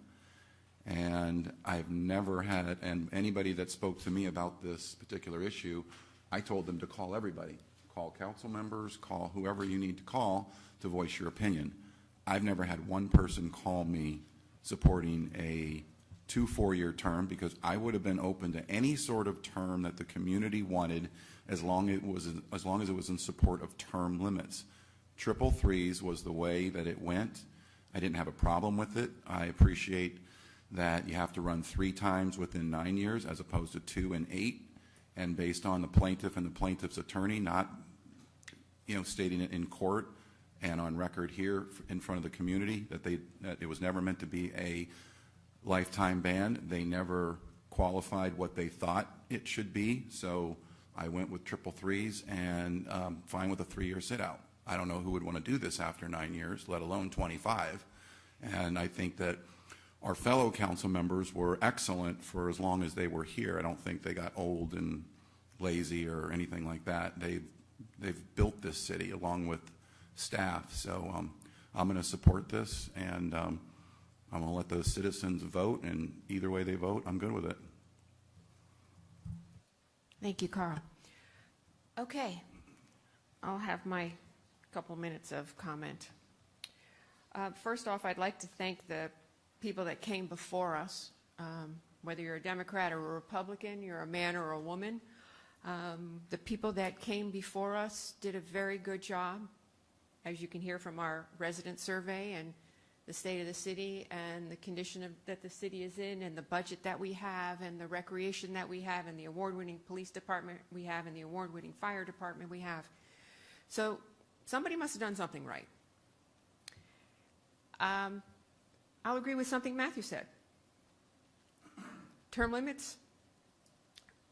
Speaker 3: And I've never and anybody that spoke to me about this particular issue, I told them to call everybody. Call council members, call whoever you need to call to voice your opinion. I've never had one person call me supporting a 2 4-year term, because I would have been open to any sort of term that the community wanted, as long as it was in support of term limits. 333s was the way that it went. I didn't have a problem with it. I appreciate that you have to run 3 times within 9 years as opposed to 2 and 8, and based on the plaintiff and the plaintiff's attorney not, stating it in court and on record here in front of the community that it was never meant to be a lifetime ban. They never qualified what they thought it should be, so I went with 333s and fine with a 3-year sit-out. I don't know who would want to do this after 9 years, let alone 25. And I think that our fellow council members were excellent for as long as they were here. I don't think they got old and lazy or anything like that. They've built this city along with staff. So I'm going to support this, and I'm going to let those citizens vote, and either way they vote, I'm good with it.
Speaker 1: Thank you, Carl. Okay, I'll have my couple minutes of comment. First off, I'd like to thank the people that came before us. Whether you're a Democrat or a Republican, you're a man or a woman, the people that came before us did a very good job, as you can hear from our resident survey and the state of the city and the condition that the city is in, and the budget that we have, and the recreation that we have, and the award-winning police department we have, and the award-winning fire department we have. So somebody must have done something right. I'll agree with something Matthew said. Term limits,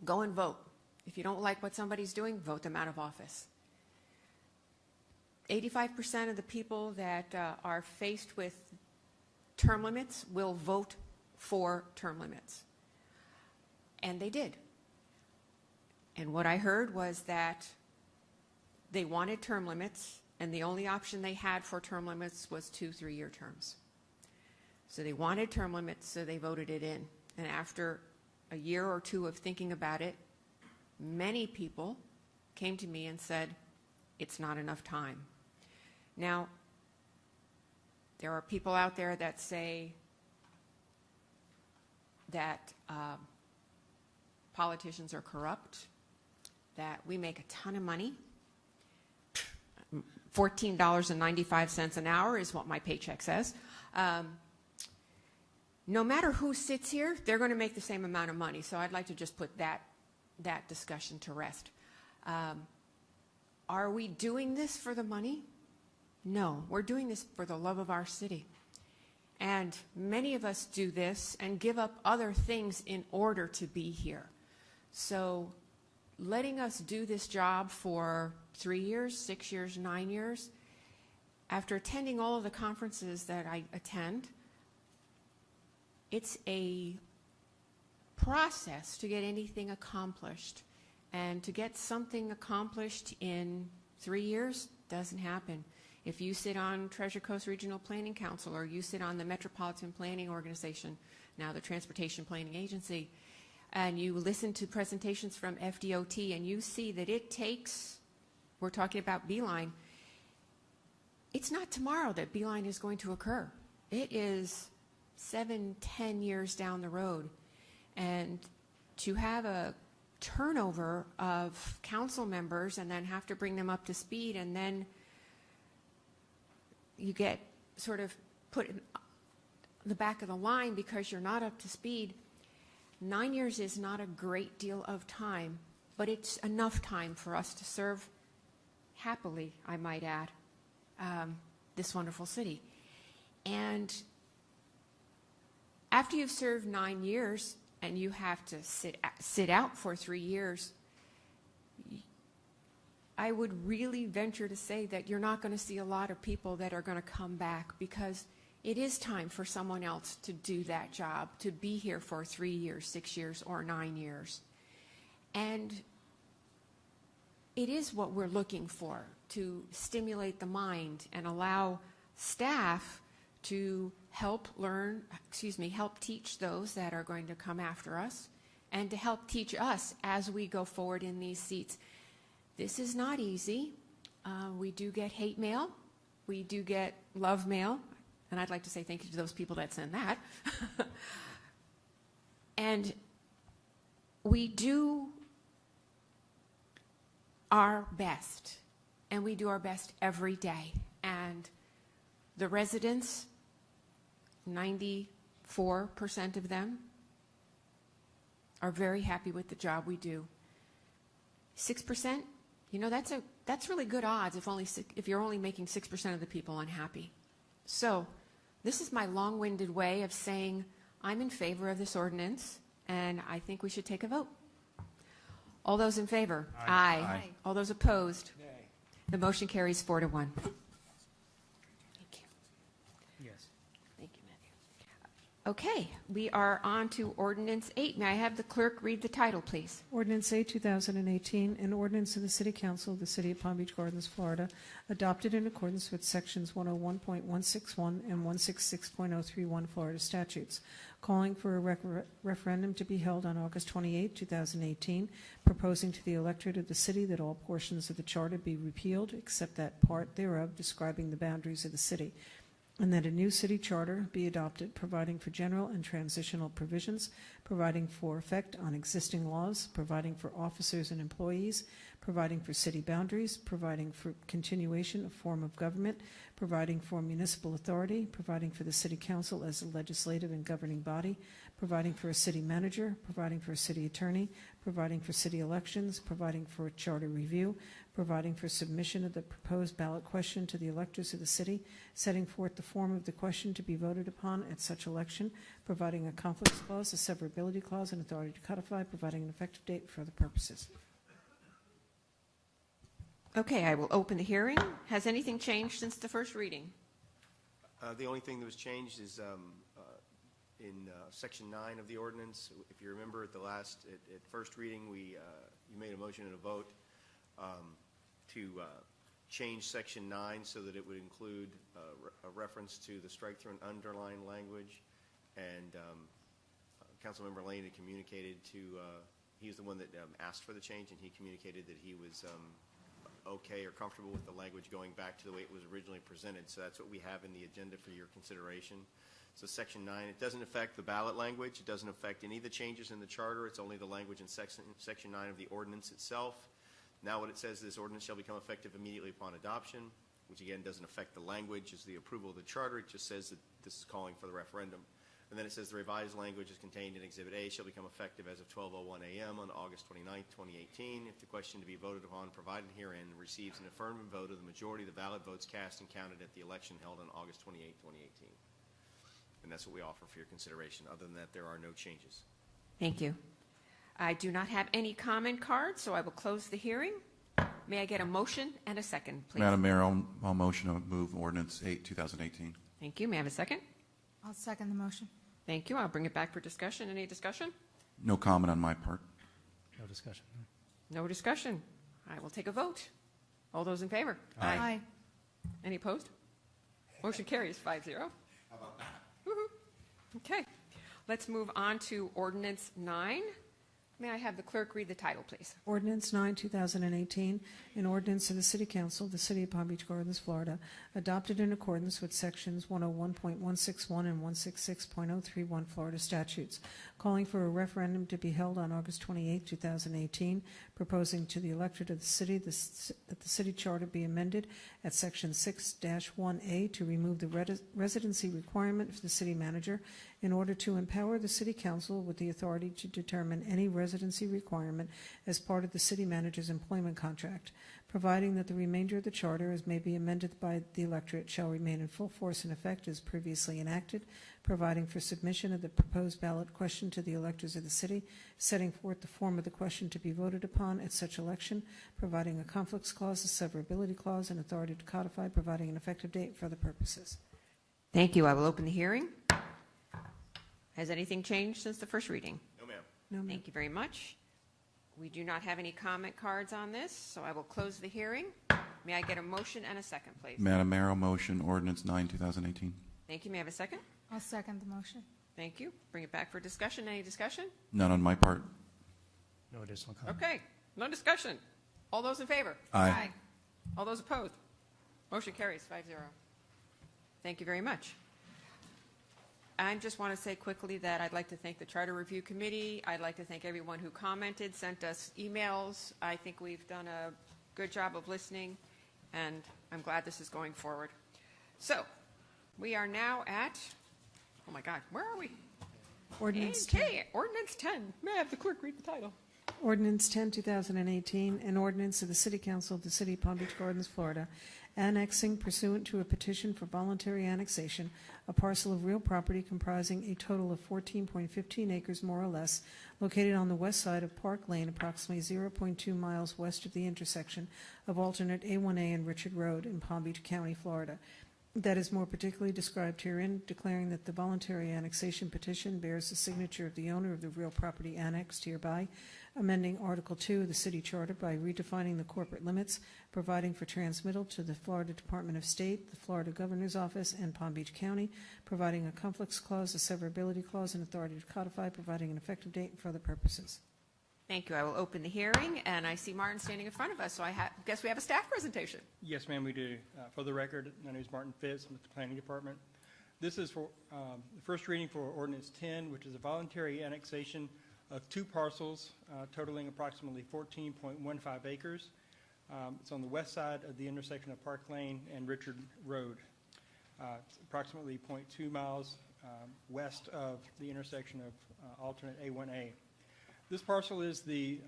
Speaker 1: go and vote. If you don't like what somebody's doing, vote them out of office. 85% of the people that are faced with term limits will vote for term limits. And they did. And what I heard was that they wanted term limits, and the only option they had for term limits was 2 3-year terms. So they wanted term limits, so they voted it in. And after a year or two of thinking about it, many people came to me and said, it's not enough time. Now, there are people out there that say that politicians are corrupt, that we make a ton of money. $14.95 an hour is what my paycheck says. No matter who sits here, they're going to make the same amount of money. So I'd like to just put that discussion to rest. Are we doing this for the money? No, we're doing this for the love of our city. And many of us do this and give up other things in order to be here. So letting us do this job for 3 years, 6 years, 9 years, after attending all of the conferences that I attend, it's a process to get anything accomplished. And to get something accomplished in 3 years doesn't happen. If you sit on Treasure Coast Regional Planning Council, or you sit on the Metropolitan Planning Organization, now the Transportation Planning Agency, and you listen to presentations from FDOT, and you see that it takes, we're talking about Beeline, it's not tomorrow that Beeline is going to occur. It is 7, 10 years down the road. And to have a turnover of council members and then have to bring them up to speed, and then you get sort of put in the back of the line because you're not up to speed. 9 years is not a great deal of time, but it's enough time for us to serve happily, I might add, this wonderful city. And after you've served 9 years and you have to sit out for 3 years, I would really venture to say that you're not going to see a lot of people that are going to come back, because it is time for someone else to do that job, to be here for 3 years, 6 years, or 9 years. And it is what we're looking for, to stimulate the mind and allow staff to help teach those that are going to come after us, and to help teach us as we go forward in these seats. This is not easy. We do get hate mail. We do get love mail. And I'd like to say thank you to those people that send that. And we do our best. And we do our best every day. And the residents, 94% of them, are very happy with the job we do. 6%, you know, that's really good odds if you're only making 6% of the people unhappy. So this is my long-winded way of saying I'm in favor of this ordinance, and I think we should take a vote. All those in favor? Aye.
Speaker 3: Aye.
Speaker 1: All those opposed? Nay. The motion carries 4-1. Thank you.
Speaker 9: Yes.
Speaker 1: Thank you, Matthew. Okay, we are on to Ordinance 8. May I have the clerk read the title, please?
Speaker 2: Ordinance 8, 2018, an ordinance of the City Council of the City of Palm Beach Gardens, Florida, adopted in accordance with Sections 101.161 and 166.031 Florida statutes, calling for a referendum to be held on August 28, 2018, proposing to the electorate of the city that all portions of the charter be repealed, except that part thereof describing the boundaries of the city, and that a new city charter be adopted, providing for general and transitional provisions, providing for effect on existing laws, providing for officers and employees, providing for city boundaries, providing for continuation of form of government, providing for municipal authority, providing for the city council as a legislative and governing body, providing for a city manager, providing for a city attorney, providing for city elections, providing for a charter review, providing for submission of the proposed ballot question to the electors of the city, setting forth the form of the question to be voted upon at such election, providing a conflicts clause, a severability clause, and authority to codify, providing an effective date for other purposes.
Speaker 1: Okay, I will open the hearing. Has anything changed since the first reading?
Speaker 10: The only thing that was changed is in Section 9 of the ordinance. If you remember at first reading, you made a motion and a vote to change Section 9 so that it would include a reference to the strike-through and underline language. And Councilmember Lane had communicated he was the one that asked for the change, and he communicated that he was okay or comfortable with the language going back to the way it was originally presented. So that's what we have in the agenda for your consideration. So Section 9, it doesn't affect the ballot language. It doesn't affect any of the changes in the charter. It's only the language in Section 9 of the ordinance itself. Now what it says, this ordinance shall become effective immediately upon adoption, which again doesn't affect the language as the approval of the charter. It just says that this is calling for the referendum. And then it says the revised language is contained in Exhibit A shall become effective as of 12:01 a.m. on August 29, 2018. If the question to be voted upon provided herein receives an affirmative vote of the majority of the valid votes cast and counted at the election held on August 28, 2018. And that's what we offer for your consideration. Other than that, there are no changes.
Speaker 1: Thank you. I do not have any comment cards, so I will close the hearing. May I get a motion and a second, please?
Speaker 3: Madam Mayor, I'll motion to move Ordinance 8, 2018.
Speaker 1: Thank you. May I have a second?
Speaker 7: I'll second the motion.
Speaker 1: Thank you. I'll bring it back for discussion. Any discussion?
Speaker 3: No comment on my part.
Speaker 9: No discussion.
Speaker 1: No discussion. I will take a vote. All those in favor?
Speaker 7: Aye.
Speaker 1: Any opposed? Motion carries 5-0. How about that? Woohoo. Okay. Let's move on to Ordinance 9. May I have the clerk read the title, please?
Speaker 2: Ordinance 9, 2018, an ordinance of the City Council of the City of Palm Beach Gardens, Florida, adopted in accordance with Sections 101.161 and 166.031 Florida statutes, calling for a referendum to be held on August 28, 2018, proposing to the electorate of the city that the city charter be amended at Section 6-1A to remove the residency requirement for the city manager in order to empower the City Council with the authority to determine any residency requirement as part of the city manager's employment contract, providing that the remainder of the charter, as may be amended by the electorate, shall remain in full force and effect as previously enacted, providing for submission of the proposed ballot question to the electors of the city, setting forth the form of the question to be voted upon at such election, providing a conflicts clause, a severability clause, and authority to codify, providing an effective date for other purposes.
Speaker 1: Thank you. I will open the hearing. Has anything changed since the first reading?
Speaker 10: No, ma'am.
Speaker 2: No, ma'am.
Speaker 1: Thank you very much. We do not have any comment cards on this, so I will close the hearing. May I get a motion and a second, please?
Speaker 3: Madam Mayor, I'll motion Ordinance 9, 2018.
Speaker 1: Thank you. May I have a second?
Speaker 7: I'll second the motion.
Speaker 1: Thank you. Bring it back for discussion. Any discussion?
Speaker 3: None on my part.
Speaker 9: No additional comment.
Speaker 1: Okay. No discussion. All those in favor?
Speaker 3: Aye.
Speaker 1: All those opposed? Motion carries 5-0. Thank you very much. I just want to say quickly that I'd like to thank the Charter Review Committee. I'd like to thank everyone who commented, sent us emails. I think we've done a good job of listening, and I'm glad this is going forward. So, we are now at, oh my God, where are we?
Speaker 2: Ordinance
Speaker 1: Ordinance 10. May I have the clerk read the title?
Speaker 2: Ordinance 10, 2018, an ordinance of the City Council of the City of Palm Beach Gardens, Florida, annexing pursuant to a petition for voluntary annexation a parcel of real property comprising a total of 14.15 acres more or less, located on the west side of Park Lane, approximately 0.2 miles west of the intersection of alternate A1A and Richard Road in Palm Beach County, Florida. That is more particularly described herein, declaring that the voluntary annexation petition bears the signature of the owner of the real property annexed hereby, amending Article 2 of the City Charter by redefining the corporate limits, providing for transmittal to the Florida Department of State, the Florida Governor's Office, and Palm Beach County, providing a conflicts clause, a severability clause, and authority to codify, providing an effective date and for other purposes.
Speaker 1: Thank you. I will open the hearing, and I see Martin standing in front of us, so I guess we have a staff presentation.
Speaker 11: Yes, ma'am, we do. For the record, my name is Martin Fitz. I'm with the Planning Department. This is for the first reading for Ordinance 10, which is a voluntary annexation of two parcels totaling approximately 14.15 acres. It's on the west side of the intersection of Park Lane and Richard Road. It's approximately 0.2 miles west of the intersection of alternate A1A. This parcel is the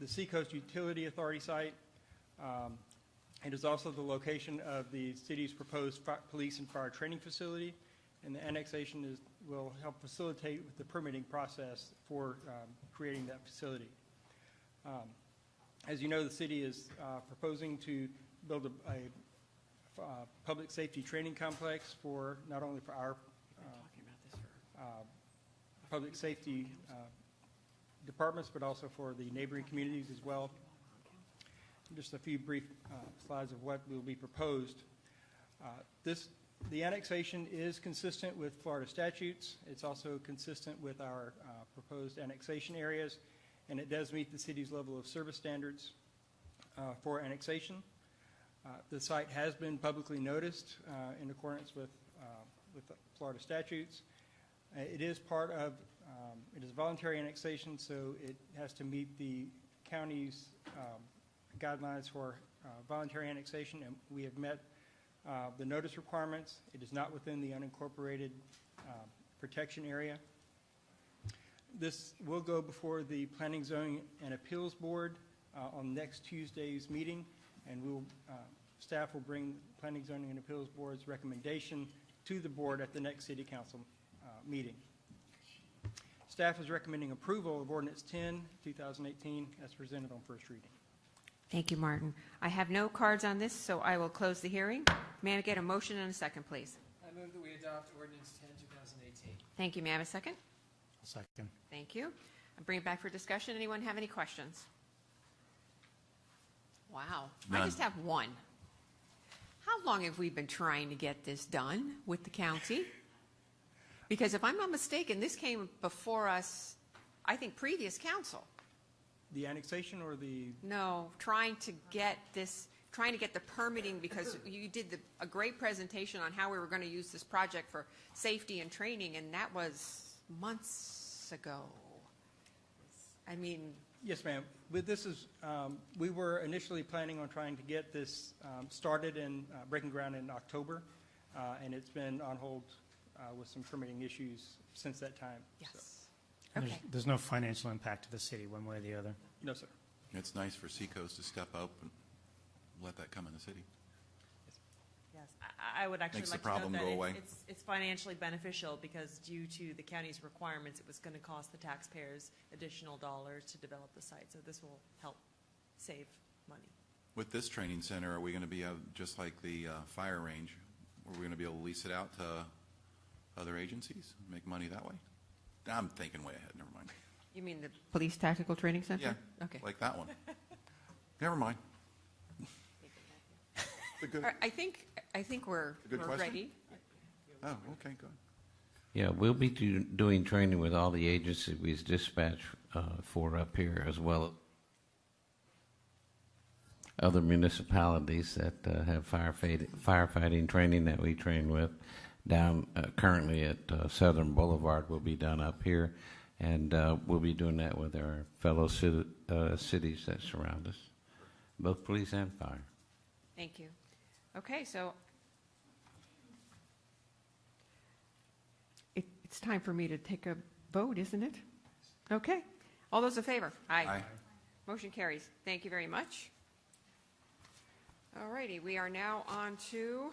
Speaker 11: Seacoast Utility Authority site. It is also the location of the city's proposed police and fire training facility, and the annexation will help facilitate the permitting process for creating that facility. As you know, the city is proposing to build a public safety training complex for not only for our public safety departments, but also for the neighboring communities as well. Just a few brief slides of what will be proposed. The annexation is consistent with Florida statutes. It's also consistent with our proposed annexation areas, and it does meet the city's level of service standards for annexation. The site has been publicly noticed in accordance with the Florida statutes. It is part of it is voluntary annexation, so it has to meet the county's guidelines for voluntary annexation, and we have met the notice requirements. It is not within the unincorporated protection area. This will go before the Planning, Zoning, and Appeals Board on next Tuesday's meeting, and staff will bring Planning, Zoning, and Appeals Board's recommendation to the board at the next City Council meeting. Staff is recommending approval of Ordinance 10, 2018, as presented on first reading.
Speaker 1: Thank you, Martin. I have no cards on this, so I will close the hearing. May I get a motion and a second, please?
Speaker 8: I move that we adopt Ordinance 10, 2018.
Speaker 1: Thank you. May I have a second?
Speaker 9: Second.
Speaker 1: Thank you. I'll bring it back for discussion. Anyone have any questions? Wow.
Speaker 3: None.
Speaker 1: I just have one. How long have we been trying to get this done with the county? Because if I'm not mistaken, this came before us, I think, previous council.
Speaker 11: The annexation or the...
Speaker 1: No, trying to get the permitting, because you did a great presentation on how we were going to use this project for safety and training, and that was months ago. I mean...
Speaker 11: Yes, ma'am. But this is, we were initially planning on trying to get this started and breaking ground in October, and it's been on hold with some permitting issues since that time.
Speaker 1: Yes.
Speaker 11: So.
Speaker 1: Okay.
Speaker 9: There's no financial impact to the city one way or the other.
Speaker 11: No, sir.
Speaker 3: It's nice for Seacoast to step up and let that come in the city.
Speaker 22: Yes, I would actually
Speaker 3: Makes the
Speaker 22: like to note
Speaker 3: problem
Speaker 22: that
Speaker 3: go away.
Speaker 22: it's financially beneficial, because due to the county's requirements, it was going to cost the taxpayers additional dollars to develop the site. So this will help save money.
Speaker 3: With this training center, are we going to be just like the fire range? Are we going to be able to lease it out to other agencies, make money that way? I'm thinking way ahead. Never mind.
Speaker 1: You mean the Police Tactical Training Center?
Speaker 3: Yeah.
Speaker 1: Okay.
Speaker 3: Like that one. Never mind.
Speaker 1: All right, I think we're
Speaker 3: question?
Speaker 1: ready.
Speaker 3: Oh, okay, good.
Speaker 12: Yeah, we'll be doing training with all the agencies we dispatch for up here as well. other municipalities that have firefighting training that we train with. Down currently at Southern Boulevard will be done up here, and we'll be doing that with our fellow cities that surround us, both police and fire.
Speaker 1: Thank you. Okay, so it's time for me to take a vote, isn't it? Okay. All those in favor? Aye.
Speaker 3: Aye.
Speaker 1: Motion carries. Thank you very much. All righty, we are now on to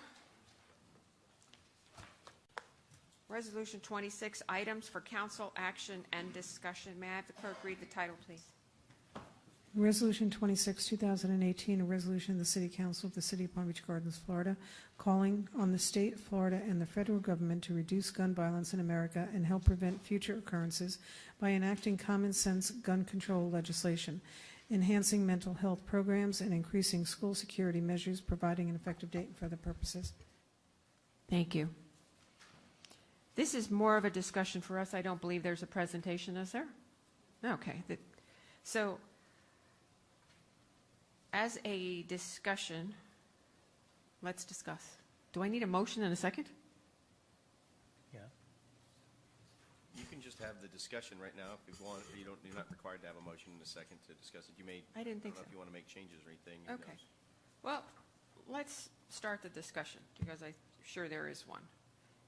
Speaker 1: Resolution 26, items for council action and discussion. May I have the clerk read the title, please?
Speaker 2: Resolution 26, 2018, a resolution of the City Council of the City of Palm Beach Gardens, Florida, calling on the state of Florida and the federal government to reduce gun violence in America and help prevent future occurrences by enacting common sense gun control legislation, enhancing mental health programs, and increasing school security measures, providing an effective date and for other purposes.
Speaker 1: Thank you. This is more of a discussion for us. I don't believe there's a presentation, is there? Okay. So, as a discussion, let's discuss. Do I need a motion and a second?
Speaker 13: Yeah.
Speaker 10: You can just have the discussion right now if you want. You're not required to have a motion in a second to discuss it. You may.
Speaker 1: I didn't think
Speaker 10: don't know
Speaker 1: so.
Speaker 10: if you want to make changes or anything.
Speaker 1: Okay. Well, let's start the discussion because I'm sure there is one.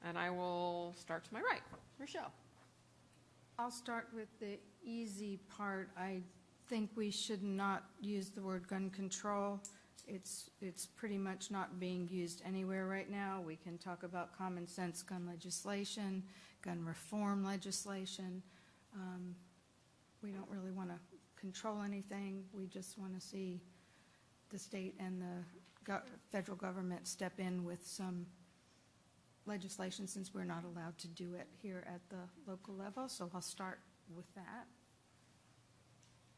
Speaker 1: And I will start to my right. Rochelle.
Speaker 7: I'll start with the easy part. I think we should not use the word gun control. It's pretty much not being used anywhere right now. We can talk about common sense gun legislation, gun reform legislation. We don't really want to control anything. We just want to see the state and the federal government step in with some legislation since we're not allowed to do it here at the local level. So I'll start with that.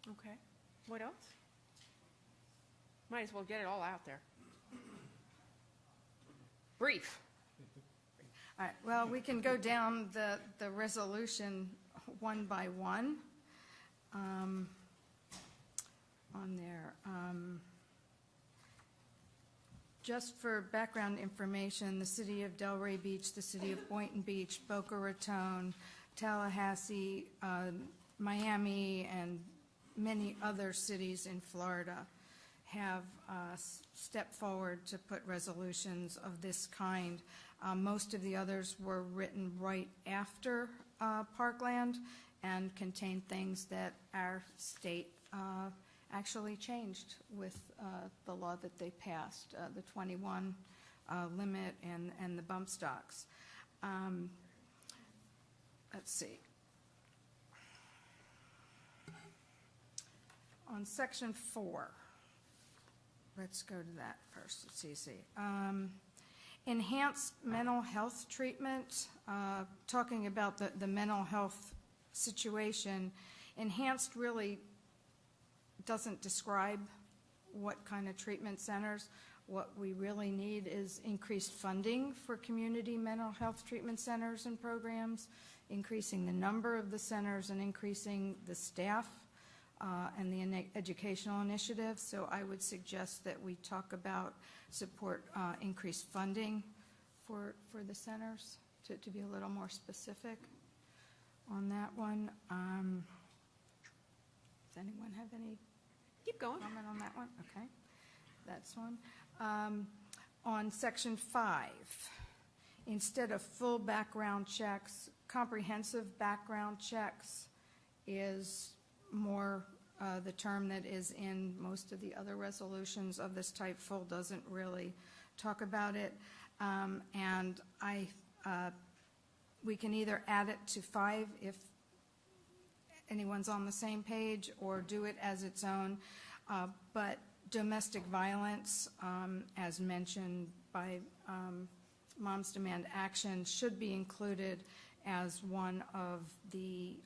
Speaker 1: Okay. What else? Might as well get it all out there. Brief.
Speaker 7: All right, well, we can go down the resolution one by one on there. Just for background information, the city of Delray Beach, the city of Boynton Beach, Boca Raton, Tallahassee, Miami, and many other cities in Florida have stepped forward to put resolutions of this kind. Most of the others were written right after Parkland and contained things that our state actually changed with the law that they passed, the 21 limit and the bump stocks. Let's see. On section 4, let's go to that first. It's easy. Enhanced mental health treatment, talking about the mental health situation. Enhanced really doesn't describe what kind of treatment centers. What we really need is increased funding for community mental health treatment centers and programs, increasing the number of the centers and increasing the staff and the educational initiatives. So I would suggest that we talk about support increased funding for the centers to be a little more specific on that one. Does anyone have any comment on that one? Okay, that's one. On section 5, instead of full background checks, comprehensive background checks is more the term that is in most of the other resolutions of this type. Full doesn't really talk about it. And we can either add it to 5 if anyone's on the same page, or do it as its own. But domestic violence, as mentioned by Moms Demand Action, should be included as one of the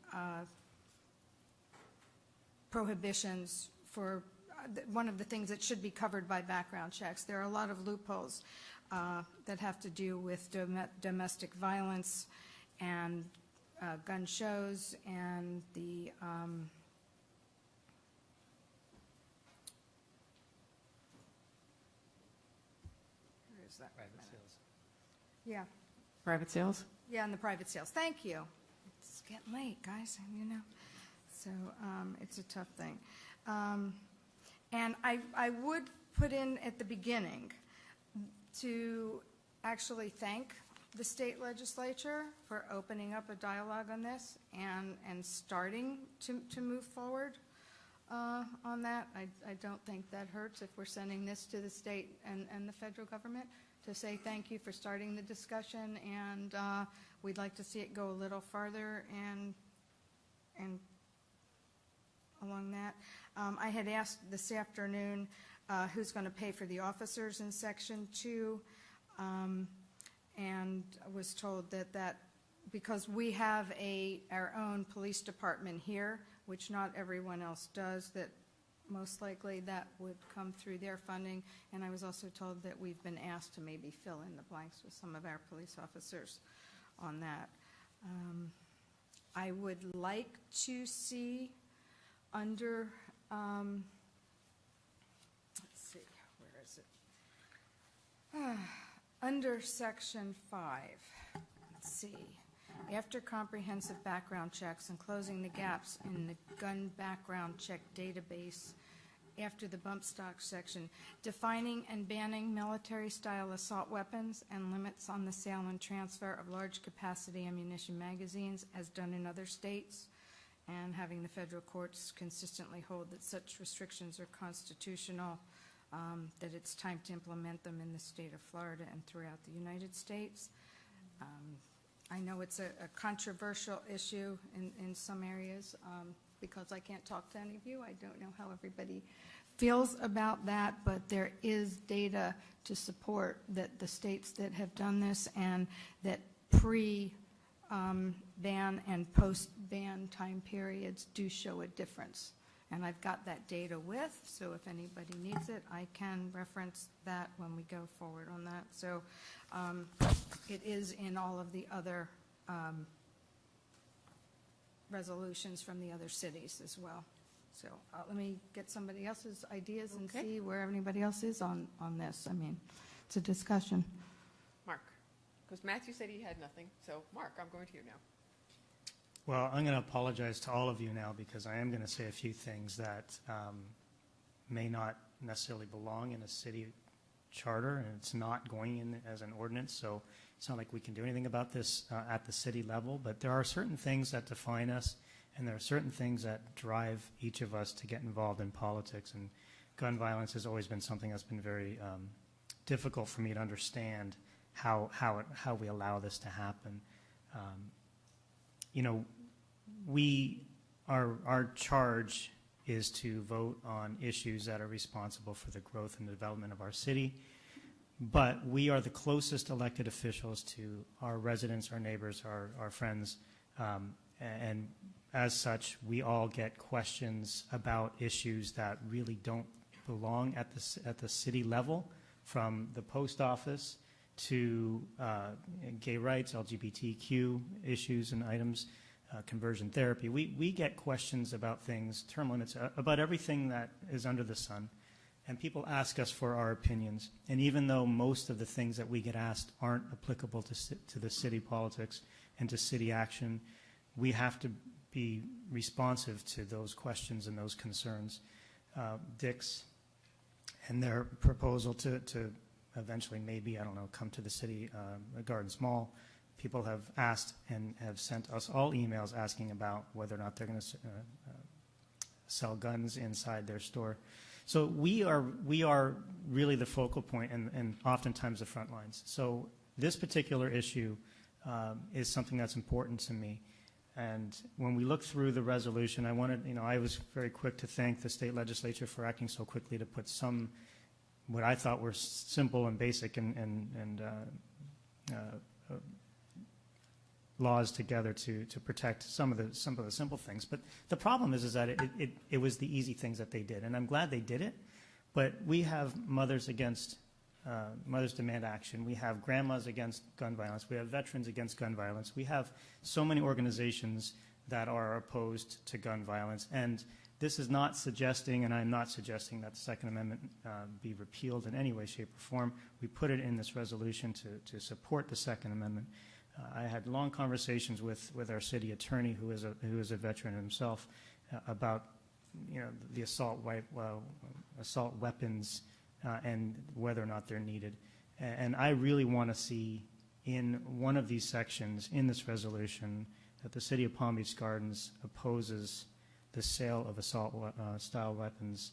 Speaker 7: prohibitions for one of the things that should be covered by background checks. There are a lot of loopholes that have to do with domestic violence and gun shows and the was that?
Speaker 8: Private sales.
Speaker 7: Yeah.
Speaker 1: Private sales?
Speaker 7: Yeah, and the private sales. Thank you. It's getting late, guys, you know. So it's a tough thing. And I would put in at the beginning to actually thank the state legislature for opening up a dialogue on this and starting to move forward on that. I don't think that hurts if we're sending this to the state and the federal government to say thank you for starting the discussion, and we'd like to see it go a little farther and along that. I had asked this afternoon who's going to pay for the officers in Section 2, and was told that because we have our own police department here, which not everyone else does, that most likely that would come through their funding. And I was also told that we've been asked to maybe fill in the blanks with some of our police officers on that. I would like to see under, let's see, where is it? Under Section 5, let's see. After comprehensive background checks and closing the gaps in the gun background check database, after the bump stock section, defining and banning military-style assault weapons and limits on the sale and transfer of large-capacity ammunition magazines as done in other states, and having the federal courts consistently hold that such restrictions are constitutional, that it's time to implement them in the state of Florida and throughout the United States. I know it's a controversial issue in some areas. Because I can't talk to any of you, I don't know how everybody feels about that, but there is data to support that the states that have done this and that pre-ban and post-ban time periods do show a difference. And I've got that data so if anybody needs it, I can reference that when we go forward on that. So it is in all of the other resolutions from the other cities as well. So let me get somebody else's ideas and see where anybody else is on this. I mean, it's a discussion.
Speaker 1: Mark, because Matthew said he had nothing. So Mark, I'm going to you now.
Speaker 9: Well, I'm going to apologize to all of you now because I am going to say a few things that may not necessarily belong in a city charter, and it's not going in as an ordinance, so it's not like we can do anything about this at the city level, but there are certain things that define us, and there are certain things that drive each of us to get involved in politics, and gun violence has always been something that's been very difficult for me to understand how we allow this to happen. You know, our charge is to vote on issues that are responsible for the growth and development of our city. But we are the closest elected officials to our residents, our neighbors, our friends, and as such, we all get questions about issues that really don't belong at the city level, from the post office to gay rights, LGBTQ issues and items, conversion therapy. We get questions about things, term limits, about everything that is under the sun. And people ask us for our opinions. And even though most of the things that we get asked aren't applicable to the city politics and to city action, we have to be responsive to those questions and those concerns. Dick's and their proposal to eventually maybe, I don't know, come to the city Gardens Mall, people have asked and have sent us all emails asking about whether or not they're going to sell guns inside their store. So we are really the focal point and oftentimes the front lines. So this particular issue is something that's important to me. And when we look through the resolution, I was very quick to thank the state legislature for acting so quickly to put some, what I thought were simple and basic and laws together to protect some of the simple things. But the problem is that it was the easy things that they did, and I'm glad they did it. But we have Mothers Demand Action. We have Grandmas Against Gun Violence. We have Veterans Against Gun Violence. We have so many organizations that are opposed to gun violence, and This is not suggesting, and I'm not suggesting, that the Second Amendment be repealed in any way, shape, or form. We put it in this resolution to support the Second Amendment. I had long conversations with our city attorney, who is a veteran himself, about the assault weapons and whether or not they're needed. And I really want to see in one of these sections in this resolution that the City of Palm Beach Gardens opposes the sale of assault-style weapons,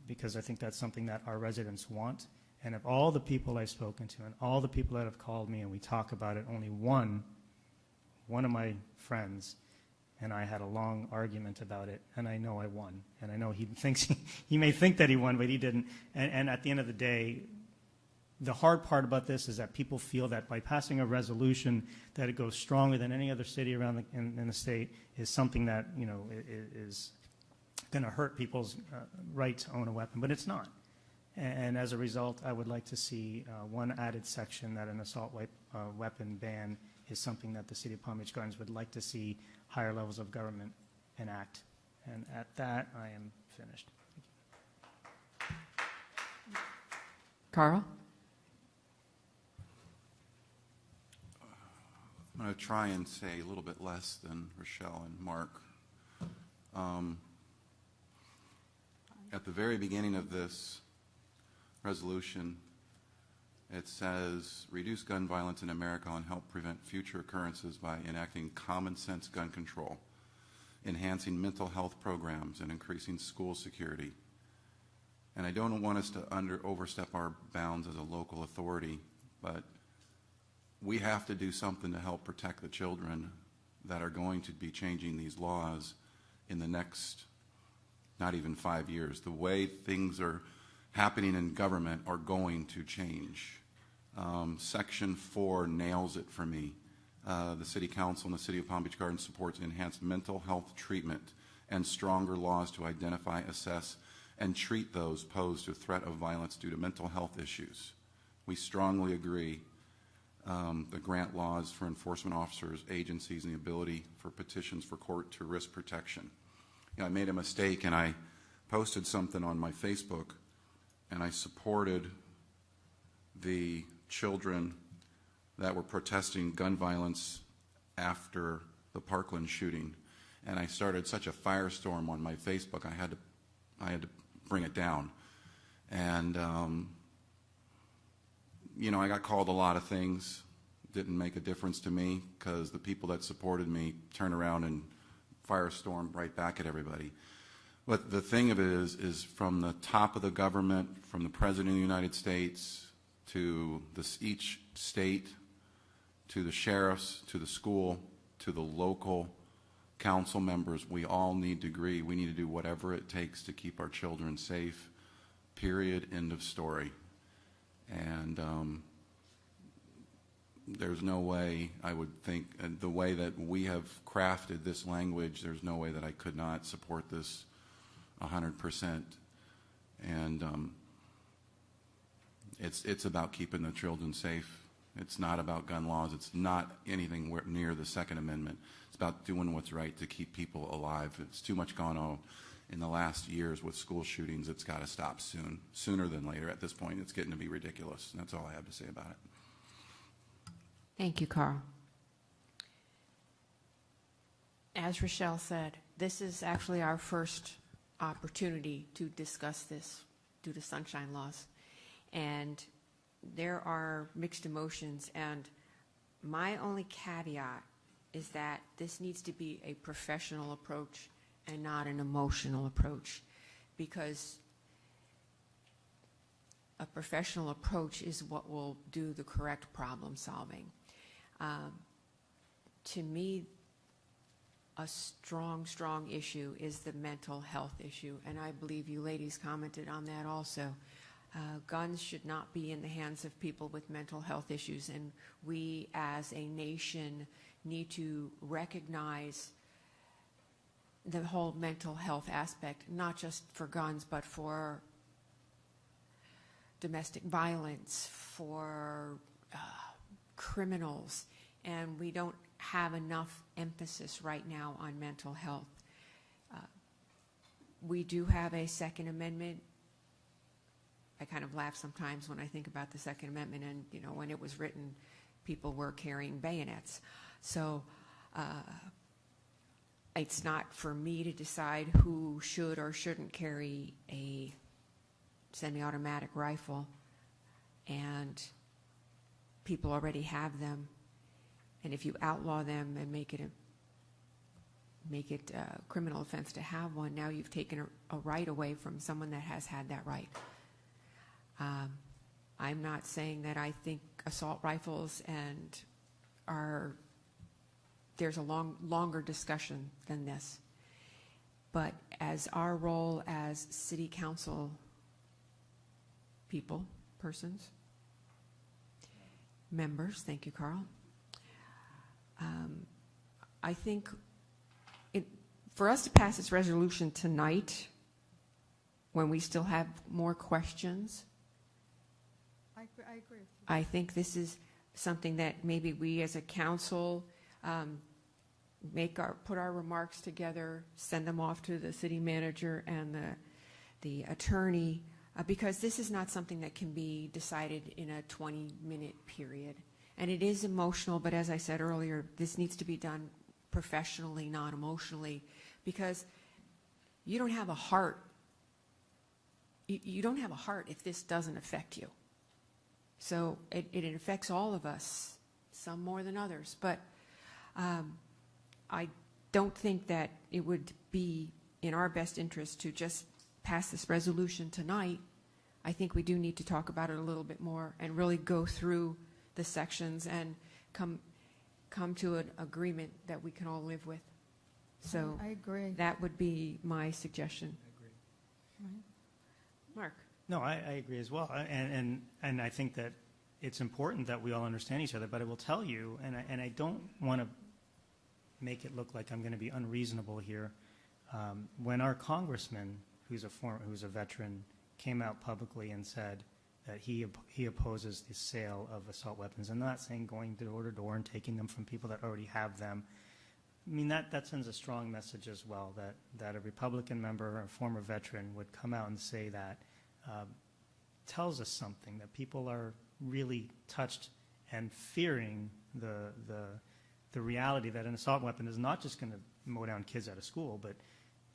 Speaker 9: because I think that's something that our residents want. And of all the people I've spoken to and all the people that have called me and we talk about it, only one of my friends and I had a long argument about it, and I know I won. And I know he thinks he may think that he won, but he didn't. And at the end of the day, the hard part about this is that people feel that by passing a resolution that it goes stronger than any other city around in the state is something that is going to hurt people's right to own a weapon, but it's not. And as a result, I would like to see one added section that an assault weapon ban is something that the City of Palm Beach Gardens would like to see higher levels of government enact. And at that, I am finished.
Speaker 1: Carl?
Speaker 3: I'm going to try and say a little bit less than Rochelle and Mark. At the very beginning of this resolution, it says, reduce gun violence in America and help prevent future occurrences by enacting common sense gun control, enhancing mental health programs, and increasing school security. And I don't want us to overstep our bounds as a local authority, but we have to do something to help protect the children that are going to be changing these laws in the next, not even 5 years. The way things are happening in government are going to change. Section 4 nails it for me. The City Council and the City of Palm Beach Gardens supports enhanced mental health treatment and stronger laws to identify, assess, and treat those posed to a threat of violence due to mental health issues. We strongly agree. The grant laws for enforcement officers, agencies, and the ability for petitions for court to risk protection. I made a mistake and I posted something on my Facebook, and I supported the children that were protesting gun violence after the Parkland shooting, and I started such a firestorm on my Facebook I had to bring it down. And I got called a lot of things. Didn't make a difference to me because the people that supported me turned around and firestormed right back at everybody. But the thing of it is from the top of the government, from the President of the United States to each state, to the sheriffs, to the school, to the local council members, we all need to agree. We need to do whatever it takes to keep our children safe, period, end of story. And there's no way I would think, the way that we have crafted this language, there's no way that I could not support this 100%. And it's about keeping the children safe. It's not about gun laws. It's not anything near the Second Amendment. It's about doing what's right to keep people alive. It's too much gone on in the last years with school shootings. It's got to stop soon, sooner than later. At this point, it's getting to be ridiculous. And that's all I have to say about it.
Speaker 1: Thank you, Carl. As Rochelle said, this is actually our first opportunity to discuss this due to sunshine laws. And there are mixed emotions, and my only caveat is that this needs to be a professional approach and not an emotional approach, because a professional approach is what will do the correct problem solving. To me, a strong issue is the mental health issue, and I believe you ladies commented on that also. Guns should not be in the hands of people with mental health issues, and we as a nation need to recognize the whole mental health aspect, not just for guns, but for domestic violence, for criminals, and we don't have enough emphasis right now on mental health. we do have a Second Amendment. I kind of laugh sometimes when I think about the Second Amendment, and when it was written, people were carrying bayonets. So it's not for me to decide who should or shouldn't carry a semi-automatic rifle, and people already have them. And if you outlaw them and make it a criminal offense to have one, now you've taken a right away from someone that has had that right. I'm not saying that I think assault rifles there's a longer discussion than this. But as our role as city council persons, members, thank you, Carl. I think for us to pass this resolution tonight, when we still have more questions,
Speaker 7: I agree.
Speaker 1: I think this is something that maybe we as a council put our remarks together, send them off to the city manager and the attorney, because this is not something that can be decided in a 20-minute period. And it is emotional, but as I said earlier, this needs to be done professionally, not emotionally, because you don't have a heart. You don't have a heart if this doesn't affect you. So it affects all of us, some more than others. But I don't think that it would be in our best interest to just pass this resolution tonight. I think we do need to talk about it a little bit more and really go through the sections and come to an agreement that we can all live with. So
Speaker 7: I agree.
Speaker 1: That would be my suggestion.
Speaker 7: Right.
Speaker 1: Mark.
Speaker 9: No, I agree as well, and I think that it's important that we all understand each other. But I will tell you, and I don't want to make it look like I'm going to be unreasonable here. When our congressman, who's a veteran, came out publicly and said that he opposes the sale of assault weapons, and I'm not saying going door to door and taking them from people that already have them. I mean, that sends a strong message as well, that a Republican member or a former veteran would come out and say that. Tells us something, that people are really touched and fearing the reality that an assault weapon is not just going to mow down kids out of school, but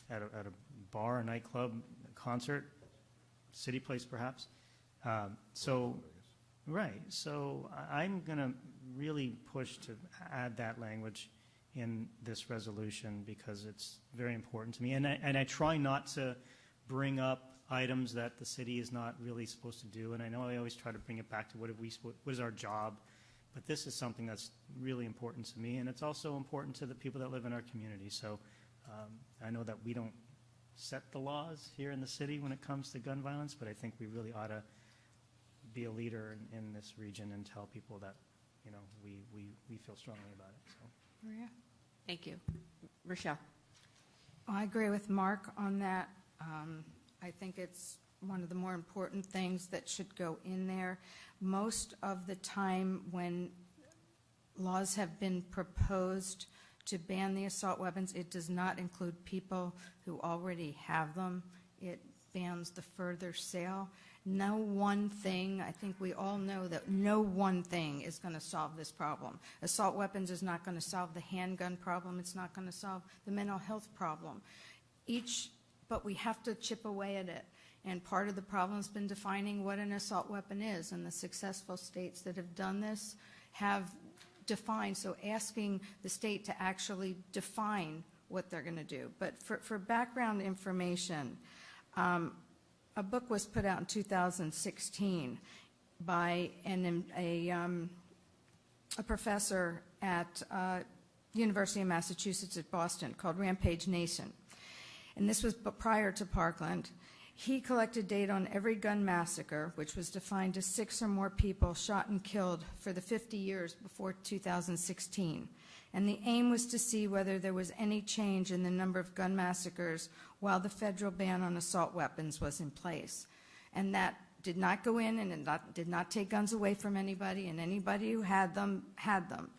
Speaker 9: at a bar, a nightclub, a concert, city place perhaps. So I'm going to really push to add that language in this resolution because it's very important to me. And I try not to bring up items that the city is not really supposed to do. And I know I always try to bring it back to what is our job. But this is something that's really important to me, and it's also important to the people that live in our community. So I know that we don't set the laws here in the city when it comes to gun violence, but I think we really ought to be a leader in this region and tell people that, we feel strongly about it. So.
Speaker 7: Maria?
Speaker 1: Thank you. Rochelle?
Speaker 7: I agree with Mark on that. I think it's one of the more important things that should go in there. Most of the time when laws have been proposed to ban the assault weapons, it does not include people who already have them. It bans the further sale. No one thing, I think we all know that no one thing is going to solve this problem. Assault weapons is not going to solve the handgun problem. It's not going to solve the mental health problem. But we have to chip away at it. And part of the problem has been defining what an assault weapon is. And the successful states that have done this have defined. So asking the state to actually define what they're going to do. But for background information, a book was put out in 2016 by a professor at University of Massachusetts at Boston called Rampage Nation. And this was prior to Parkland. He collected data on every gun massacre, which was defined as 6 or more people shot and killed for the 50 years before 2016. And the aim was to see whether there was any change in the number of gun massacres while the federal ban on assault weapons was in place. And that did not go in and did not take guns away from anybody, and anybody who had them, had them.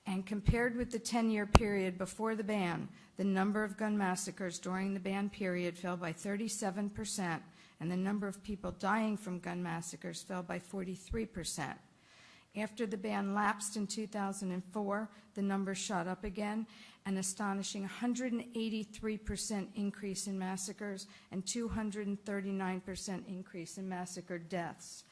Speaker 7: And compared with the 10-year period before the ban, the number of gun massacres during the ban period fell by 37%, and the number of people dying from gun massacres fell by 43%. After the ban lapsed in 2004, the numbers shot up again, an astonishing 183% increase in massacres and 239% increase in massacre deaths.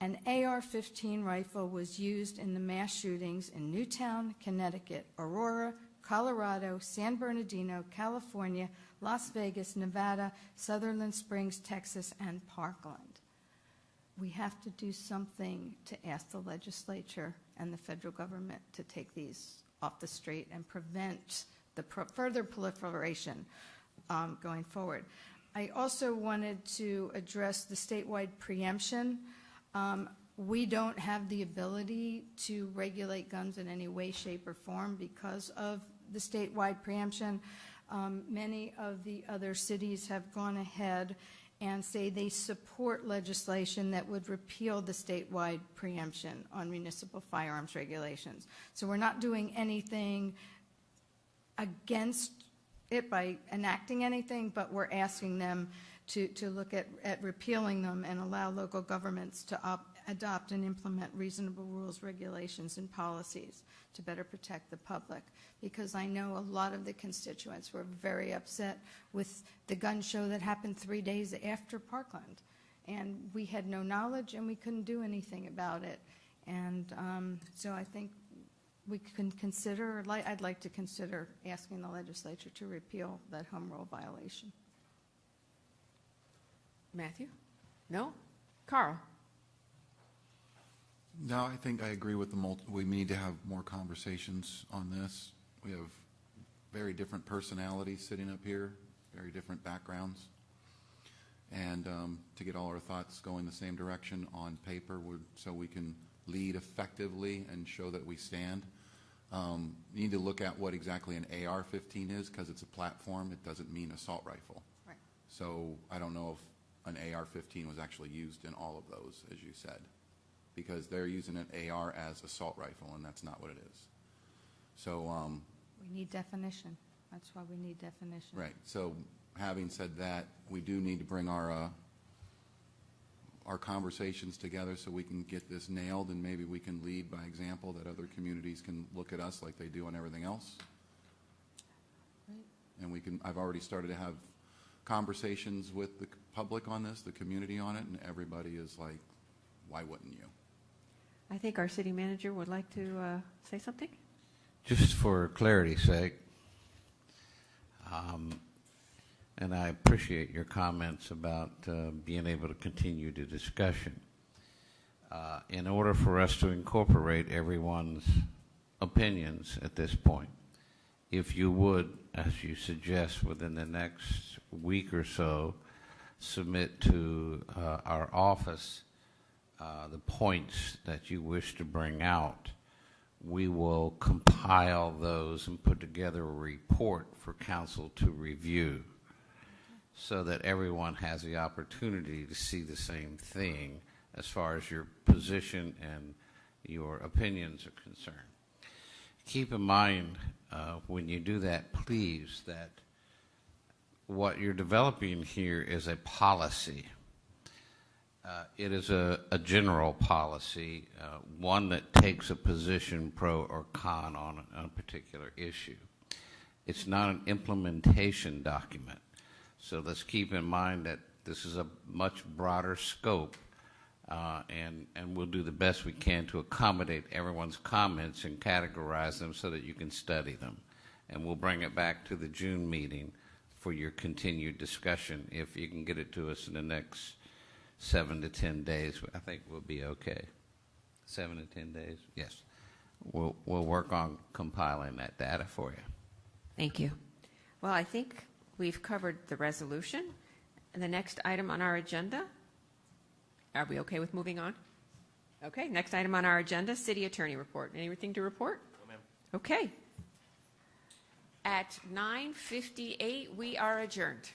Speaker 7: An AR-15 rifle was used in the mass shootings in Newtown, Connecticut, Aurora, Colorado, San Bernardino, California, Las Vegas, Nevada, Sutherland Springs, Texas, and Parkland. We have to do something to ask the legislature and the federal government to take these off the street and prevent the further proliferation going forward. I also wanted to address the statewide preemption. We don't have the ability to regulate guns in any way, shape, or form because of the statewide preemption. Many of the other cities have gone ahead and say they support legislation that would repeal the statewide preemption on municipal firearms regulations. So we're not doing anything against it by enacting anything, but we're asking them to look at repealing them and allow local governments to adopt and implement reasonable rules, regulations, and policies to better protect the public. Because I know a lot of the constituents were very upset with the gun show that happened 3 days after Parkland. And we had no knowledge and we couldn't do anything about it. And so I think we can consider, I'd like to consider asking the legislature to repeal that home rule violation.
Speaker 1: Matthew? No? Carl?
Speaker 3: No, I think I agree with we need to have more conversations on this. We have very different personalities sitting up here, very different backgrounds. And to get all our thoughts going the same direction on paper so we can lead effectively and show that we stand. You need to look at what exactly an AR-15 is because it's a platform. It doesn't mean assault rifle.
Speaker 7: Right.
Speaker 3: So I don't know if an AR-15 was actually used in all of those, as you said, because they're using an AR as assault rifle, and that's not what it is. So
Speaker 7: we need definition. That's why we need definition.
Speaker 3: right. So having said that, we do need to bring our conversations together so we can get this nailed, and maybe we can lead by example that other communities can look at us like they do on everything else.
Speaker 7: Right.
Speaker 3: And I've already started to have conversations with the public on this, the community on it, and everybody is like, why wouldn't you?
Speaker 1: I think our city manager would like to say something.
Speaker 12: Just for clarity's sake, and I appreciate your comments about being able to continue the discussion. In order for us to incorporate everyone's opinions at this point, if you would, as you suggest, within the next week or so, submit to our office the points that you wish to bring out, we will compile those and put together a report for council to review so that everyone has the opportunity to see the same thing as far as your position and your opinions are concerned. Keep in mind when you do that, please, that what you're developing here is a policy. It is a general policy, one that takes a position pro or con on a particular issue. It's not an implementation document. So let's keep in mind that this is a much broader scope, and we'll do the best we can to accommodate everyone's comments and categorize them so that you can study them. And we'll bring it back to the June meeting for your continued discussion. If you can get it to us in the next 7 to 10 days, I think we'll be okay. 7 to 10 days? Yes. We'll work on compiling that data for you.
Speaker 1: Thank you. Well, I think we've covered the resolution. And the next item on our agenda, are we okay with moving on? Okay, next item on our agenda, city attorney report. Anything to report?
Speaker 10: No, ma'am.
Speaker 1: Okay. At 9:58, we are adjourned.